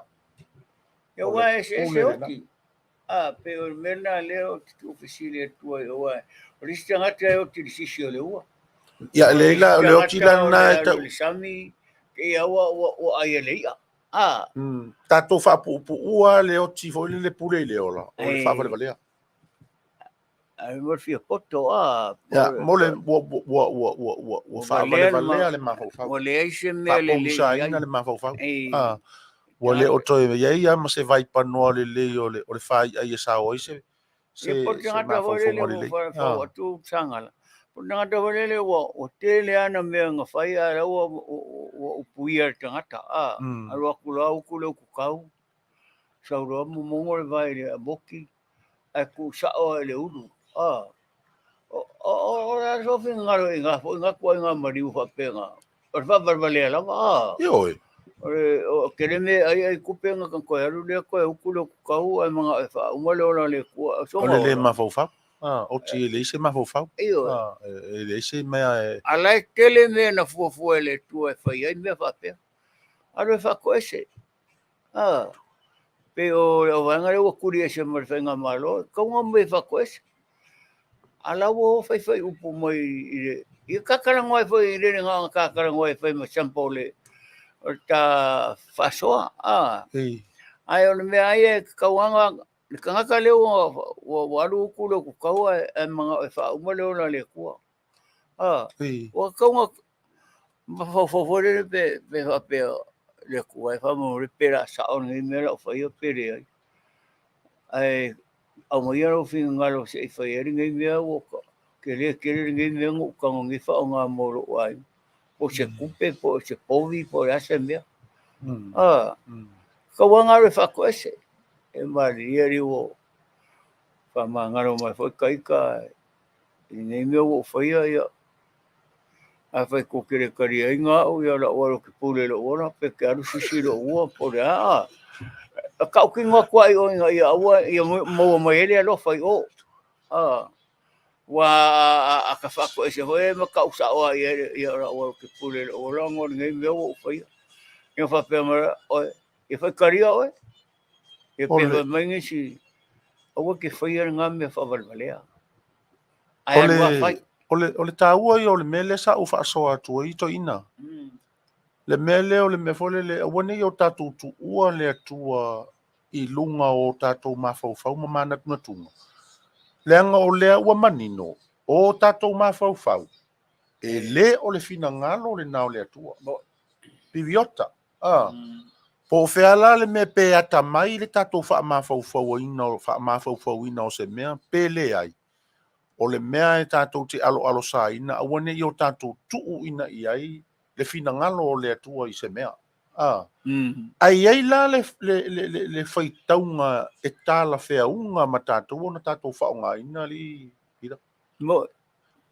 Eu acho esse oti. Pe o mena le o tu ofisile tu o o listanga te o ti sisi o le ua. Ya le o ti na ta o sami ke o ai le ia. Tatou fa pu ua le o ti foi le pule le ola. O le fa vale vale. Ai mo fia poto Ya mo le wo fa vale vale le ma fa. O le ese me le le ma fa. Wale o toi ia ma se vai panoa le o le fai ai sa o se ma fa fa tu Sagala. Puna da le o te le ana me nga fai ara o puia tangata aro kulau ku kau. Sa ro mo le vai le boki a ku sa o le ulu. Ora so ngaro inga fo inga ko inga mari u fa penga. Or fa barbalea la va. Yo e. Ore o kereme ai ku penga kan ko aru le ko u kulo ku kau ai manga fa u mole ora le ku so O le ma fo fa. O ti le se ma fo fa. Io. Le se ma Ala tele me na fu ele tu e fa ai me fa pe. Aro fa ko ese. Pe o vanga o kuri ese mar fenga malo. Ko me fa ko ese. Ala wo fa upu mai i kakara ngoi foi re nga kakara ngoi foi ma sampole o ta fasoa ai o me ai ka wanga ka ka le o walu kulo ku ka wa e manga e fa uma le ona le ku o ka nga fo re pe fa pe le ku ai fa mo re pera sa o ni me lo fa yo pere ai au mo yo fi ngalo se fa yeri ngai me o que ngai me o ka ngi fa nga mo ro ai o se kupe po se povi po ase me ka wanga re fa ko ese e marieri o fa mangaro mai foi kai ka nei me o foi ia a fa ko kere kari nga o ia la o ke pule lo ora pe ka ru sisi lo o por a ka ki ngo kwai o nga ia ia mo ele lo fai o wa a ka fa ko ese hoe ma ka usa o ia la o ke pule lo ora ngo nei me o foi ia fa pe ma o e fa kari o e pe ma ngi si o ke foi nga me fa valvalea ai wa fai ole tāua i o le mele sa u whaasoa atua i to ina. Le mele o le me fole le awane i o tātou tu ua le atua i lunga o tātou mawhauwhau ma mana tuna tunga. Le anga o lea ua manino o tātou mawhauwhau. E le o le fina ngalo le nao le atua. Piviota. Po feala le me pe ata mai le tātou wha mawhauwhau ina o se mea pele ai. O le mea e tātou te alo sa ina, awane i o tātou tuu ina i ai, le fina ngalo o le atua i se mea. Ai ai la le whaitaunga e tāla whea unga ma tātou, ona tātou whaonga ina li hira.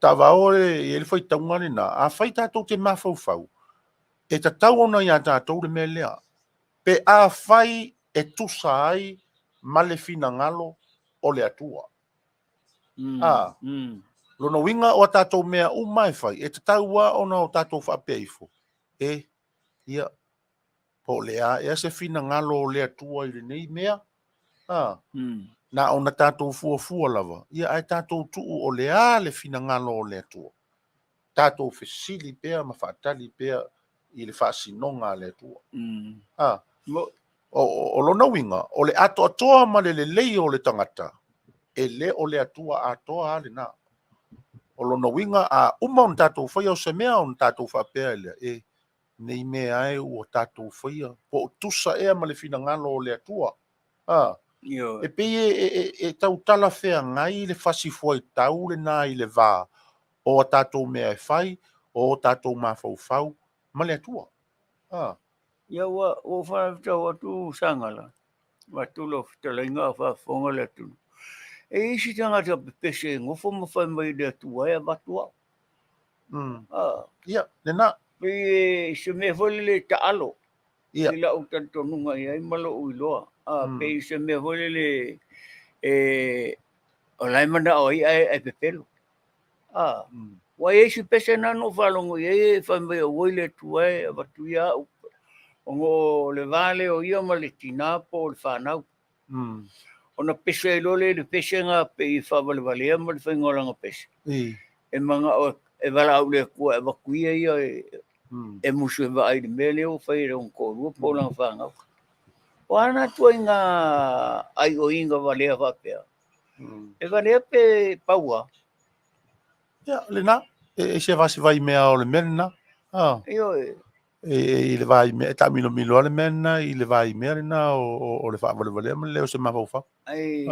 Taavao e le whaitaunga ni na, a whai tātou te mawhauwhau. E tatau ona i a tātou le mea lea. Pe a whai e tusa ai ma le fina ngalo o le atua. Lona winga o tātou mea umai whai, e te taua ona o tātou whapeifo. Ia, po lea, e se fina ngalo o lea tua i nei mea. Na ona tātou fua lava. Ia, ai tātou tuu o lea le fina ngalo o lea tua. Tātou fesili pea, ma whaatali pea, i le whaasinonga lea tua. O lona winga, o le ato atoa ma le lei o le tangata. E le o le atua atoa ale na. O lona winga a uma on tātou whaia o se mea on tātou whapea ele. Nei mea e o tātou whaia. Po tusa ea ma le fina ngalo o le atua. E pei e tau tala whea ngai le whasifua i tau le nā i le vā. O tātou mea e whai, o tātou mawhau ma le atua. Ia o whanau atu Sagala. Watulo Fetalaiga whafonga le atu. E isi tangata pese ngofo mawhai mai le atua e watua. Ia, nena. Pe se me hole le taalo. Ia. Ila o tantonunga ia malo uiloa. Pe se me hole le o laimana o ai Petelo. Wa esi pese na no falongo ia whai mai o le atua e watuia o le vale o ia ma le tina po le whanau. Ona pese e lole le pese nga pe i whavalvalea ma le whaingolanga pese. E manga o e wala au le kua e wakuia ia e musu e waai le mele o whaire on korua po langa whangau. O ana tua inga ai o inga valea whapea. E valea pe paua. Ia, le na. E se vasi vai mea o le mena. Io I le vai mea, ta milo ale mena, i le vai mea na o le whavalvalea ma leo se mawhauwhau. Ai,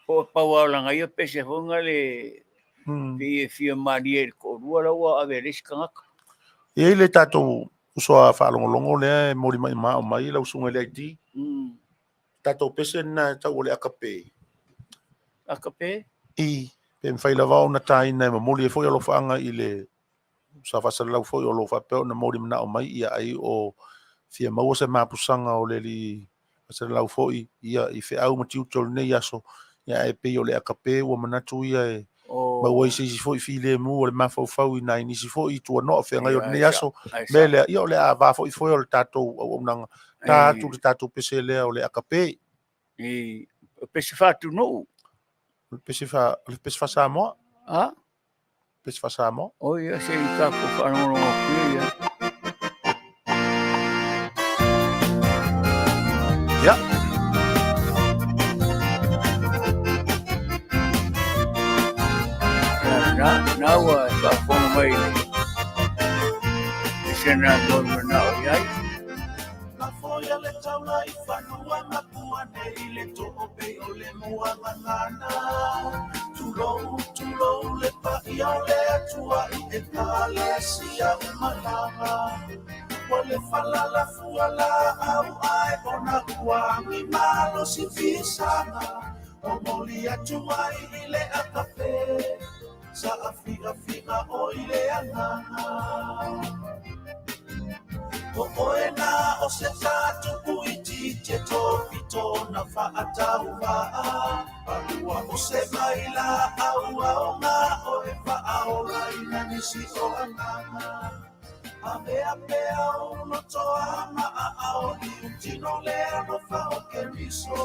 po paua langa ia pese honga le pe fia maria e korua laua a veres kangaka. Ia le tātou usoa whaalongolongo lea mori mai o mai lau sunga le aiti. Tātou pese na tau o le akape. Akape? I. Pe mfailawa ona taina e mamuli e foi o lofaanga I le sa fasalau foi o lofa pe ona mori mana o mai ia ai o fia maua se mapusanga o le li fasalau foi ia I fe au matiu tol nei aso ia e pe o le akape o manatu ia e maua I se foi file mu o le mafau I nai nisi foi tu no fe ngai o nei aso mele ia o le ava foi o le tatou o nanga tatou pese le o le akape I pese fatu no pese fa Samoa ah pese fa Samoa o ia se I ka ko fa no ia ya na wa fa fo mai se na do na o ia Foia le tauna I whanua Mapua nei le to'ope o le muangangana. Tulou le pa'i o le atua I e pale sia umalanga. O le falala fuala au ai ona uangi malo si visanga. O moli atua I le akape, sa afiga o I le anganga. O oena o se tatu puiti te topito na whaatau waa. Alua o se maila aua o ngā o e whaaola ina nisi o ananga. A mea o no toa maa Aoauli utino lea no whao ke riso.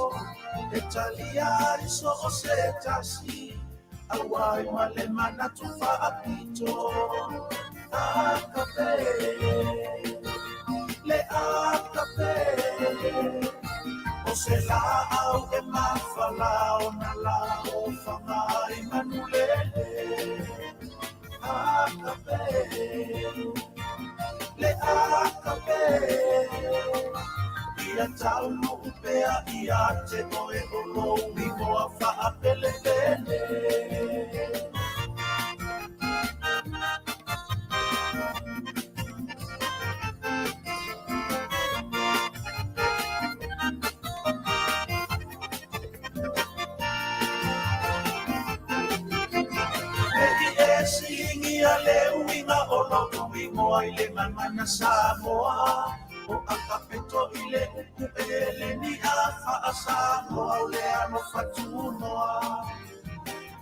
E talia iso o se tasi. Awai male mana tu whaapito. Akape. Le akape o se la au e mawhala o na la o whangai Manu lele akape le akape ia tau no upea ia te oe o lomi moa whaapele pele Singia le uinga o loku ingo ai le mamana Samoa. O akapeto I le uku ele ni a wha Samoa o le ano whatunoa.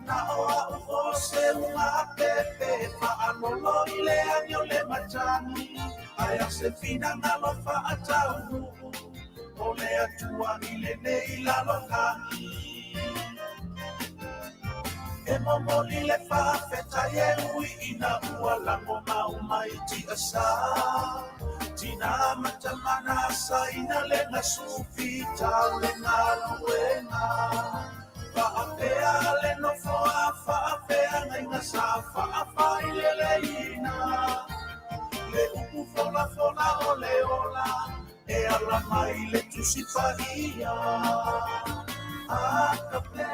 Na oa o se unga pepe wha anolo I le anio le matani. Aia se fina ngalo wha atau o le atua I le nei lalo kani. E momoli le whawheta e ui ina ua lango mau mai ti asa. Tina matamana sa ina le na sufi tau le ngā luenga. Whaapea le no foa whaapea ngai ngā sa whaafai le ina. Le upu fola o le ola e ala mai le tusi whaia. Akape.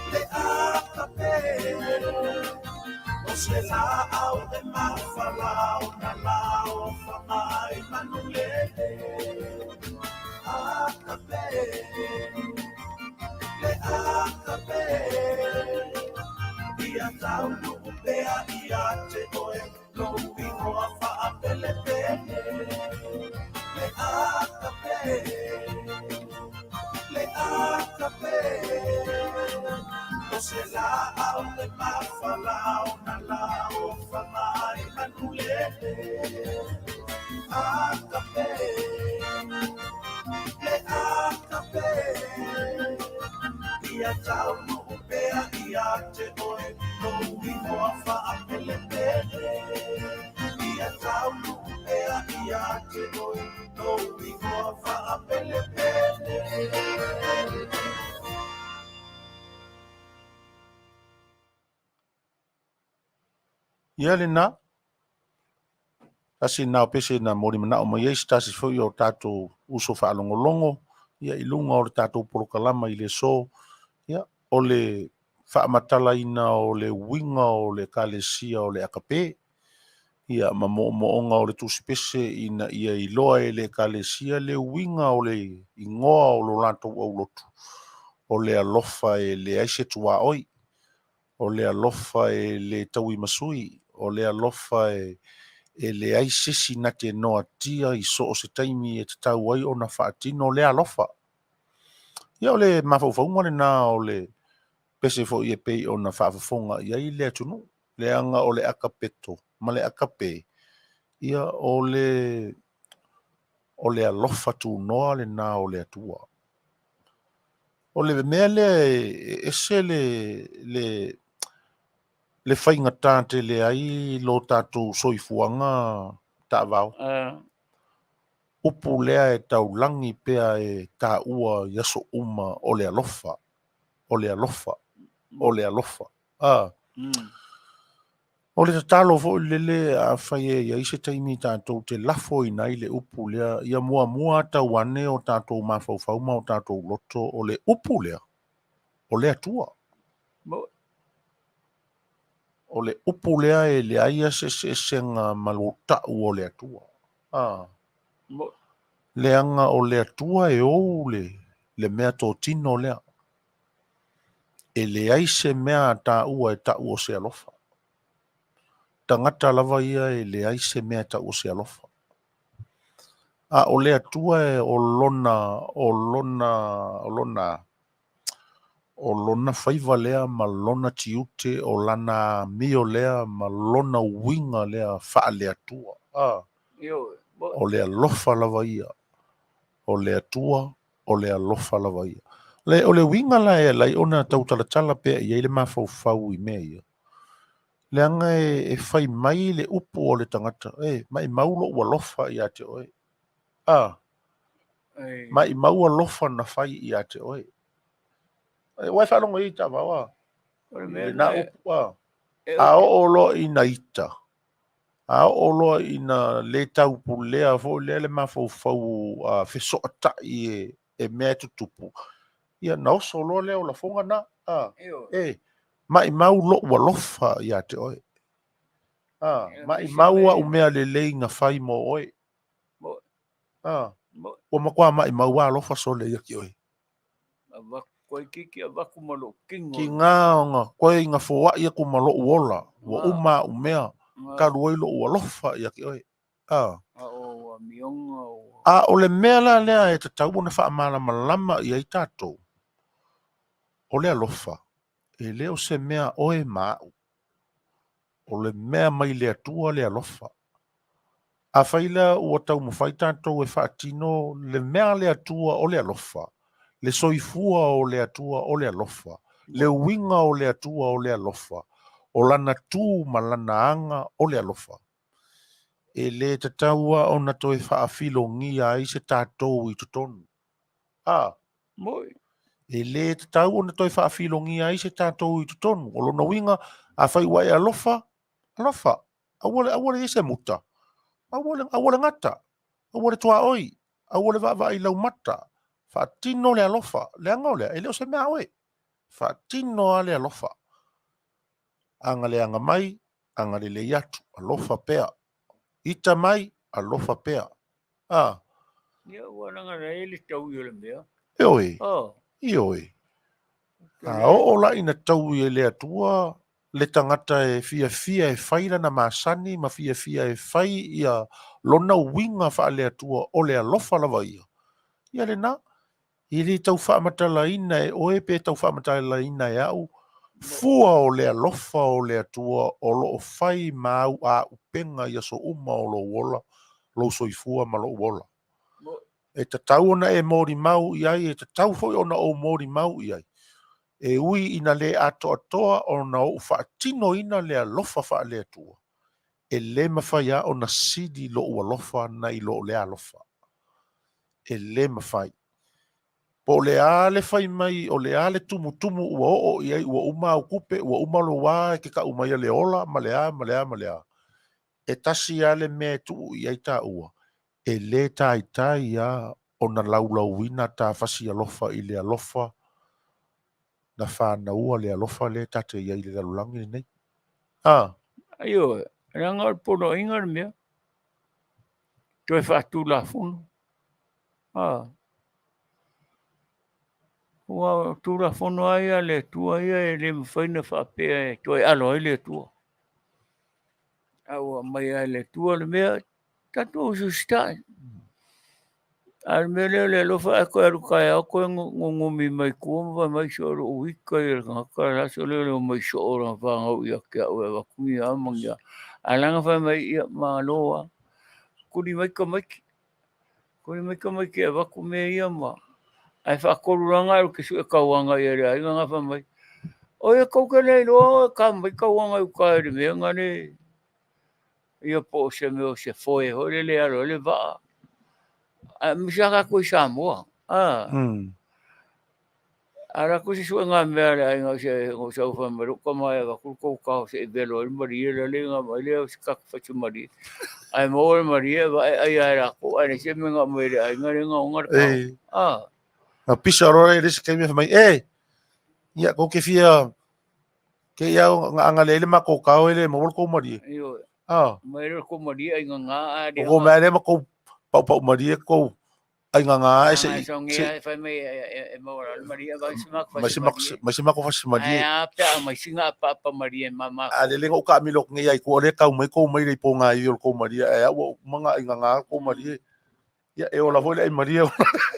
Le akape o se la au e mawhala o na la o whamai Manu lele akape le akape ia tau nuku pea ia te oe lou ingo a whaapele pele le akape le akape o se la au le mawhala o na la o whamai Manu lele akape le akape ia tau nuku pea ia te oe lou ingo a whaapele pele ia tau nuku pea ia te oe lou ingo a whaapele pele. ia le na tasi na pese na mori mana o mai tasi foi o tatou uso whaalongolongo ia I lunga o le tatou porokalama I le so ia o le whaamatala ina o le winga o le kalesia o le akape ia moonga o le tusipese ina ia iloa e le kalesia le winga o le ingoa o lo latou au lotu o le alofa e le aise tua oi, o le alofa e le taui masui, o le alofa e le aise sinate noa tia i so o se taimi e te tau ai o na whaatino le alofa. Ia o le mawhauwhaunga le nā o le pese fo i e pei o na whaafafonga ia i le atunu, le anga o le akapeto, ma le akape, ia o le alofa tu noa le nā o le atua. O le mea le ese le whainga tāte le ai lo tātou soifuanga tāwao. Upu lea e tau langi pea e tā ua yaso uma o le alofa. O le alofa. O le alofa. O le tatalo fo lele a whai e ia ise taimi tātou te lafo i nai le upu lea. Ia mua tau ane o tātou mawhauwhauma o tātou loto o le upu lea. O le atua. O le upu lea e le aia se ngā malotau o le atua. Le anga o le atua e ou le mea tō tino lea. E le aise mea tā ua e tā ua se alofa. Tangata lava ia e le aise mea tā ua se alofa. O le atua e o lona whaiva lea ma lona tiute o lana mio lea ma lona winga lea wha le atua. O le alofa lava ia. O le atua, o le alofa lava ia. O le winga la e lai ona tautalatala pea ia le mawhauwhau i mea ia. Le anga e whai mai le upu o le tangata. Mai maulo ua lofa i ate oe. Mai maua lofa na whai i ate oe. Wai whanonga i ta wawa. Na upu a. A o lo i na ita. A o lo i na le taupu lea fo le mawhauwhau wheso ata i e mea tutupu. Ia na oso lo leo la fonga na. Mai mau lo ua lofa i ate oe. Mai mau a umea le lei nga whai mo oe. Ua makua mai mau a lofa so le iaki oe. Koe kiki a waku malo kingo. Ki ngā nga koe inga fōa ia ku malo uola. Ua uma umea. Ka ruai lo ua lofa iaki oe. O mionga o. O le mea la lea e te tau na wha amala malama i ai tātou. O le alofa. E leo se mea oe mau. O le mea mai le atua le alofa. A whaila ua tau mawhai tātou e whaatino le mea le atua o le alofa. Le soifua o le atua o le alofa. Le winga o le atua o le alofa. O lana tū ma lana anga o le alofa. E le tataua o na toi whaafilo ngia i se tātou i tutonu. Moi. E le tatau o na toi whaafilo ngia i se tātou i tutonu. O lona winga a whai wai alofa. Alofa. Awole i se muta. Awole ngata. Awole tua oi. Awole wa i lau mata. Whaatino le alofa. Le anga o lea. E leo se mea oe. Whaatino a le alofa. Anga le anga mai. Anga le iatu. Alofa pea. Ita mai. Alofa pea. Ia wananga na ele tau i ole mea. E oe. I oe. O la ina tau i le atua. Le tangata e fia e whaira na masani. Ma fia e whai ia lona winga wha le atua. O le alofa lava ia. Ia le na. I li tau whaamatala ina e oe pe tau whaamatala ina e au. Fua o le alofa o le atua o lo o whai mau a upenga ia so uma o lo wola. Lo soifua ma lo wola. E ta tau ona e mori mau i ai, e ta tau foi ona o mori mau i ai. E ui ina le ato atoa ona o whaatino ina le alofa wha le atua. E le mawhai a ona sidi lo ua lofa na i lo le alofa. E le mawhai. Po le ale fai mai o le ale tumu ua o i ai ua uma au kupe ua uma lo wā e ke ka umai le ola ma le a. E tasi ale me tu i ai tā ua. E le tai a o na lauwina tā fasi alofa i le alofa na whāna ua le alofa le tate i ai le lalulangi nei. Aio, ranga o pono ingar mea. Toi whaatu la funu. Ua tūra whono aia le tua ia e le mwhaina whapea e toi alo ai le tua. Aua mai ai le tua le mea tato usu stai. Al me le lofa e koe aru kai au koe ngumi mai kua mai so ro uika i ngaka raso le mai so ora whangau ia ke au e wakumi amang ia. Alanga whai mai ia maa loa. Kuri mai ka maiki. Kuri mai ka maiki e wakume ia maa. Ai whakoruranga aru ke su e kauanga i ere ai nganga wha mai. O e kauka nei loa ka mai kauanga u ka ere mea ngane. Ia po se meo se foe hore le aro le vaa. Misaka koe Samoa. Ara ko se su nga mea le ai ngau se ngau sau wha mai ruka mai aga kuko kau se e belo i maria le le nga mai leo se kaka whachu maria. Ai maore maria va ai ai rako ai se me nga mai le ai ngare nga ungar kau. A pisa rore resi kai me mai ia ko ke fia ke ia nga lele ma ko kau ele mo ko maria. Iyo. Mai ro ko maria ai nga ade. Ko mai le ma ko pau maria ko ai nga se se fai mai e maora maria vai simak masima ko fas maria. Ai apa mai singa apa maria mama. Ale le ka mi lok ngai ko le ka mai le po nga i ko maria e manga ai nga ko maria. Ya e ola foi ai maria.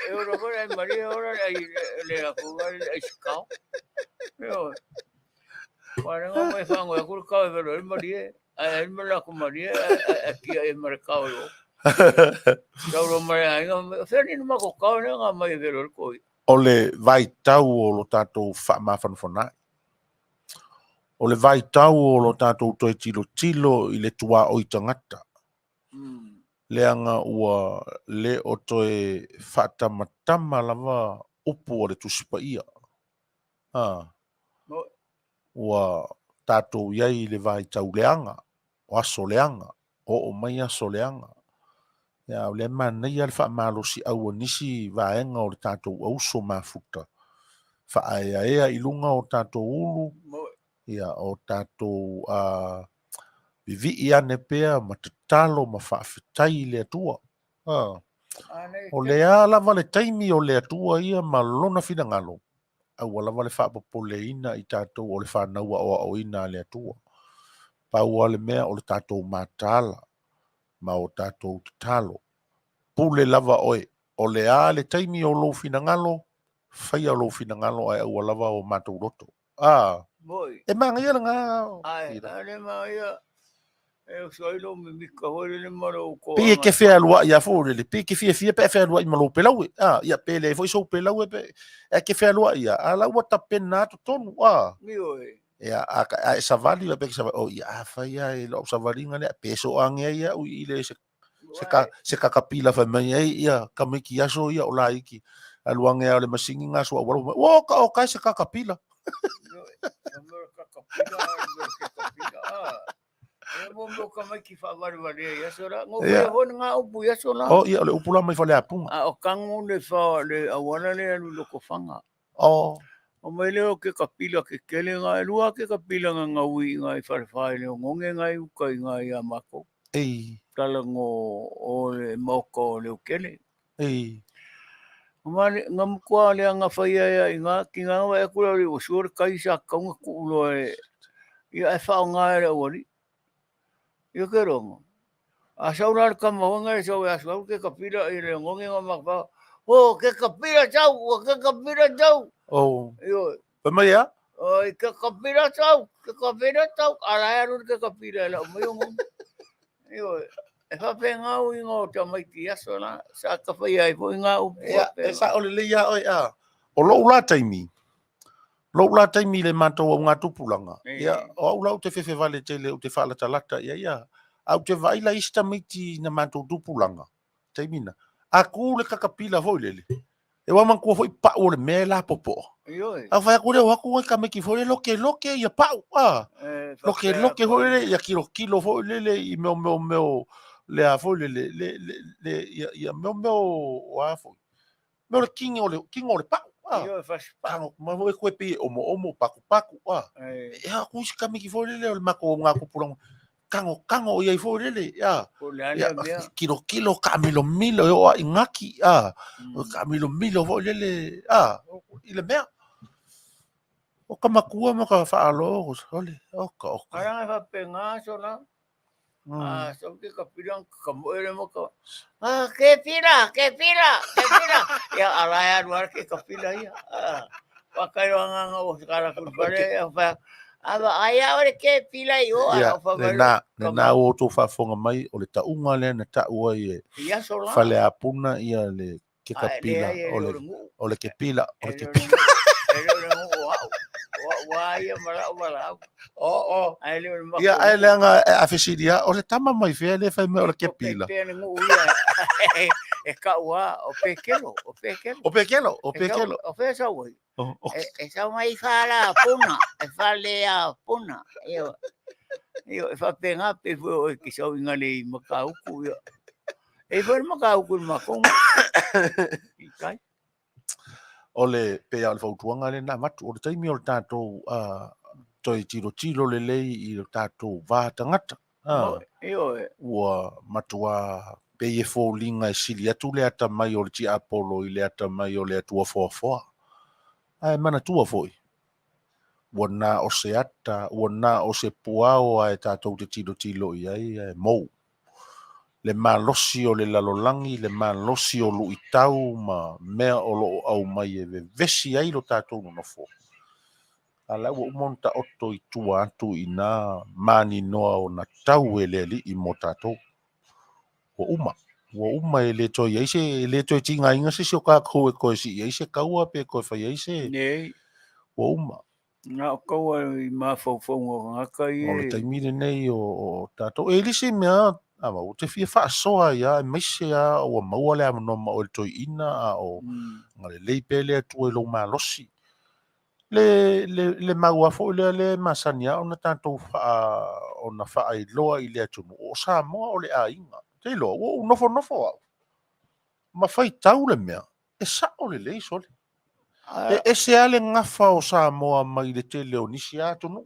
E ola foi ai maria ora ai le a ko ai skau. Yo. Para nga mai fango e ko ka velo ai maria. Ai me la ko maria aqui ai mercado. Tauro mai ai nga feri no ko ka nga mai velo ko. Ole vai tau o lo tatou fa mafanfona. O le vai tau o lo tatou toi tilo i le tua o i tangata. Leanga ua le o toi whatamatama lava upu o le tusipa ia. Ua tatou iai le vai tau leanga, o aso leanga, o mai aso leanga. Ia o le mana ia le whaamalo si au nisi vaenga o le tatou auso mafuta. Whaaea i lunga o tatou ulu, ia o tatou vivi ane pea ma te talo ma whaafetai le atua. O le lava le taimi o le atua ia ma lona fina ngalo. Au lava le whaapapole ina i tatou o le whanaua o ina le atua. Pau le mea o le tatou matala ma o tatou te talo. Pule lava oe. O le le taimi o lo fina ngalo, whaia lo fina ngalo ai au lava o matou roto. E manga ia nga. Ai, ale mai e soilo me mika hore le maro ko. Pe ke fea lua ia fore le pe ke fia pe fea lua i malo pelau. Ia pe le foi so pelau pe. E ke fea lua ia. Ala ua tapena to tonu. Ia a savali pe savali. O ia faia e lo savali ngane peso ange ia u ile se kakapila fa mai ia kamiki aso ia o laiki. Aluange ale masingi ngaso o o ka se kakapila. Oh iya le upula mai fale apunga. O kango le fa le awana le alu loko fanga. O mai leo ke kapila ke kele nga lua ke kapila nga ngawi nga i farfai le ngonge nga i ukai nga i amako. Talango o le moko le ukele. Mane ngam kwa le nga faia ia nga ki nga wa ku le usur kai sa kaunga ku lo ia e fa nga le wali. Yo kero. A saurar kama wanga so ya so ke kapira i le ngonge nga makpa. O ke kapira chau, o ke kapira chau. Yo. Pemaya? O ke kapira chau, ala ru ke kapira la mo yo. Yo. E fa penga u ngo ta mai ti aso la sa ka fa ia fo nga u. Ya, esa o le ia o ia. O lo ula taimi. Lo ula taimi le mato o nga tupulanga. Ya, o ula te fefe vale te le te fala talata ia. Au te vai la ista miti na mato tupulanga. Taimina. Aku le kakapila foi lele. E wa man ko foi pa o le mela popo. A fa ko le wa ko ka me ki foi loke ia pa. Loke foi ia kilo foi lele i meu le a foi le ia meu wa foi. Meu kingo le pa. Yo faz pa. Ma foi ko pe o paku. Ya ku ska me ki foi lele o mako nga ko pulong. kango ia fo lele ya O le ya ane mea. kilo ka milo o ingaki ka milo fo lele ile mea o ka makua mo ka faalo ole o ka Karanga fa penga so na. So ke kapilang kamuere mo ka. Ke pila. Ya alaya luar ke kapila ya. Pakai wanga o kala kulpare fa. Aba aya ore ke pila yo ya fa na o to fa fonga mai o le taunga le na ta ua ie ya so la. fale apuna ia le ke kapila o le ke pila o le ke pila Wah, mala. ia ai le nga afisidia o le tama mai fe le fa me o le ke pila E ka ua o pekelo. o pekelo O pe sa woi. E sa mai fala puna, e fale a puna. Io e fa penga pe vo ki so ngale makau ku yo. E vo makau ku makong. Kai. ole pe al fautuanga le na matu o le taimi o le tatou toi tiro le lei i le tatou va tangata ua matua pe e fōlinga e sili atu le ata mai o le ti apolo i le ata mai o le atua foafoa ai mana tua foi ua na o se ata ua na o se puao ai tatou te tilo i ai mou le malosi o le lalolangi, le malosi o lu itau, ma mea o lo au mai e vesi ai lo tātou no nofo. Ala ua umonta oto i tua atu i nā mani noa o na tau e le li i mo tātou. Ua uma e le toi eise, le toi tinga inga se sio kā kou e koe si eise kaua pe koe fai eise. Nei. Ua uma. Nga o kaua i mawhauwhaunga ngaka i e. O le taimire nei o tātou. E lise mea, ama o te fia whaasoa ia e maise a o maua le amanoma o le toi ina a o ngale leipele atua i lo malosi. Le maua fo le masania o na tātou o na wha i loa i le atunu o Samoa o le a inga. Te loa, o nofo au. Ma whai tau le mea, e sa o le leis ole. E se ale ngafa o Samoa mai le te leo nisi atunu.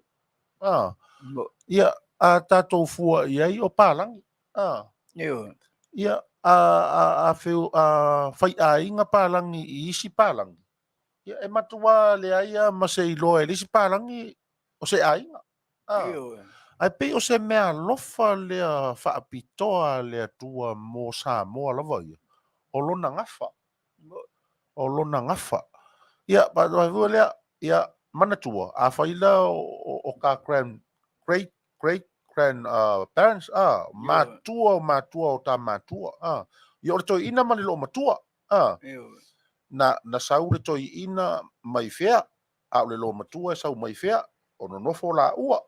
Ia a tātou fua i ai o pālangi. Ia a whai a inga pālangi i isi pālangi. Ia e matua le aia ma se i loa e lisi pālangi o se a inga. Ai pe o se mea lofa lea whaapitoa lea tua mō Samoa lava ia. O lona ngafa. Ia, pa vua lea, ia manatua. A whaila o ka great parents matua o ta matua ia o le toi ina mali lo matua na sau le toi ina mai fea a le lo matua sau mai fea o no nofo la ua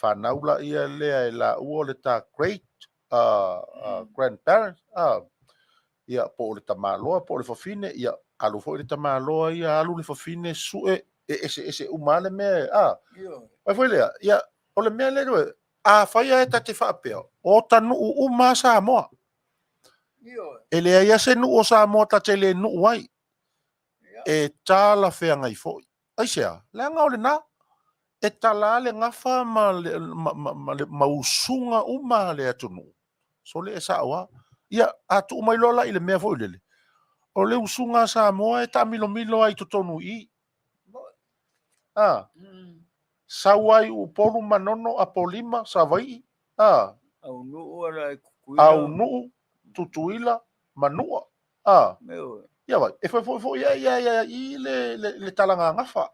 whanau la ia lea e la ua le ta great grandparents ia po le tamaloa po le fafine ia alu fo le tamaloa ia alu le fafine sue ese umale me ai foi lea ia o le mea le a whaia e tate whaapea o tanu uma Samoa e lea ia se nu o Samoa tate le nu wai e tala whea ngai foi ai sea lea ngau le na e tala le ngafa ma usunga uma le atunu so le e sawa ia atu mai lola i le mea foi lele o le usunga Samoa e ta milo ai totonu i sawai u polu manono a polima savai au nuu ala e kukuila au nuu tutuila manua ia vai e foi ia i le talanga ngafa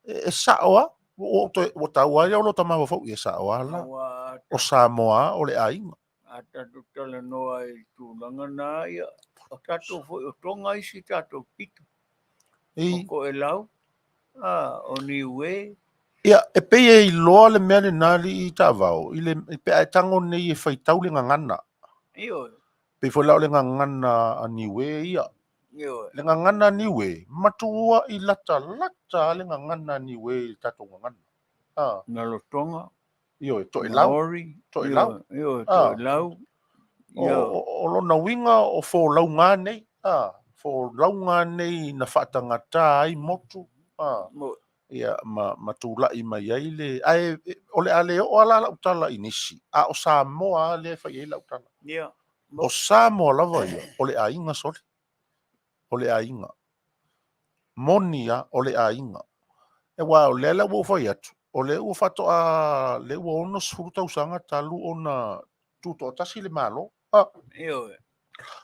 e saoa o tau ai o lo tama fo e saoa la o Samoa o le ainga ata tutala noa i tūlanga nā ia o tato foi o tonga isi tato pitu o ko e lau o ni ue ia e pe e loa le mea le nari i Taavao i le pe ai tango nei e whaitau le ngangana pe foi lau le ngangana a niue ia le ngangana niue matua i lata le ngangana niue i tato ngangana na lo tonga io to e lau to e lau o lona winga o fo lau ngā nei fo lau ngā nei na whaatangata ai motu ia ma tula'i mai ai le ae o le ale o ala lautala inisi a o Samoa le fai ai lautala Ia. o Samoa lava ia o le ainga sole o le ainga monia o le ainga e wa o le ala wo fai atu o le ua fatoa le ua ono sefulu tausaga talu ona tuto'atasi le malo Ia.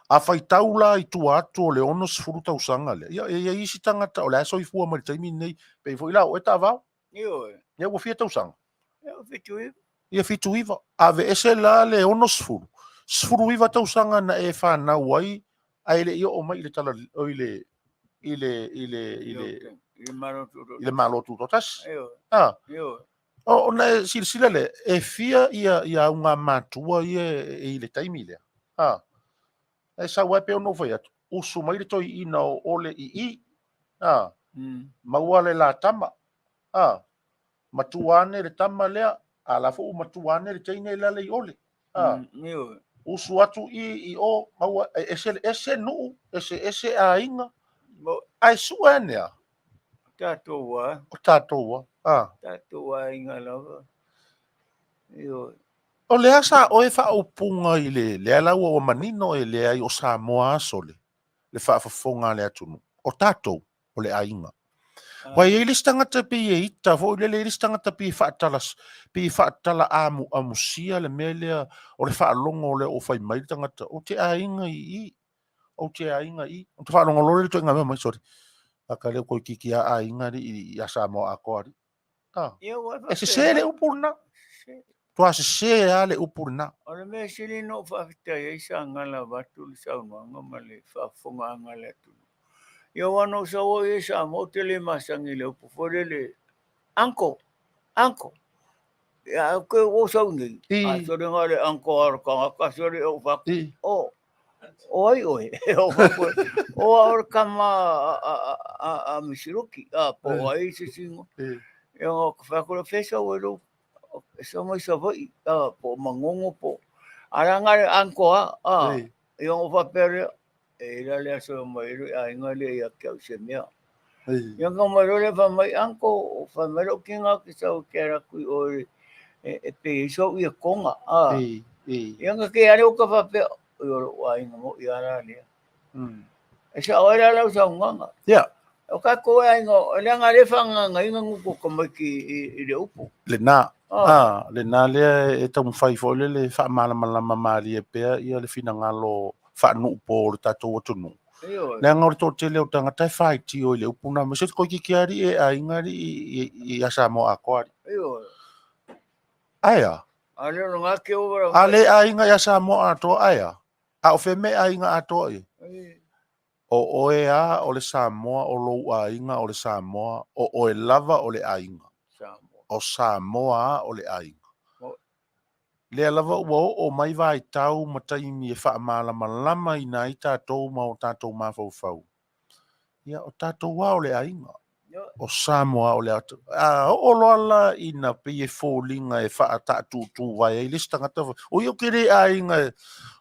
a faitau la i tua atu o le ono sefulu tausaga le ia isi tagata o le a soifua ma le taimi nei pei fo'i la o e ta'avao Ia. ia ua fia tausaga Ia fitui. ia fituiva ave ese la le ono sefulu iva tausaga na e fanau ai ae le io o mai i le tala o i le malo tutotasi Ia. Ia. o na e silasila le e fia ia unga matua ia i le taimi lea e saua pe ono fai atu usu mai le toi ina o ole i maua le la tama matuane le tama lea ala fo matuane le taine la le ole Ia. usu atu i o maua ese nuu ese ainga ai suenea Tatua. o tātou Tatua inga lava. Ia. o lea sa o e whaaupunga i le ala ua o manino e lea i o Samoa asole le whaafafonga le atunu o tātou o le ainga wai e lis tangata pi e ita fo le lis tangata pi whaatala amusia le mea lea o le whaalongo le o whai mai tangata o te ainga i o te ainga i o te whaalongo lore le toinga mea mai sorry aka leo koi kiki a ainga i a Samoa a koari e se se le upurna tua se se a le upurna O le mea sili no whaafitai e sa ngala watu li saunuanga ma le whaafonga ngala tu. Ia wano sa o e sa mo te le masangi le upu fore le anko. Ia koe o saungi. A sore ngā le anko arakanga ka sore o whaku. O ai oe. O whaku. O arakama a misiroki. Po ai se singo. Ia ngā whaku le whesa o e ro. Sa mai sa vai. Po mangongo po. Aranga le anko ia ngā whapere. E la le aso mai ro a inga le ia kia se mea. Ia ngā mai ro le whamai anko. Whamai ro ki ngā ki sau kera kui o e pe iso ia konga. Ia ngā ke are o ka whapea. Ia ro a inga mo ia ra lea. E sa oera lau sa unganga. O ka koe a inga. Le ngā le whanga inga nguko ka mai ki i le upo. Le nā. Le nā lea e tau mwhai fo le whaamalama maari e pea ia le fina ngalo whaanu upo le tātou atunu. Le anga ore tō te leo tangata e whai ti o i le upuna. Ma se te koi ki ari e a ingari i a Samoa a koari. Aia. Ale a inga i a Samoa a toa aia. A o wheme a inga a toa i. O oe a o le Samoa o lou a inga o le Samoa o oe lava o le a inga. O Samoa o le ainga. Le lava ua o mai vai tau mataimi e whaamalama i nai tātou ma o tātou mawhauwhau. Ia o tātou wa o le ainga. O Samoa o le atu. O loala i na pe e fōlinga e whaatatu vai e lista ngata. O i o kere ainga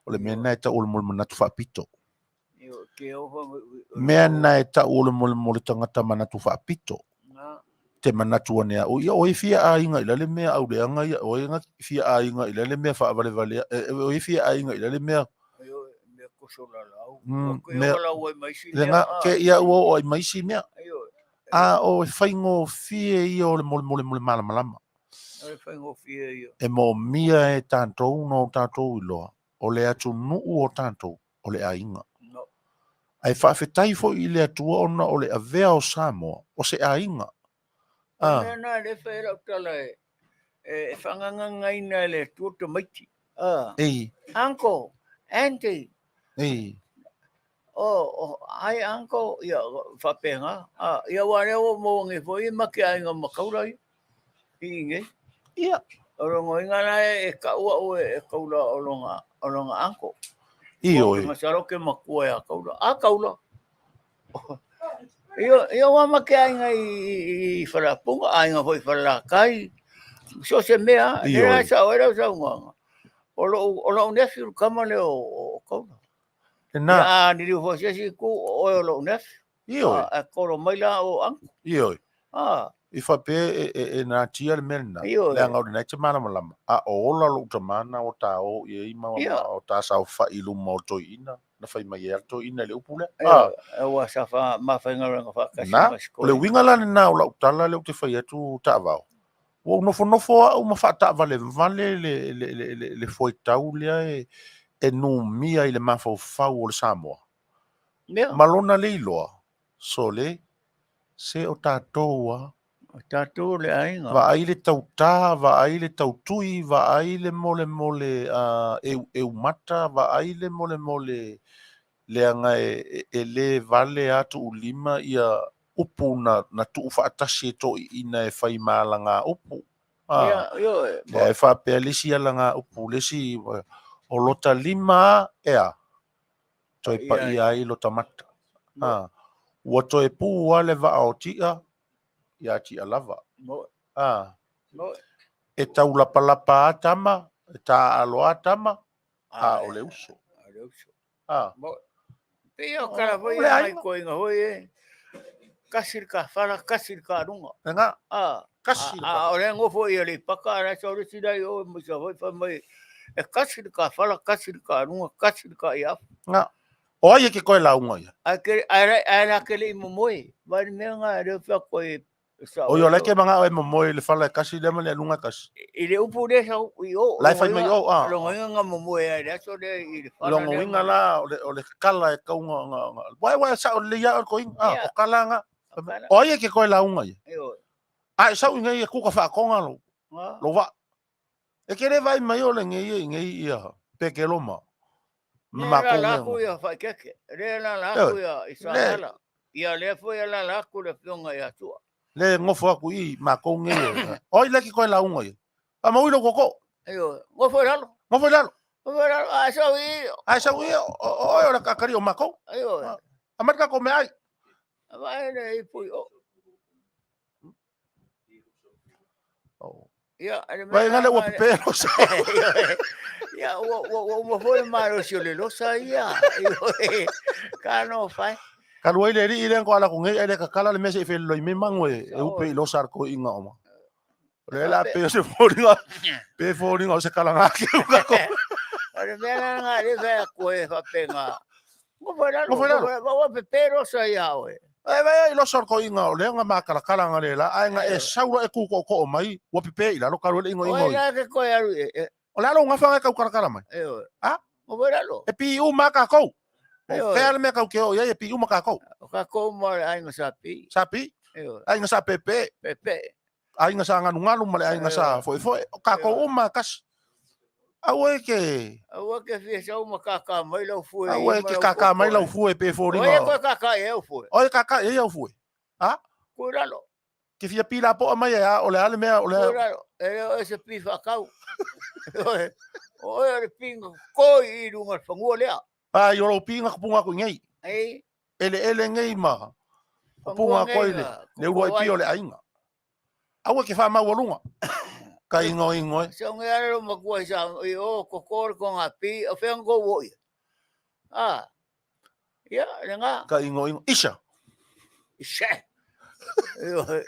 o le mea nai ta ule mole manatu whaapito. Mea nai ta ule mole tangata manatu whaapito. Te manatu anea o ia o e fia a inga i lale mea au leanga ia o inga fia a inga i lale mea wha vale o e fia a inga i lale mea mea kosola lau mea lau ai maisi mea ke ia o ai maisi mea o e whaingo fia ia o le mole malama e whaingo fia ia e mo mia e tātou no tātou iloa o le atu nuu o tātou o le a inga ai whaafetai fo i le atua ona o le avea o Samoa o se a inga Nā le whaera utala e whanganga ngaina le tuota maiti. Uncle, auntie. Ai uncle, ia whapenga. Ia ware o mo nge fo i maki ainga makaurai. I inge. Ia. Orongo inga na e kaua o e kaula olonga uncle. Ioi. Masaro ke makua e a kaula. A kaula. Ia wama ke ainga i wharapunga, ainga hoi wharakai. So se mea, nera sa oera sa unganga. Olo unefi kama leo o kauna. Ia niri hosesi ku o olo unefi. Ioi. A koro maila o angu. Ioi. I fa pe e na tia le mena. Io. Le anga o nei te mana malama. A ola lo te mana o ta o i ma o ta sa fa i lu mo to ina. Na fai mai er to ina le upule. Wa sa fa ma fa nga fa ka Na le winga la na o la utala le te fai tu ta va. O no fo o ma fa ta vale le foi tau le e no mia i le ma fa o le Samoa. Malona le iloa. Sole se o tātou tātou le ainga. Va ai le tautā, va ai le tautui, va ai le mole e mata, va ai le mole le anga e le vale atu ulima ia upu na tu whaatasi to ina e whai mālanga upu. E whapea lesi alanga upu, lesi o lota lima ea. Toi pa ia ai lota mata. Ua toi pū wale va au tia, ia tia lava. E tau lapa atama, e tā alo atama, o le uso. Pia kara voi ai ko inga hoi e. Kasir ka fala, kasir ka runga. Nga, kasir ka. O le ngofo i le paka, ra sa ore sidai o mo sa hoi fa mai. E kasir ka fala, kasir ka runga, kasir ka ia. Nga. O ai ke koe launga ia. Ai ra ke le mo moi. Vai me nga re fa koe. O yo leke manga o mo moi le fala kasi le mane lunga kas. I le upu de sa i o. Lai fai mai o Lo nga mo moi ai ra so de i le fala. Lo winga la o le kala e kau nga. Wai sa o le ia o koin. O kala nga. O ai ke koe launga ia. Ai sa u ngai ku ka fa konga lo. Lo va. E ke le vai mai o le ngai ia. Petelo ma. Ma ko la ku ia fa ke. Re la ku ia i Sagala. Ia le foi la ku le fionga ia tua. Le ngofo aku i ma ko ngai. Oi le ki koe launga ia. A mau ilo koko. Ngofo lalo. Ngofo lalo. Ai sa wi. O la kakari o mako. Amat ka ko me ai. Vai le pui o. Ya, vai ngale o Petelo sa. Ya, o foi malo si le lo sa ya. Ka no fai. Ka lo ile ri ile ko ala ko ngai ile ka kala le mese fe lo me mangwe e u pe lo sar ko inga oma. Le la pe se foringa. Pe foringa se kala nga ki ko. Ore me nga le ve ko e fa penga. Mo va Petelo sa ya we. Ai lo sar ko inga o le nga makala kala nga le la ai nga e saura e ku ko mai wa pipe ila lo ka lo inga inga. Ola ke ko ya ru. Ola lo nga fa ka kala mai. Mo va lo. E pi u maka ko. O Fale me ka o ia e pi u maka ko. Ka ko mo ai nga sapi. Sapi? Ai nga sa pepe. Ai nga sa nganu male ai nga sa foi ka ko makas. Awe ke fi sa uma kaka mai lo fue. Awe ke kaka mai lo fue pe foringa. Oye ko kaka e fue. Oye kaka e fue. Curalo. Que fia pila po mai ya o le ale me o le. Curalo. Ese pifa kau. Oye pingo ko i runga fangolia. Ai o lo pinga ko punga ko ngai. Ai. Ele ngai ma. Punga ko ile. Le ua pi o le ainga. Awe ke fa ma wolunga. Ka ingo. So ngai ro ma ko sa o kokor ko ngapi o fengo wo. Ya, nga. Ka ingo. Isha.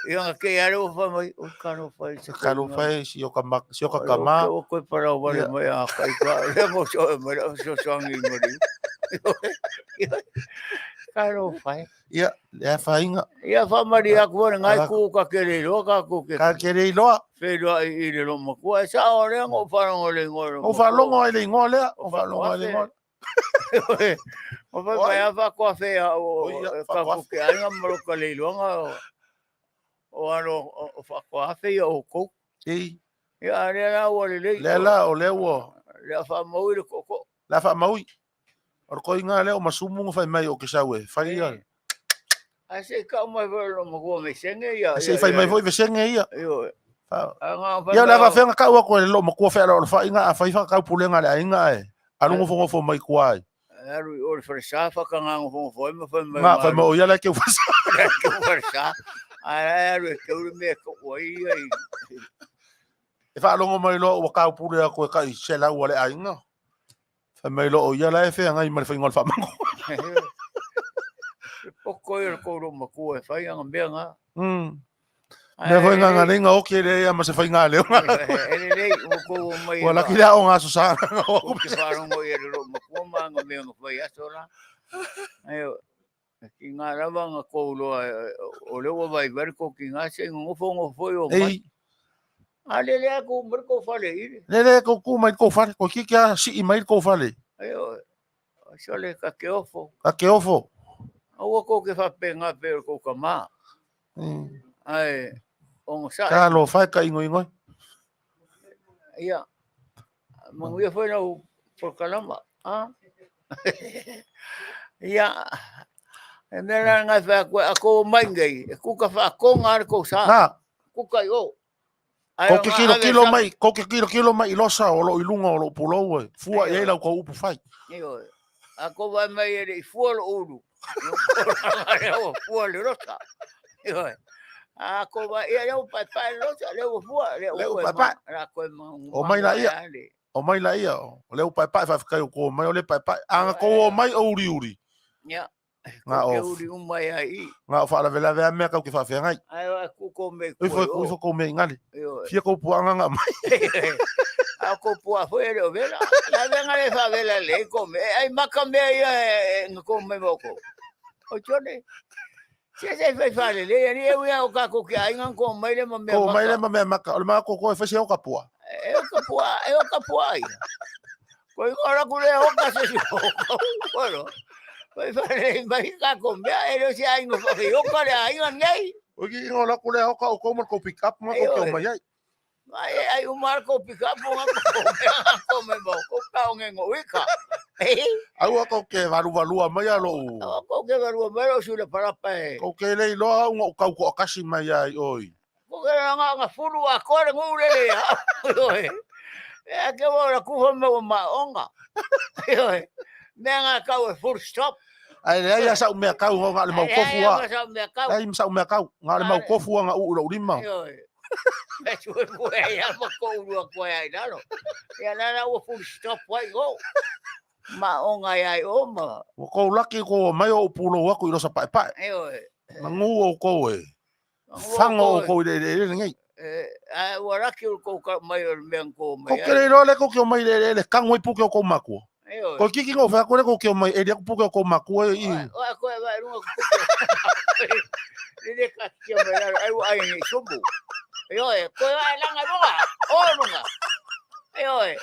Yo que aro fa mai o cano fai. Cano fai si o kama. O ko para o vale mai a kai ka. Mo so sangi mori. Cano fai. Ya fainga. Ya fa maria ko ngai ku ka kere lo ka ku ke. Ka kere lo. Feiloa'iga lo mo ko sa ore ngo fa ngo le ngo. O fa longo ile ngole. O fa longo ile ngole. O fa vai fa ko fe o ka ku ke anga mo ka le lo nga. O ano o fa ko fe o ko. Ya le la o le. Le la o le wo. Le fa mo ile ko. La fa mo. O ko inga le o masumu fa mai o ke sa we. Fa ia. Ase ka mo lo mo ko me senge ya. Ase fa mai foi ve senge ia. Yo. Ya la va fenga ka wa ko lo mo ko fe lo fa inga fa ka pulenga le inga e. Alu ngofo mai kwai. Aru o for sa fa ka ngofo foi mo fa mai. Ma fa mo ya la ke fa. Ke for sa. Aru ke u me ko oi. E fa lo mai lo wa ka pule ko ka i se la wa le inga. Fa mai lo ya la fe nga i ma fa ngol fa mango. Poko i ko ro mo ko fa nga me nga. Ne foi nga nga o ke le ama se fai nga le. Ele lei o ko mai. Wala ki la o nga so sa. O ke faro mo e ro mo ko ma nga me nga foi asola. Ayo ki nga lava nga ko lo o le o vai ver ko ki nga se ngo foi o mai. Ale le ko mer ko fale i. Le ko ku mai ko fale ko ki kia si i mai ko fale. Ayo sole ka ke ofo. Ka ke ofo. O ko ke fa penga pe ko kama. Ai on sa. Ka lo fai ka ingo ingo. Ia. Manguia foi no por calama. Ah. Ia. Nela nga fa ko mangai. Ku ka fa ko ngar ko sa. Na. Ku ka yo. Ko ke kilo mai losa o lo ilunga o lo pulo e. Fua e la ko upu fai. Io. Ako vai mai e fua lo ulu. Fua le rosa. Io. Ako vai e o pai losa le fua le o pai. Ra ko o mai la ia. O mai la ia. O le pai fa kai ko mai o le pai. Anga ko o mai o uri. Ia. Nga o uri mai ai. Nga fa la vela vea me ka fa fe ngai. Ai ku ko me ko. Ifo ko me ngali. Fia ko puanga nga mai. Ako pua foi le vela. La venga le fa vela le ko me. Ai makame ai ko me moko. O chone. Se fai le ni eu ia o ka ko ke ai ngan ko mai le me. Ko mai le me maka. O ma ko fa se o ka pua. Eu ka pua ai. Ko ora ku le o ka se. Bueno. Vai fare vai ka ko me ai se ai no fa yo ka le ai ngan nei. O ki ora ku le o ka o ko mo ko pick up ma ko mai ai. Ai o marco pica ponga ko me mo ko ka ngo wika. Au ko ke valu mai alo. Ko ke valu mai o sule para pa. Ko ke le lo ngo ka ko kasi mai ai oi. Ko ke nga fulu a ko le ngule le ya. Oi. E ke ora ku ho me ma onga. Oi. Me nga ka o full stop. Ai le ya sa me ka ngo nga le mau kofu wa. Ai sa me ka nga le mau kofu nga u lo lima. Oi. Mas o ya ma ko ru ko ai dalo. Ya na o full stop wai go. Ma onga ai o ma. Ko laki ko mai o pulo wa ko i lo sa pai pai. Oi. Mangu o ko e. Fango ko le ngai. Ai ora ki ko mai o men ko mai. Ko ke lo le ko ke mai le kango i puke ko maku. Ko kiki ngo fa ko le ko ke mai e ku puke ko maku e. O ko vai ru ko. Le ka ki mai ai ni sumbu. Oi, ko ai langa runga. O runga. Oi.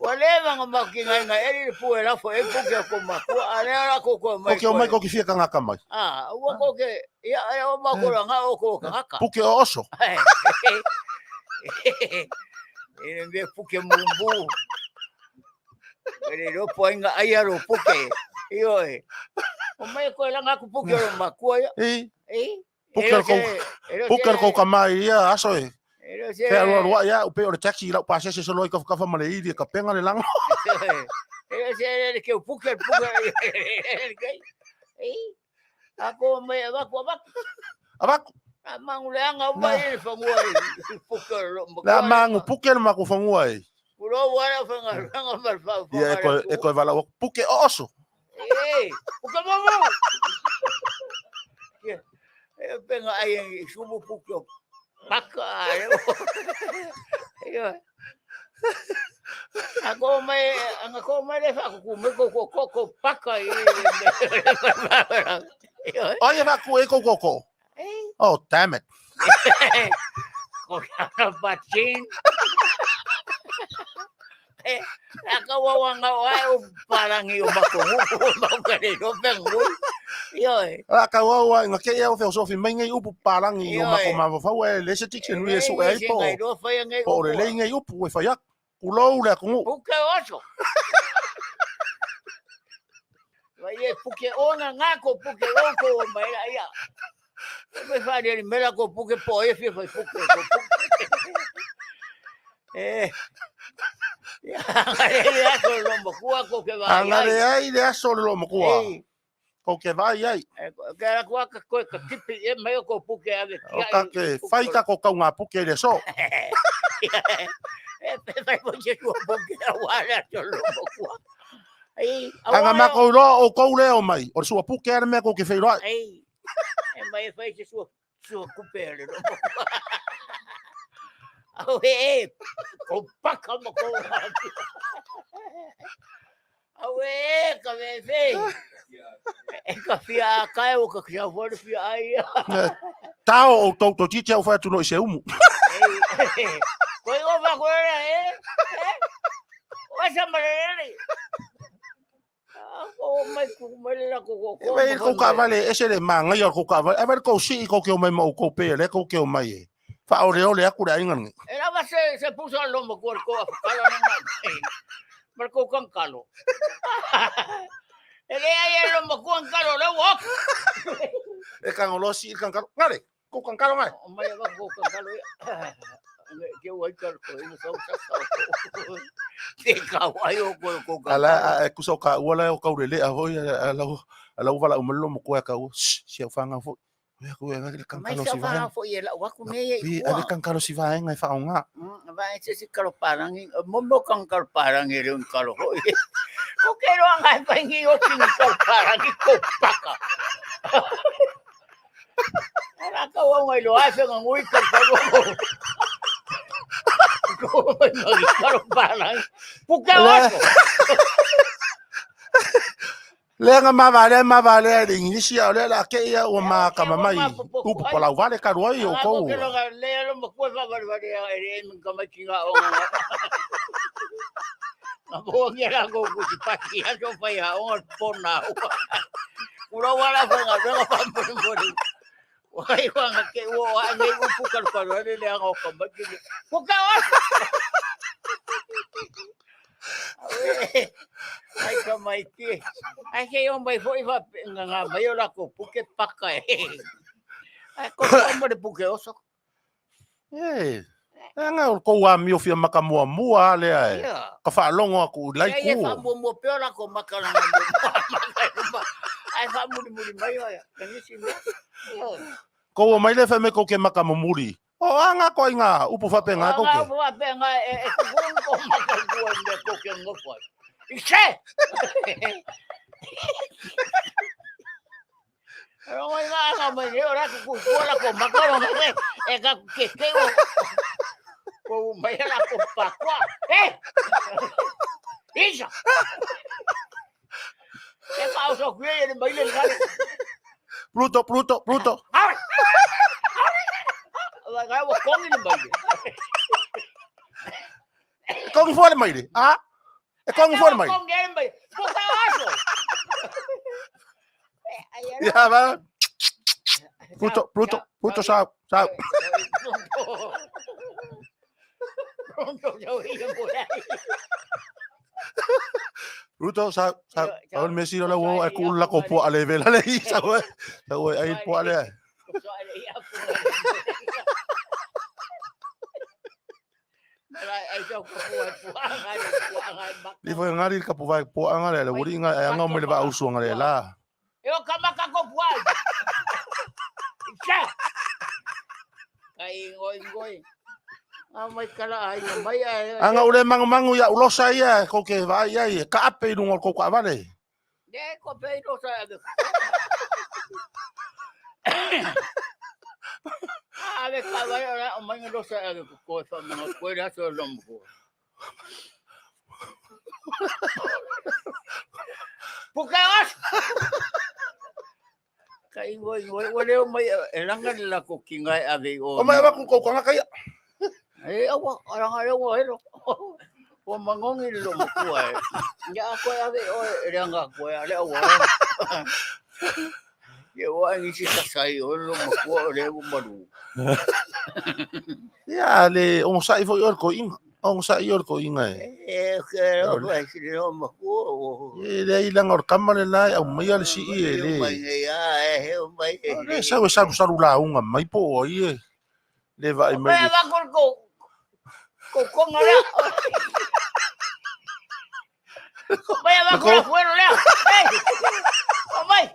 Wale manga makinga nga eri pu era fo e puke ko maku. Ale ara ko mai. Ko ke mai ko ki fia kanga kamai. O ko ke ya o ma ko nga o ko kaka. Puke oso. Ene me puke mumbu. Ere ro poinga ai aro puke. Oi. O mai ko langa ku puke ro maku ya. Puker ko kamai ia aso e. Pero lo ya o peor taxi la pase se solo ka fa male i ka penga le lango. Se que o puker. Ako me abako. Manguleanga mai fa ngoi. Puker. La mangu puker ma ko fa ngoi. Puro wala fa nganga mal fa. Ya ko vala puke oso. Puker mo. Penga ai sumu puke. Paka. Ako mai le fa ku me ko paka. Oye va ku ko. Oh damn it. Ko ya batin. Ako nga o parangi o makungu makare no pengu. Yoi. Ka wa nga ke ya o so fi mai ngai upu parangi o makoma fa wa le se tiken ri su ai po. Po le ngai upu fa ya. Kulo le ku. Puke oso. Vai puke ona ngako puke oko mai ya. Me fa de me la ko puke po e fi fa puke. Ya solo mo kuwa ko ke vai. Angare ai le solo mo kuwa. Ko ke vai ai. Que era kuwa ko tipi e me ko puke ave. O ka ke fai ka ko ka nga puke le so. Vai mo je ko puke wala solo mo kuwa. Ai. Anga ma ko lo o ko le o mai. O so puke ar me ko ke feiloa. Ai. E mai fai se so So kupele no. Awe ko paka mo ko. Awe ka ve. E ka fia kai o ka kia fo fia ai. Tao o to titi au fa tu no se umu. Ko o va ko o sa marere. O mai ku mai la ko. E ko ka vale ese le manga yo ko ka vale. E ko si ko ke o mai mo ko pe le ko ke o mai. Fa o le aku da ingan. Era va se puso al lomo ko kalo na. Marco con calo. Ele aí lo mo con calo le wo. E kan lo si kan kalo. Ngale, ko kan kalo mai. Mai va ko con calo. Que o calo ko no sa sa. Te ka wai o ko. Ala ku so ka wala o ka urele a hoi ala wala o melo mo ko ka o si fanga fo. Ko nga kan kalo si va. Fo ye la wa ku me ye. Bi ale kan kalo si va ngai fa nga. Va ese si kalo parang mo kan kalo parang ere un kalo ho. Ko kero ngai pa ngi o kin kalo parang ko paka. Ara ka wa ngai lo hace ngui ka kalo. Ko ngai kalo parang. Puka oso. Le nga ma vale de inisi ole la ke ya o ma kama mai u po la vale ka roi o ko Ko le lo mo ko va vale ere min kama kinga o nga. Ako ngira ko ku paki ya so pa ya o pona. Ura wala fa nga pa po. Wai wa nga ke wo ane u puka ka le le nga ko ba ki. Puka wa. Ai ka mai ki. Ai ke o mai foi va nga mai o la ko puke paka e. Ai ko mo de puke oso. Nga ko wa mi o fia maka mua le ai. Ka fa longo aku lai ku. Ai fa mo pe la ko maka na. Ai fa muri mai ya. Kan isi. Ko mai le fa me ko ke maka muri. O anga ko inga upu fa penga ko ke. Upu fa penga e ko maka ko me ko ke ngofo. Ise. Pero mai nga mai ora ko la ko maka no e ka ke o. Ko mai la ko pakwa. Isa. E fa o so kwe mai le ngale. Pluto. Like I was calling him baby. Kong fo le mai de. Ah? E kong fo le mai. Kong game baby. Puta aso. Ya va. Pluto sa. Pronto yo iba por ahí. Pluto sa. Al Messi la wo e ku la ko po ale vela le sa wo. Sa wo ai po ale. Di foi ngari ka po vai po anga le wuri nga anga mo le ba usu nga le la. Eu kama ka ko puai. Cha. Ai ngoi. Mai kala ai mai ai. Anga ule mangu ya ulosa ia ko ke vai ai ka ape no ko ka vale. De ko pe no sa. A ver, caballo, o mai no sa ko fa no ko era so lombo. Porque as kai ngoi o mai elanga la ko kinga ave o. O mai ba ko nga kai. Awa aranga le o ero. O mangongi lo mo ko ai. Ya ko ave o elanga ko ale o. Yo ani si sai o lo mo ko le o maru. Ya le o sa fo yo ko in. O sa yo ko in ai. Que o vai si le o mo ko. Le ilang or kamale la o mai al si le. O mai Le sa la unga mai po ai. Le vai mai. Va ko ngala. Vaya va ko fuera le. O mai.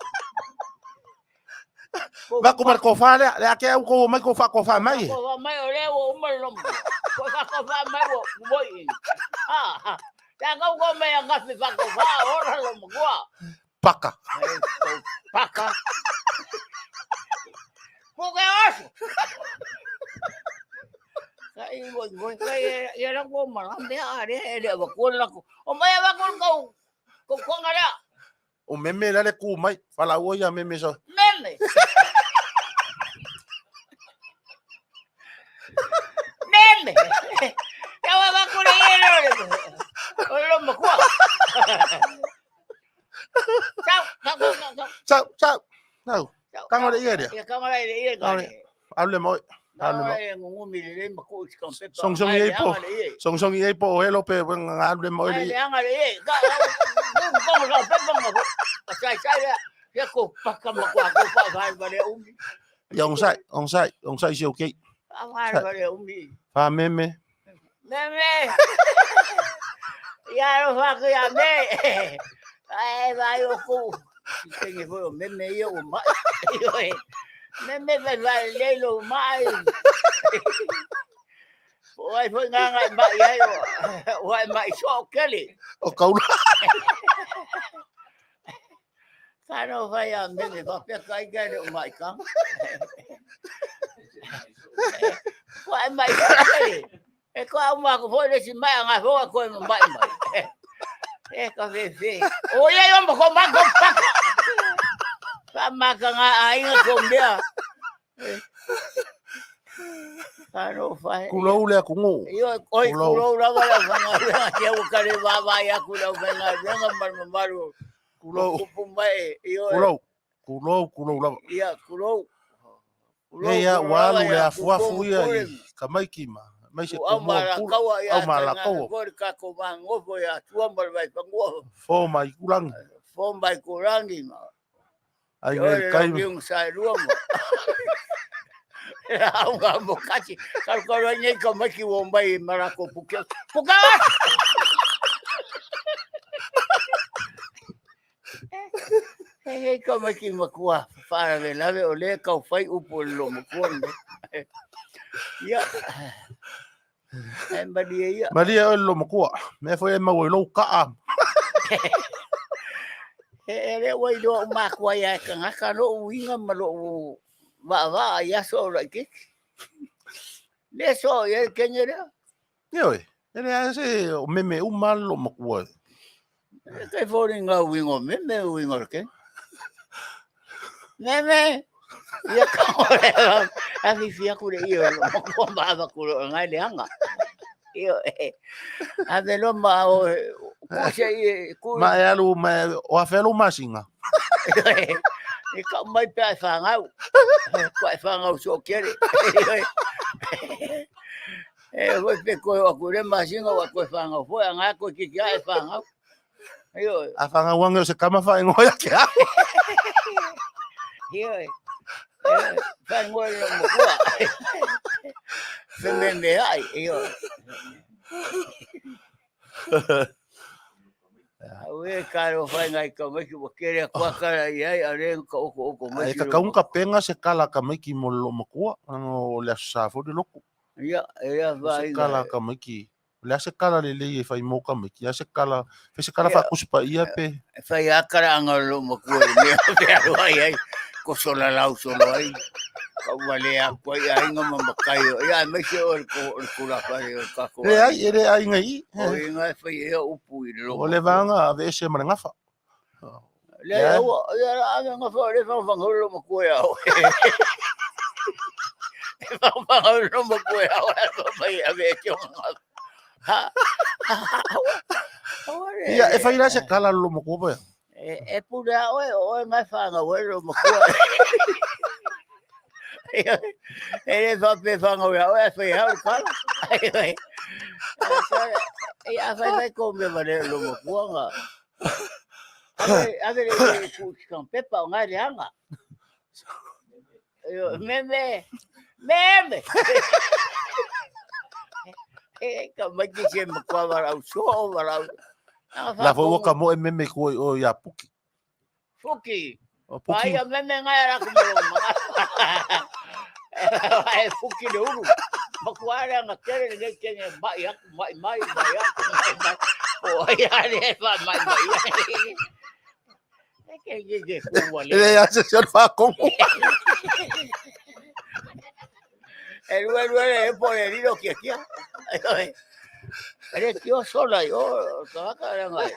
Va ko mar ko fa le ke ko mai ko fa mai. Ko mai o le o mai lo. Ko fa mai o moi. Ta ko mai nga fi fa ko fa ora lo mo ko. Paka. Porque oso. Kai voi kai ia ko malam dia dia bakul aku. O mai bakul ko ngara. O meme la le ku mai. Fala o ia meme so. Meme. Meme. Ya va bakul ia lo. Lo makua. Chao. No. Kang ole ia dia. Ya kang ole ia ka. Hable moi. Song i po hello pe hable moi. On sai si okay. Fa meme. Ya lo fa que ya me. Ai vai o cu. Tem que foi o meme eu mai. Meme vai lelo mai. Oi foi ngai mai ai. Oi mai só Kelly. O kaula. Kano vai a meme va pe kai ga o mai ka. Oi mai Kelly. E ko uma ko foi desse mai nga ho ko mai. E ka fe. O ia yo mo ko ma ko pa. Sama ka nga ai nga ko dia. Kano fai. Kulo le kungu. Yo oi kulo la wala nga dia o kare va ya kulo venga maru. Kulo pumbai yo. Kulo la. Ia kulo. Ya walu le afu ia kamai kima. Mai se o mala kaua ko ka ko mango fo ya tua mal vai pango fo mai kurangi ma ai kai un sai ruamo au ga bokachi kal ko ni ko maki wo mai marako puka ko maki makua para de lave ole ka fai upo lo mokonde ya Maria lo makua me foi mau lo ka ele wai do makua ya ka no winga malo va ya so like le so ye kenyera yo ele ase o meme o mal lo makua que foringa wingo meme wingo ke meme ya ka a mi fia ku le yo ko ba ku ngai le anga yo a de lo ma o ko sei ku ma ya lu ma o afelo masinga e ka mai pe fa ngau ko fa ngau so kere o pe ko ku le masinga o ko fa ngau fo nga ko ki ya fa ngau yo a fa ngau ngo se kama fa ngoya ke yo Fan ngồi một quả, phần mềm ai, yêu. Ue caro fai ngai ka mai ki wakere kwa kara ia are ko mai. Ka kaun ka penga se kala ka mai ki mo lo makua no le sa fo de loko. Ia vai. Kala ka mai ki. Le se kala le fai mo ka mai ki se kala fa kuspa ia pe. Fai akara anga lo makua me pe ai. Ko sola lau solo ai ka wale a ko ai ngam makai ya me se o la pare ka ko ele ai ngai o ngai fai e upu i lo o le vanga ve se manga fa le o ya nga fa le fa ngolo mo ko ya o fa ngolo mo ko ya o fai a ve che ha ya e fai la se kala lo mo ko pa e pura o ngai fa ngolo mo ko ele va pe fango ya o fe ha ka ya vai come vale lo mo kuanga a ver ku kan pepa nga rianga yo meme ka mai ki se mo kwa vara so vara la fo ka mo meme ko o ya puki Pai a meme nga era como ai fuki de uru makuara nga kere nga kenya mai o ya le fa mai é que ku wale ele ya se fa como El bueno es por el hilo que aquí. Eres tío sola, yo, trabaja en la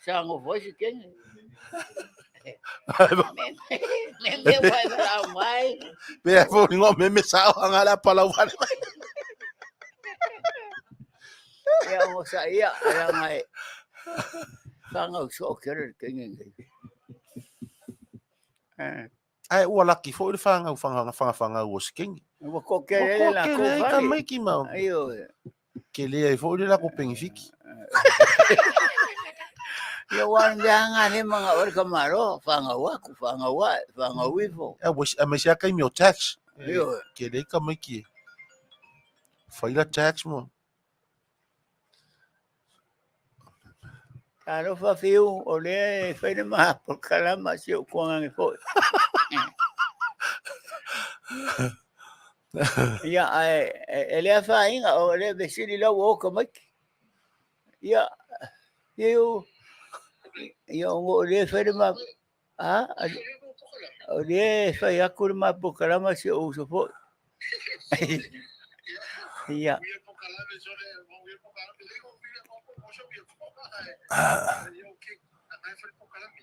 Sango fue si quién. Me fue la mai. Pe fo ngo me sao ngala Palawan. Ya mo sa iya, ya mai. Sango so kere king. Ai ua laki fo le fanga o sking. Mo ko kere la ko Ka fali. mai ki mau. Ayo. Ke le fo le la ko pengifiki. Yo wan janga ni mga orkamaro, fanga wifo. A me sia kai mi tax. Ayo. Ke le ka mai ki. Faila tax mo. Kalo fa fiu ole fai de ma por kalama si o kuang fo. Ya ele fa inga ole besili la wo kamak. Ya yo ole fai de ma ole fai akur ma por kalama si o so fo. Ya.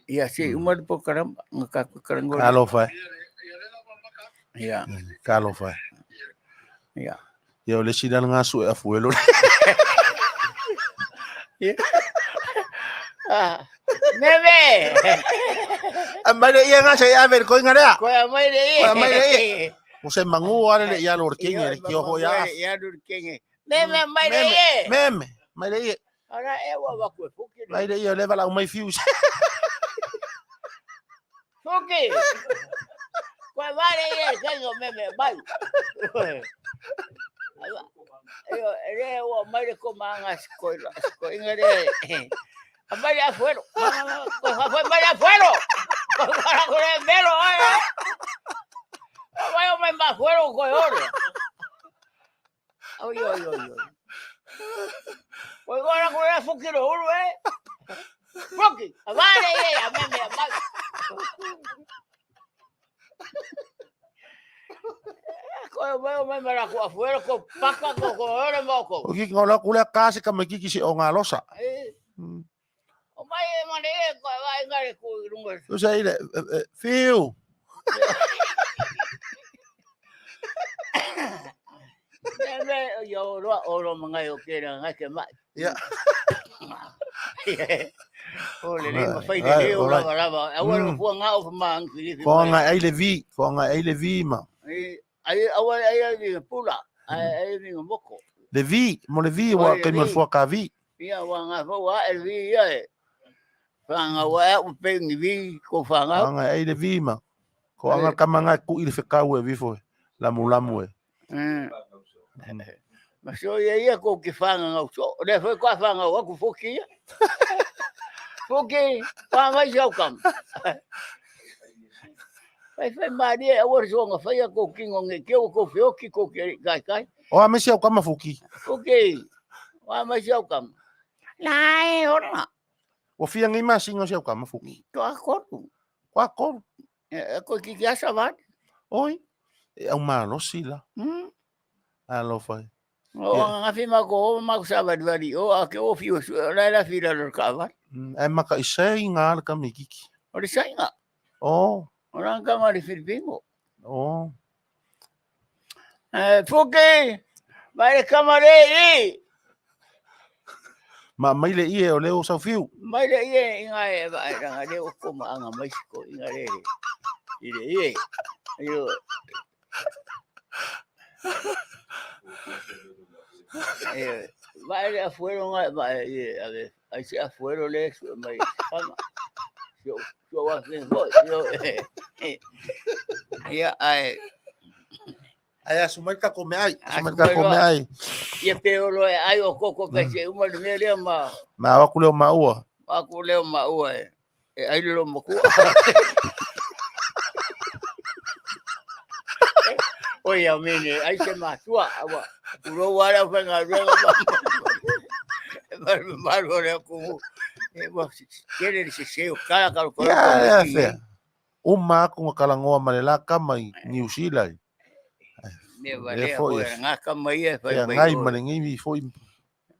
Ya si umar po karam ngakakarangol. Kalo fa. Ya. Kalo fa. Ya. Yo le si dal ngasu e afuelo. Meme. Amai le ia nga saya ver ko ngara. Ko amai le. O se mangu ale le ia lor king le ki ho ya. Ya dur king. Meme mai le. Meme. Mai le. Ora wa ku fuki. Mai le ia le vala mai fuse. Fuki. Ko vale ye tengo meme bai. Yo ele wa mai ko manga ko ingere. Amai afuero. Fue mai afuero. Para con el mero, vaya me afuero con oro. Oy. Pues ahora con el fuquiro oro, Fuki, vale, a mí me me la afuera con paca con oro moco. O ki ngola kula kasi ka mai ki si o ngalosa. O mai mane ko vai ngare ku rungo. O sei le fiu. Yo oro mga yo kira nga ke mai. Ya. Ole le ma fai de o lava. Agora fu nga o mang ki. Ko nga ai le vi ma. Ai pula. Ai vi moko. Le vi, mo le vi wa ke mo fu ka vi. Ia wa nga fo wa el vi ya. Fanga wa o peng vi ko fanga. Nga ai le vi ma. Ko anga kamanga ku ile fe ka we vi fo. La mulamu e. Mas yo ia ko ki fanga nga so. Le foi ko fanga wa ku foki. Foki, pa mai jau kam. Fai maria o so nga fai ko kingo nge ko fioki ko kai. O a me si o kama fuki. Foki. Wa mai jau kam. Lai ora. O fia ngai ma singo si o kama fuki. To acordo. Kwa ko. Ko ki ya sabat. Oi. E au ma no sila. Alo fai. O nga fima ko ma sabat vari o ke o fio la fila lo kavat. E maka isai nga ka mikiki. O di sai nga. Oh. Orang ka ma di Filipino. Oh. Foki. Vai kamare. Ma mai le ie o leo sa fiu. Mai le ie inga e va nga le o ko ma nga mai ko inga le. Ile ie. Yo. Vai afuera nga va a ver. Ahí se afuera le mai. Yo va a hacer yo. Ya ai. Ai asumar ka come ai. Asumar ka come ai. E pero lo ai o coco que se uma de mele ma. Ma wa kuleo maua. Wa kuleo maua e. Ai lo mo ku. Oye, amene, ai se matua, agua. Uro wala fanga rega. Malo le ku. Quiere se o cara cara ko. Ya fe. Uma ku kalangoa malela ka mai Niusila. Ne vale ho nga ka mai e Pe ngai malingi vi foi.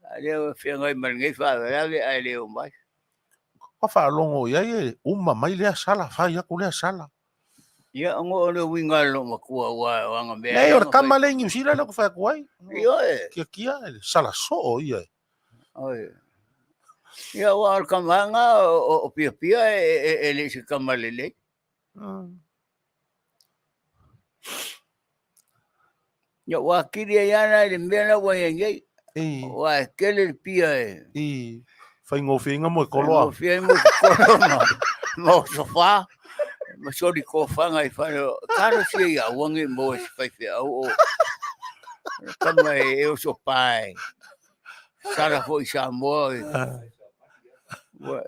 Ale fe ngai malingi fa ale ale o mai. Ka fa longo ia e mai le sala fa ia ku le sala. Ia ngo le winga lo makua wa nga me. Nei or kamale Niusila le ko fa kuai. Ia e. Kia sala so ia. Oi. Ia wa kamanga o pia e le se kamalele. Ya wa kiria yana le mena wa yengai. Wa kele pia e. Fai ngofinga mo koloa. Ngofinga mo koloa. Mo sofa. Ma sori ko fanga I fa. Karo si ya wangi mo se fai fe au. Kama e o so pai. Sara foi Samoa.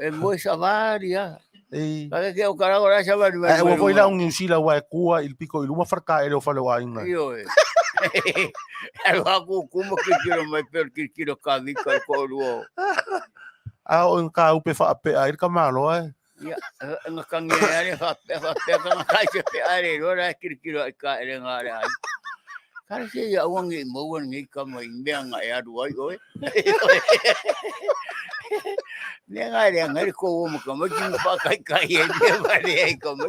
E mo savari ya. Para que o cara agora sabe vai. Eu vou lá Niusila wa kua il pico il uma farka ele o Feiloa'iga. Io. Ero aku como que kilo mai per kilo kavi ko ruo. O ka upe fa pe ai ka malo ai. Ya, nga kange ale fa ka kai se pe ale ora kilo ka ele ngare ai. Cara se ya wangi mo wangi ka mai menga ya ruai oi. Nenga le ngai ko mo ka mo kin pa kai e de vale ai ko mo.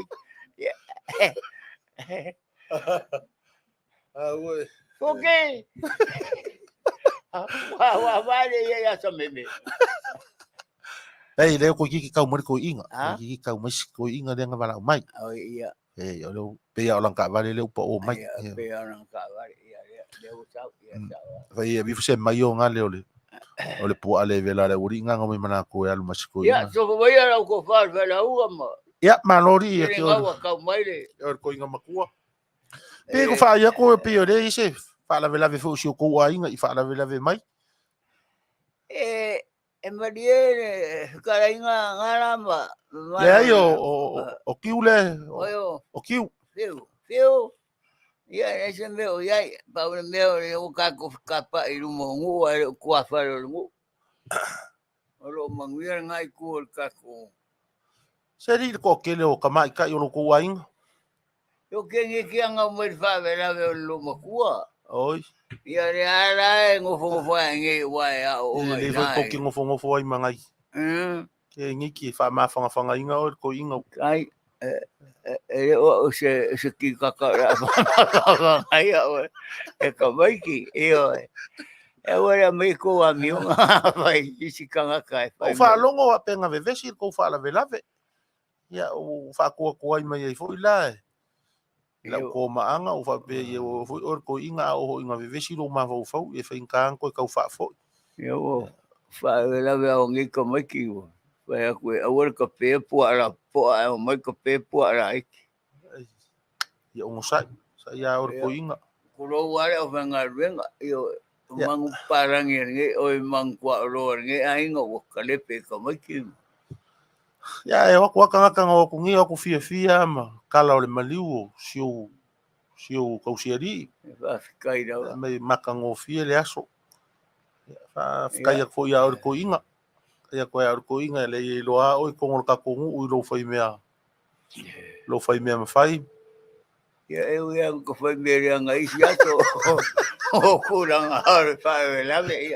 Oi. Okay. Wa vale ya sa meme. Ei, le ko ki ka mo ko inga. Ki ka mo ko inga le nga bala mai. Oh iya. O lo pe ya lang ka vale le pa o mai. Pe ya lang ka vale ya le o sa ya sa. Vai e vi fose mai o nga le ole. Ole po ale vela le uri nga ngome mana ko ya lu masiko inga. Ya, so vai ya ko fa vela u ma. Ya, malori e ke o. Ka mai le. O ko inga makua. Pe ko fa ya ko pe o le ise. Fa la vela ve fo si ko wa inga I fa la vela ve mai. E mariere cara inga ngaramba. Le ai o kiule. O kiu. Fiu. Ia ese meu ia pa o meu o ka ko kapa I rumo ngu o ko fa lo ngu. Olo manguia ngai ko ka ko. Seri ko kele o kamai ka yo ko wa inga. Yo que anga mo fa vela ve lo makua. Oi. Ia re ara ngofo ngi wa ya o ngai. Le ko ki ngofo ai mangai. Ke ngi ki fa ma fanga inga o ko inga. Ai o se ki kaka ai o e ka mai ki e o e ora me ko a mi vai isi kanga kai o fa longo a penga ve vesi ko fa la velave ya o fa ko ai mai fo ila la ko maanga o fa pe ye o fo or ko inga o inga ve vesi lo ma fo e fa inka ko ka fa fo yo fa velave o ngi ko mai ki o vai ko o ka pe po ala po o mai ko pe po ala ya o sa ya or ko inga ko lo wale o venga yo mang parang ngi o mang kwa ro ngi ai ngo ka le pe ka mai ki ya e waka ngaka ngo ku ngi ku fia ma kala o le maliu sio kausiari fa kai da mai maka ngo fia le aso fa kai ko ya or ko inga ya ko ya or ko inga le lo a o ko ngol ka ko u lo fai mea ma fai ya e ko fai mea ngai sia to o kurang ar fa la me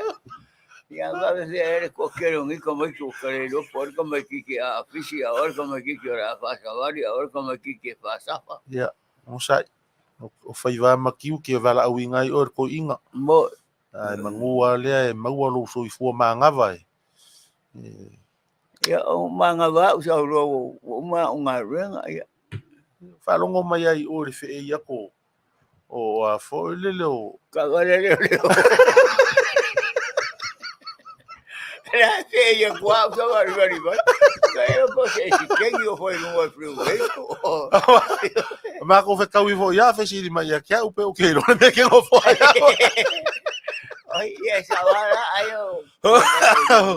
ya va a ser ko quiero ngi ko mai ko kare lo por ko mai ki a fisi ahora ko mai ki ora fa savari ahora ko mai ki fa safa ya o sai o fai va ma ki que va la winga I or ko inga mo ai mangua le maua lo so I fu ma ngava ya o manga va usa ro o ma unga renga ya fa longo mai ai o le fe ia ko o a fo le lo ka gale le la fe ya kwa so va va eu ko se que eu foi no frio ma ko fe ka wi vo ya fe si mai ya kia upe o ke lo me ke ngo fo ya ai ya sa va ayo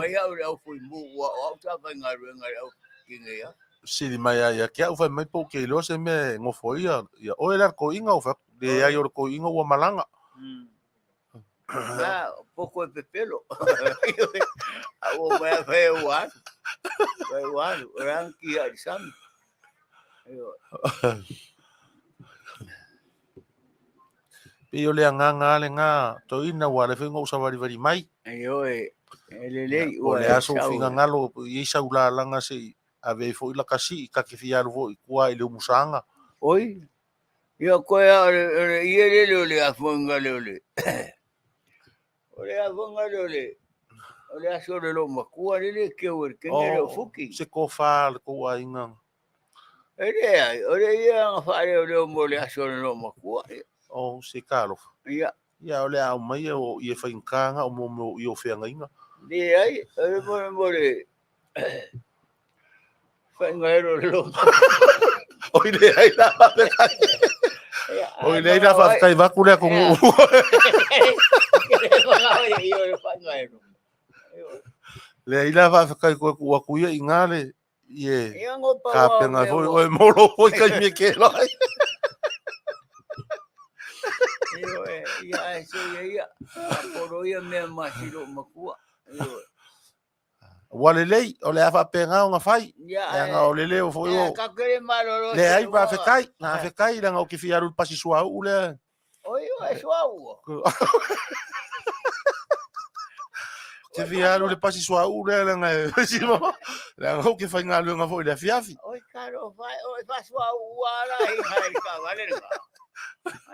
mai au fui mu o ta va ngar au kinga ya si mai ya kia ufe mai po ke lo se me ngo fo ya o era ko inga o fa de ya yo ko inga o malanga ah poco de Petelo o vai feiloa'iga ranki arisam Pe o le nganga le nga to ina wa le fengo sa vari mai. Ai oi. Ele O ua le aso finga ngalo i sa ula langa se ave fo ila kasi ka ke fia ro kua ile musanga. Oi. Ia koe ore ia le afunga le. Ole afunga le. Ole aso le lo makua le ke ur ke le fuki. Se ko Fale ko wa inga. Ole ia Fale ole mo le aso le lo makua. O se kalo. Ia. Ia ole a mai o ia fa inkanga o mo i o fenga inga. Ni ai ole mo le. Fa ngaro lo. Oi le ai la. Oi le la fa kai va kule ko ngu. Le ila va kai ko wa ku ia ingale ye. Ka penga foi o molo foi kai me ke lo. Ia so ia. Poro ia me masilo makua. Wale lei o le afa penga nga fai. Ya nga o le o foi o. Le ai va fe kai, na fe kai la nga o ki fiaru pasi sua u le. Oi, sua u. Ki fiaru le pasi sua u le nga si mo. La nga o ki fai nga lu nga foi le fiafi. Oi, caro, oi fa sua u ala ai ka vale.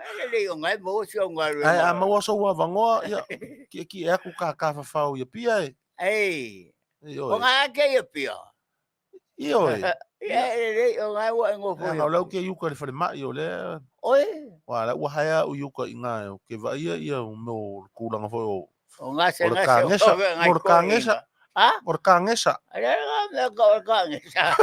Ai le yo ngai mo si o ngai. Ai a mo so wa vango ya. Ki e ku ka fa o ya pia e. Ei. O nga ke ia pia. Io e. O nga wa ngo fo. Nga lau ke yuka le fale mai o le. Oi. Wala wa haya o yuka inga o ke va ia mo kulanga fo o. O nga se nga se. Orkangesa. Ah? Orkangesa. Ai nga me orkangesa.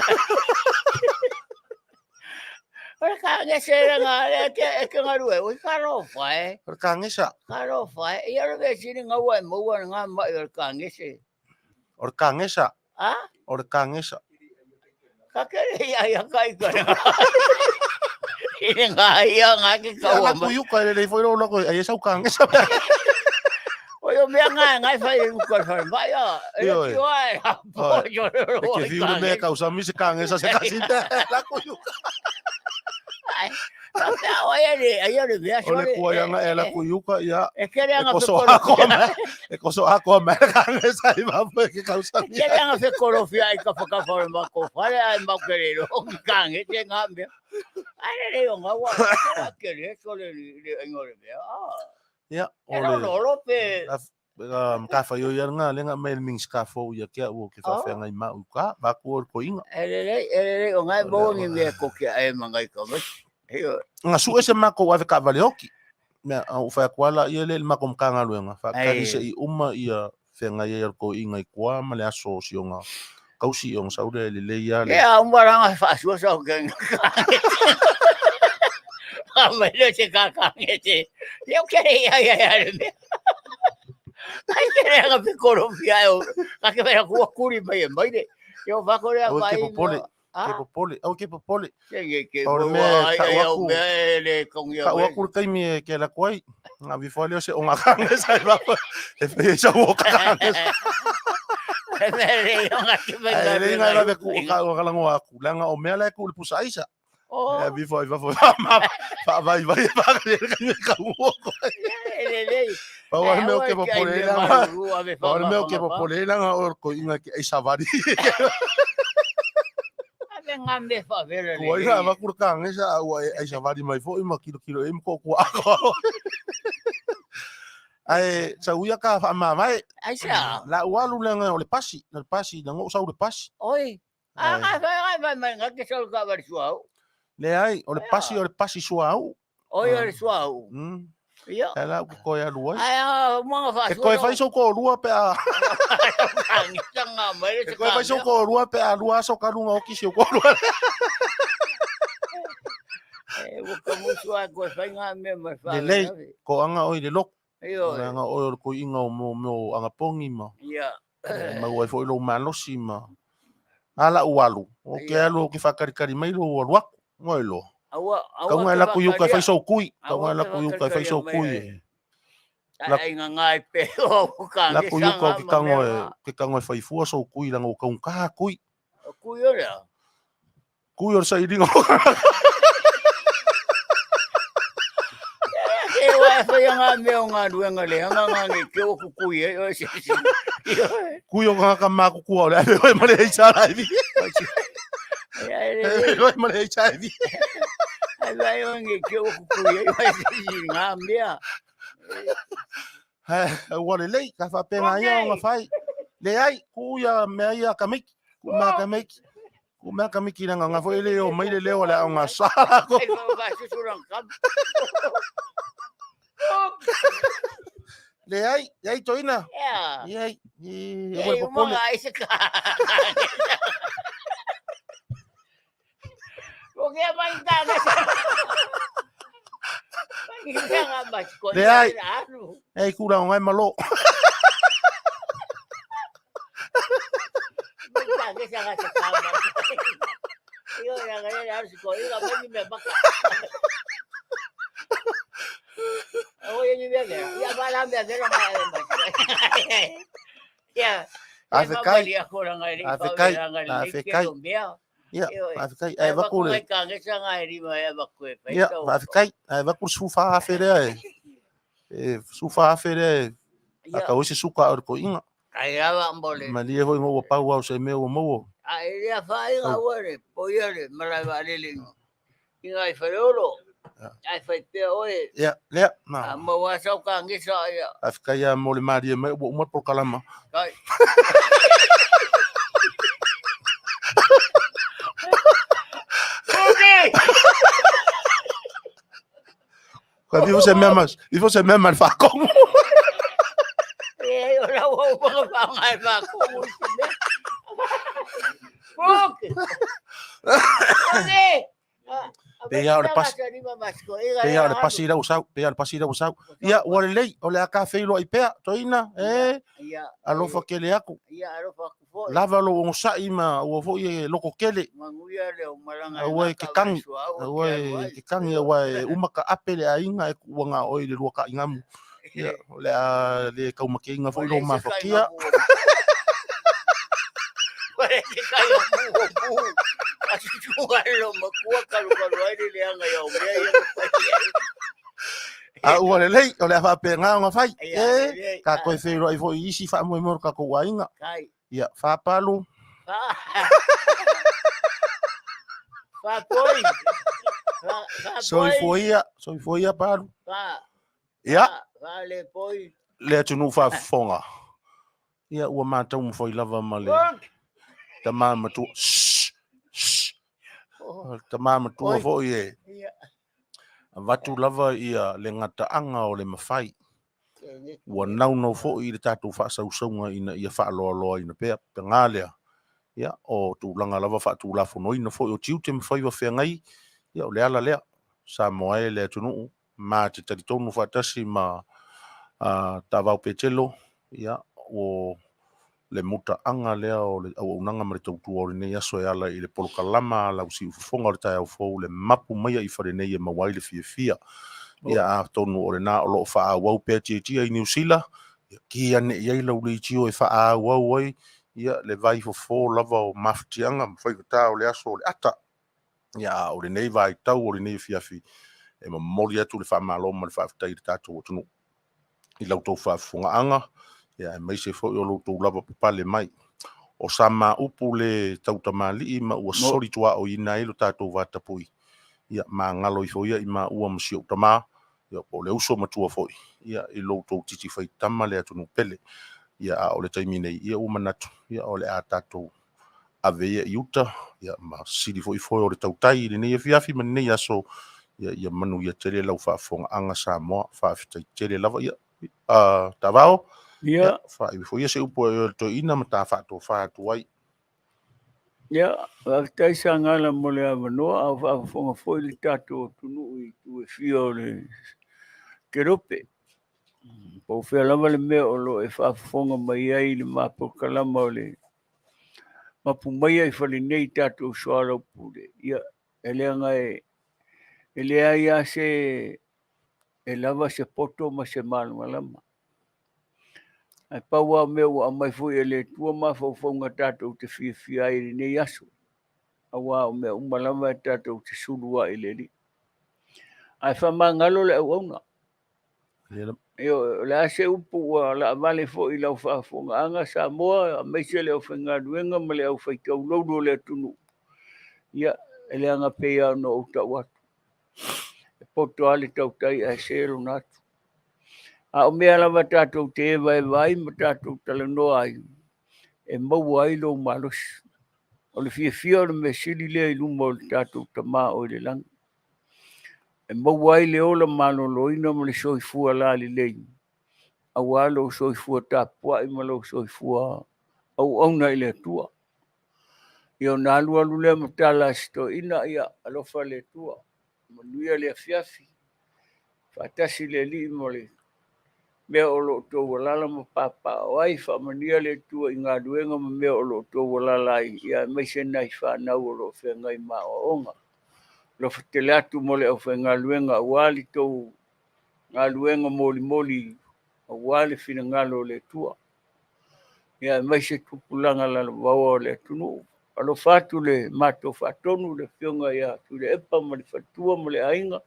Orkangesa nga ke nga ruwe. O karo fa e. Orkangesa. Karo fa e. Ia ro sini nga wa mo wa nga ma orkangesa. Orkangesa. Ah? Orkangesa. Kakere ia kai ka. Ini nga ia nga ke ka wa. Ku yuka le foi lo ko ai sa ukangesa. Oyo me nga fai u ko fa vaya. Io. Yo ai. Que viu me causa mi se kangesa se kasita. La ku yuka. Ai. Ai le vea so. Ole ku nga ela ku yuka ya. E kere nga fe korofia. E koso ako me kangesa i va ke causa. Kere nga fe korofia i ka fa ma ko fale ai ma kere lo kange te nga me. Ai le yo nga wa. Kere so le ngore vea. Ya, ole. Lo pe. Ka fa yo ya nga le nga mail mings ka fo ya ke o ke fa fa ngai ma uka ba ku ko inga. Ele o ngai bo ngi me ko ke ai mangai ka ba. Nga su ese mako wa ka vale hoki. Me o fa kwala ia le mako mkanga luenga. Fa ka se i uma ia fe ngai ia ko inga i kwa ma le aso si nga. Kausi on saude le ia le. Ya umbara nga fa so so ke. Me lo se kakangete. Yo quería me. Ai quería que me colombiano. A que me la kuri mai mai de. Yo va con la mai. Que popole, au que popole. Que eu le con yo. Ka wa kur kai mi ke la koi. Nga vi fo le se o nga kanga sa va. E fe sa wo kanga. Me le nga que me la. Le nga la ku ka o kala ngo aku. La nga o me la ku le pusaisa. Oh. Vi foi va vai ka wo. Ahora meu que popole la. Ahora meu que popole la or ko inga ki ai savari. Venga me fa ver. Ko ia va kurkang esa ai savari mai fo ima kilo em ko ako. Ai sa uia ka fa mama ai sa. La ualu la o le pasi na ngo sa o le pasi. Oi. Vai nga que só ka ver suau. Le ai o le pasi suau. Oi o le suau. Ia. Ela ko ia lua. Ai mo fa. Ko fai so ko lua pe a. Nga mai. Ko fai so ko lua pe a lua so ka lunga o ki so ko lua. O ka mo sua ko fai nga me ma fa. Le ko anga oi le lok. Io. Anga oi ko inga mo anga pongi ma. Ia. Ma wai fo lo malosi ma. Ala ualu. O ke alu ki fakari mai lo wa ngoi lo. Ka ngai la ku yuka fai so kui. Ka ngai la ku yuka fai so kui. Ai nga ngai pe o ka. La ku yuka ki ka ngoi fai fu so kui la ngo ka kui. Kui ora. Kui or sai dingo. E wa fa nga me nga duenga le nga ngi ke o ku ye o si. Kuyo ka maku ku ole e male HIV. E male HIV. Ai ngi ke o ku ye o si nga mea. Wale lei ka fa penga ia nga fai. Le ai ku ya me ia ka miki. Ku ma ka miki. Ku ma ka miki nga foi le o mai le leo la nga sala ko. Ai va si surang kam. Le ai toina. Ya. Ai e ko pole. Ai se ka. O que vai dar nessa? Le ai ku ra ngai malo. Yo ya gare ya si ko ira ba ni me ba. Oye ni bien, ya va la me de la ya. Afrikai. Ya Ya, Afrikai. Ai va ku le. Ya, Afrikai. Ai va ku sufa afere. Sufa afere. Aka o se suka o ko inga. Ai ava mbole. Mali e hoi ngo pa wa se me o mo. Ai ya fa inga wore, poyere, mala valele. Inga i Fetalaiga. Ai fai oe. Ya, le na. Mo wa sa ka ngisa ya. Afrikai ya mo le mari me o mo por kalama. Kai. Okay. Kwa vivo se memas fa como. Ora o pa ngai fa como. Okay. Okay. Pea o le pasira usau, Ia o le lei, o le aka Feiloa'iga pea, toina, alofa kele aku. Ia alofa ku fo. Lava lo o sai ma o fo e loko kele. Manguia le o malanga. Awe ke kangi awe umaka apele a inga e kuanga o le luaka ingamu. Ia le kaumake inga fo lo mafakia. Pare que caiu bu. Acho que o galo makua kalu ai le anga ia o mea. A ua le lei, o le a whapea ngā whai. Ka koe Feiloa'iga fo isi wha mo mor ka ko wainga. Ia, whapalu. Whapoi. Soifoia palu. Ia. Fale poi. Le atunu whafonga. Ia, ua mātau mo foi lava ma le. Ta mama tu. Ta mama tu fo ie. Watu lava ia le ngata anga o le mawhai. Ua nau fo i le tātou whaasausonga ina ia whaaloaloa ina pea pengalea. Ia, o tūlanga lava whaatūlafono ina fo i o tiu te mawhai wa whengai. Ia, o le ala lea. Samoa e le atunu. Mā te taritonu whaatasi ma Taavaomaalii Petelo. Ia, o le muta anga lea o le au unanga ma le tautu o le nei aso e ala i le polokalama lau si ufufonga o le tai au fau le mapu Maia i whare nei e mawai le fia. Ia a tonu o le nā o loo wha wau pēr tia i Niusila. Ki ane i ei lau le tio e wha wau ai. Ia le vai fo lava o maftianga mwhaikata o le aso o le ata. Ia o le nei vai tau o le nei fiafi. E ma mori atu le wha maloma le whaafitai le tātou o tunu. I lau tau whaafunga anga. Ia mai se fo o loto lava pale mai o sama upu le Taavaomaalii ma ua sori tua o ina ilo tatou vatapui ia ma ngalo i foia i ma ua masio tama ia po le uso matua foi ia i loto titi fai tama le atunu pele ia o le taimi nei ia uma natu ia o le a tatou aveia i uta ia ma sili foi o le tautai le nei fiafi ma nei aso ia manu ia tele lau whaafonga anga Samoa whaafitai tele lava ia Taavao. Ia. Fa i foi se upo to ina mata fa to fa to ai. Ia, tai sangala mo le avanoa a fonga foi le tato tunu i tu e fio le kerope. Po fea lava le mea o lo e fa fonga mai ai le mapo kalama o le mapu Maia i fale nei tato soala upule. Ia, ele anga ele ai a se e lava se poto ma se malama. Ai paua meu a mai foi ele tua ma fofonga tatou te fia ai nei aso. Awa o meu malama tatou te sulua ele li. Ai fa mangalo le ona. Yo la se upu la vale fo I lau whaafonga Samoa me se leo whengaruenga ma leo whaikau laudo le tunu. Ia ele anga pea no o tau atu. E poto ale tau tai a sero natu. A o mea lava tātou te ewa e vai ma tātou tala noa ai. E mau ai lo malos. O le fia o le me sili lea I luma o le tātou tama o le lang. E mau ai le ola malo loina ma le soifua la li leini. Awa lo soifua tapua I ma lo soifua au auna I le tua. Io na lua lule matala sto ina ia alofa le tua. Manuia le afiafi. Fatasi le li mo le. Mea o lo tō walala ma papa o ai whamania le tua I ngā duenga ma mea o lo tō walala I ia meise nai whanau o lo whengai ma o onga. Lo whatele atu mo le au whenga luenga wali tō ngā luenga moli o wale fina ngalo le tua. Ia meise tupulanga la wawa le tunu. Alo fatu le mato fatonu le fionga ia tu le epa ma le fatua ma le ainga.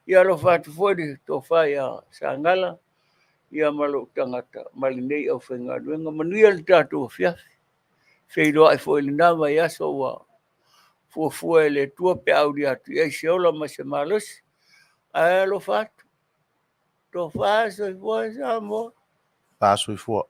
Ia alo fatu fwede Tofa ia Sagala. Ia malo tangata malinei au whenga luenga. Manuia le tātou fiafi. Feiloa'i fo ili nama ia so wa. Fuafua le tua pe auri atu. Ia se ola ma se malosi. Ai alo fatu. Tofa so I fua Samoa. Paso I fua.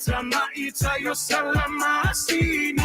Tama ita yo salama sini